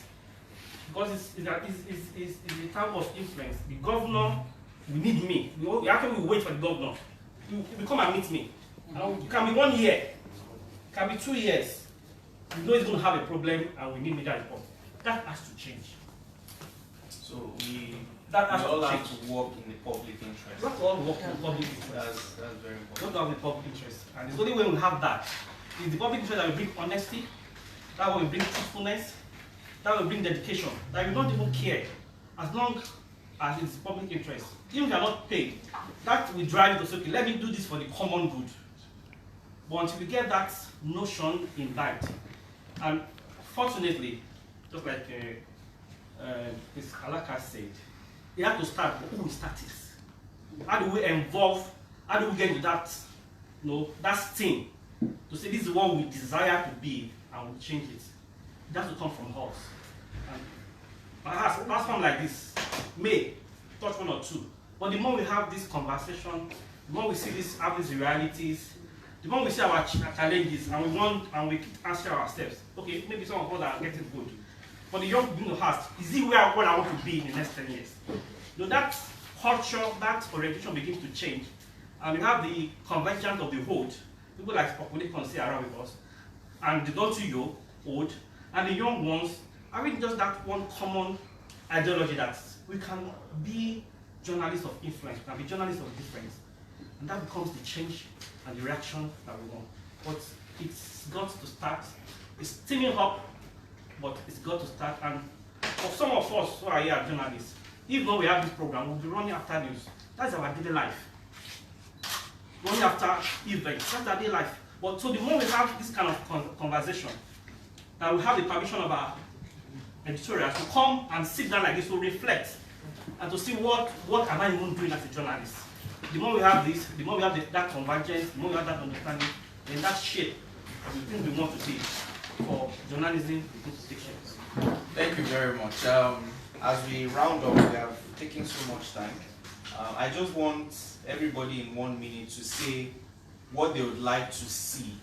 because it's a type of influence. The governor will need me. We actually wait for the governor. You come and meet me. It can be 1 year, it can be 2 years. You know he's going to have a problem, and we need media report. That has to change. So we all have to work in the public interest. We have to all work in the public interest. That's very important. We have to have the public interest. And it's only when we have that, it's the public interest that will bring honesty, that will bring truthfulness, that will bring dedication, that we don't even care, as long as it's public interest. Even if you are not paid, that will drive you to say, okay, let me do this for the common good. But until we get that notion imbibed, and fortunately, just like Ms. Alaka said, you have to start who we start is. How do we involve, how do we get into that, that thing to say this is what we desire to be and we change it. It has to come from us. And perhaps platform like this may touch 1 or 2. But the more we have this conversation, the more we see have these realities, the more we see our challenges and we keep asking ourselves, okay, maybe some of us are getting good. But the young people ask, is it where I want to be in the next 10 years? That culture, that orientation begins to change. And we have the convergence of the old, people like Populi can stay around with us, and the not too old, and the young ones, are really just that one common ideology that we can be journalists of influence, we can be journalists of difference. And that becomes the change and the reaction that we want. But it's got to start, it's steaming up, but it's got to start. And for some of us who are here journalists, even though we have this program, we'll be running after news. That's our daily life. Running after events, that's our daily life. But so the more we have this kind of conversation, that we have the permission of our editorials to come and sit down like this to reflect and to see what am I even doing as a journalist. The more we have this, the more we have that convergence, the more we have that understanding, then that shape the things we want to be for journalism institutions. Thank you very much. As we round up, we have taken so much time. I just want everybody in 1 minute to say what they would like to see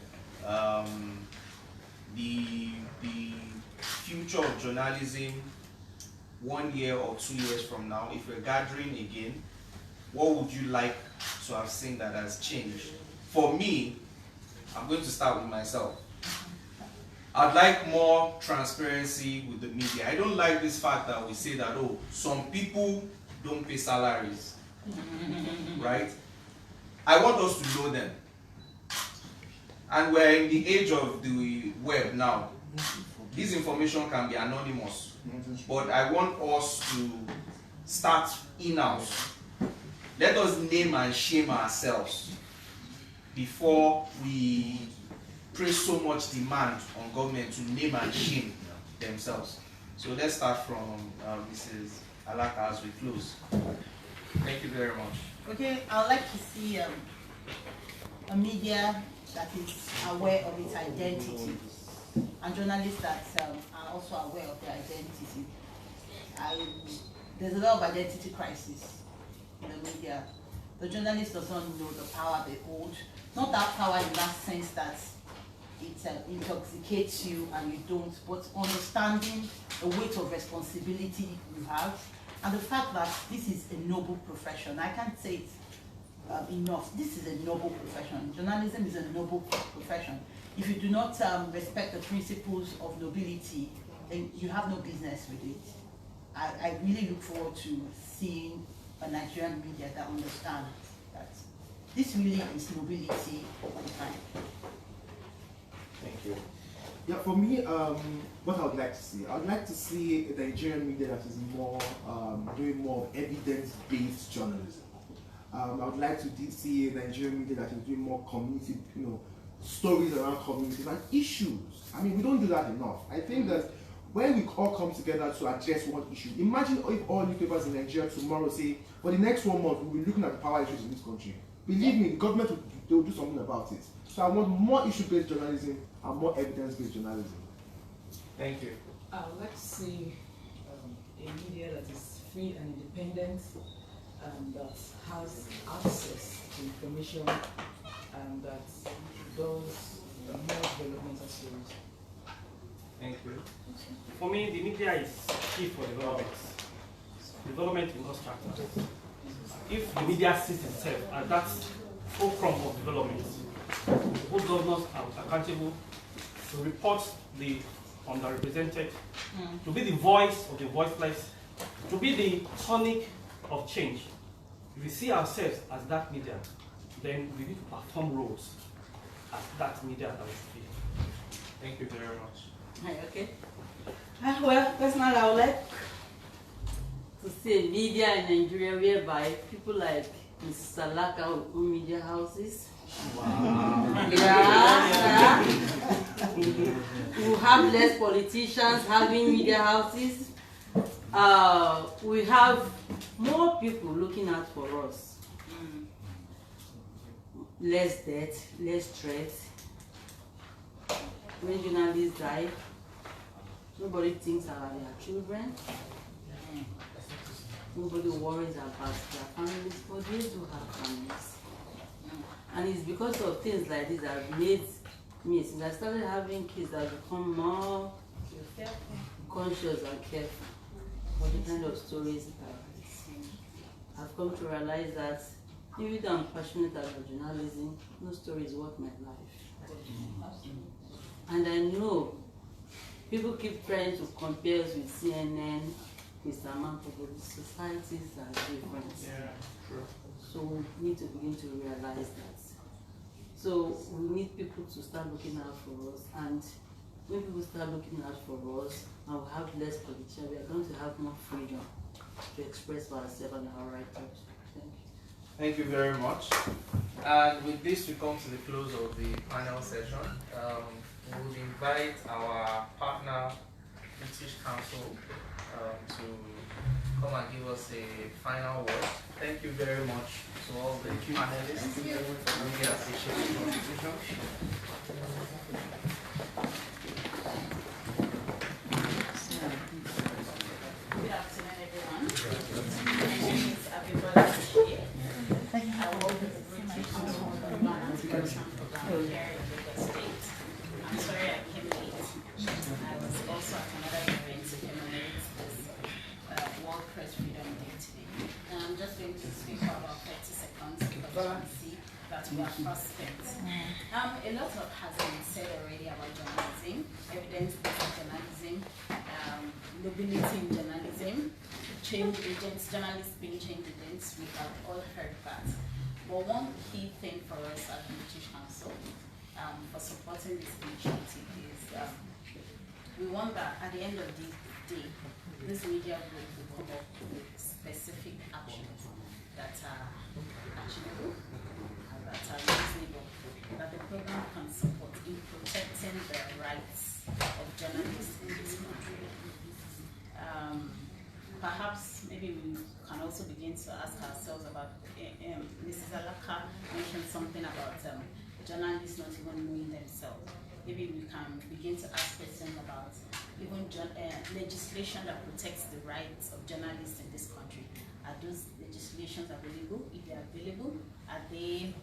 the future of journalism 1 year or 2 years from now. If we're gathering again, what would you like to have seen that has changed? For me, I'm going to start with myself. I'd like more transparency with the media. I don't like this fact that we say that, oh, some people don't pay salaries, right? I want us to know them. And we're in the age of the web now. This information can be anonymous, but I want us to start in-house. Let us name and shame ourselves before we place so much demand on government to name and shame themselves. So let's start from Mrs. Alaka as we close. Thank you very much. Okay, I would like to see a media that is aware of its identity, and journalists that are also aware of their identity. There's a lot of identity crisis in the media. The journalist does not know the power they hold. Not that power in that sense that it intoxicates you and you don't, but understanding the weight of responsibility you have and the fact that this is a noble profession. I can't say it enough. This is a noble profession. Journalism is a noble profession. If you do not respect the principles of nobility, then you have no business with it. I really look forward to seeing a Nigerian media that understand that this really is nobility all the time. Thank you. Yeah, for me, what I would like to see, I would like to see a Nigerian media that is more doing more evidence-based journalism. I would like to see a Nigerian media that is doing more community, stories around communities and issues. I mean, we don't do that enough. I think that when we all come together to address one issue, imagine if all newspapers in Nigeria tomorrow say, for the next 1 month, we'll be looking at the power issues in this country. Believe me, the government will do something about it. So I want more issue-based journalism and more evidence-based journalism. Thank you. I would like to see a media that is free and independent and that has access to information and that does more developmental stories. Thank you. For me, the media is key for development. Development infrastructure. If the media sees itself as that fulcrum of development, both governors are accountable to report the underrepresented, to be the voice of the voiceless, to be the tonic of change. If we see ourselves as that media, then we need to perform roles as that media that we should be. Thank you very much. Hi, okay. Well, personally, I would like to see a media in Nigeria whereby people like Mrs. Salaka will own media houses. Wow. Yeah. We have less politicians having media houses. We have more people looking out for us. Less death, less threat. When journalists die, nobody thinks about their children. Nobody worries about their families, but they do have families. And it's because of things like this that have made me, since I started having kids, I've become more conscious and careful for the kind of stories that I've come to realize that even though I'm passionate about journalism, no story is worth my life. And I know people keep trying to compare us with CNN, with Samantha, but the societies are different. Yeah, true. So we need to begin to realize that. So we need people to start looking out for us, and when people start looking out for us, and we have less politician, we are going to have more freedom to express ourselves and our right thoughts. Thank you. Thank you very much. And with this, we come to the close of the panel session. We would invite our partner, British Council, to come and give us a final word. Thank you very much to all the panelists. We really appreciate the contribution. Good afternoon, everyone. My name is Abimbola Shie. I work with the British Council on Management Program here in Lagos State. I'm sorry I came late. I was also at another event to commemorate this World Press Freedom Day today. And I'm just going to speak for about 30 seconds because you can see that we are prospects. A lot has been said already about journalism, evidence-based journalism, nobility in journalism, change agents, journalists being change agents. We have all heard that. But one key thing for us at the British Council for supporting this initiative is we want that at the end of the day, this media group will come up with specific actions that are actionable, that are reasonable, that the program can support in protecting the rights of journalists in this country. Perhaps maybe we can also begin to ask ourselves about, Mrs. Alaka mentioned something about journalists not even knowing themselves. Maybe we can begin to ask questions about even legislation that protects the rights of journalists in this country. Are those legislations available? If they are available, are they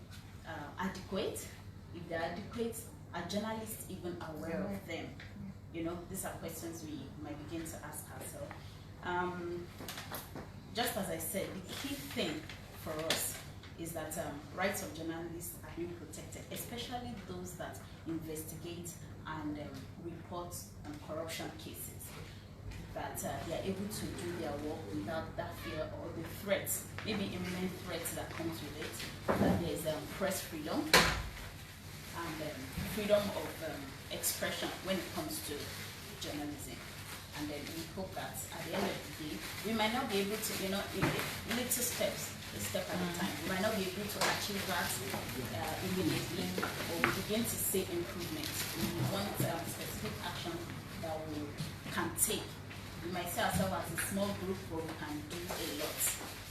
adequate? If they are adequate, Are journalists even aware of them? You know, these are questions we might begin to ask ourselves. Just as I said, the key thing for us is that rights of journalists are being protected, especially those that investigate and report on corruption cases, that they are able to do their work without that fear or the threats, maybe imminent threats that comes with it, that there is press freedom and freedom of expression when it comes to journalism. And then we hope that at the end of the day, we might not be able to, you know, little steps, a step at a time. We might not be able to achieve that immediately, or we begin to see improvements. We want specific action that we can take. We might see ourselves as a small group, but we can do a lot.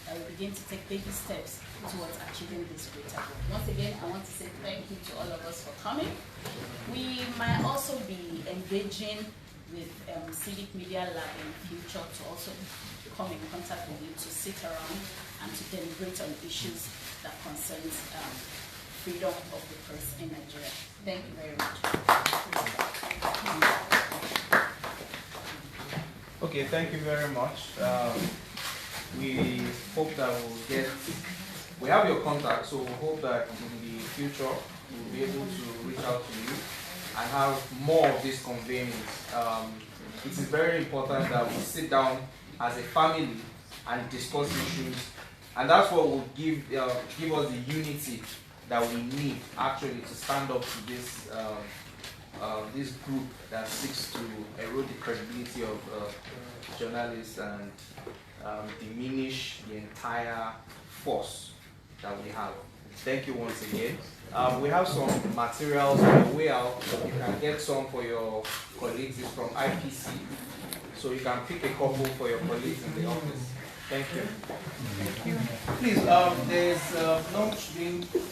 That we begin to take baby steps towards achieving this greater goal. Once again, I want to say thank you to all of us for coming. We might also be engaging with Civic Media Lab in the future to also come in contact with you, to sit around and to deliberate on issues that concerns freedom of the press in Nigeria. Thank you very much. Okay, thank you very much. We hope that we have your contact, so we hope that in the future we'll be able to reach out to you and have more of these convenings. It is very important that we sit down as a family and discuss issues, and that's what will give us the unity that we need actually to stand up to this this group that seeks to erode the credibility of journalists and diminish the entire force that we have. Thank you once again. We have some materials on the way out. You can get some for your colleagues. It's from IPC. So you can pick a couple for your colleagues in the office. Thank you. Thank you. Please, there's lunch being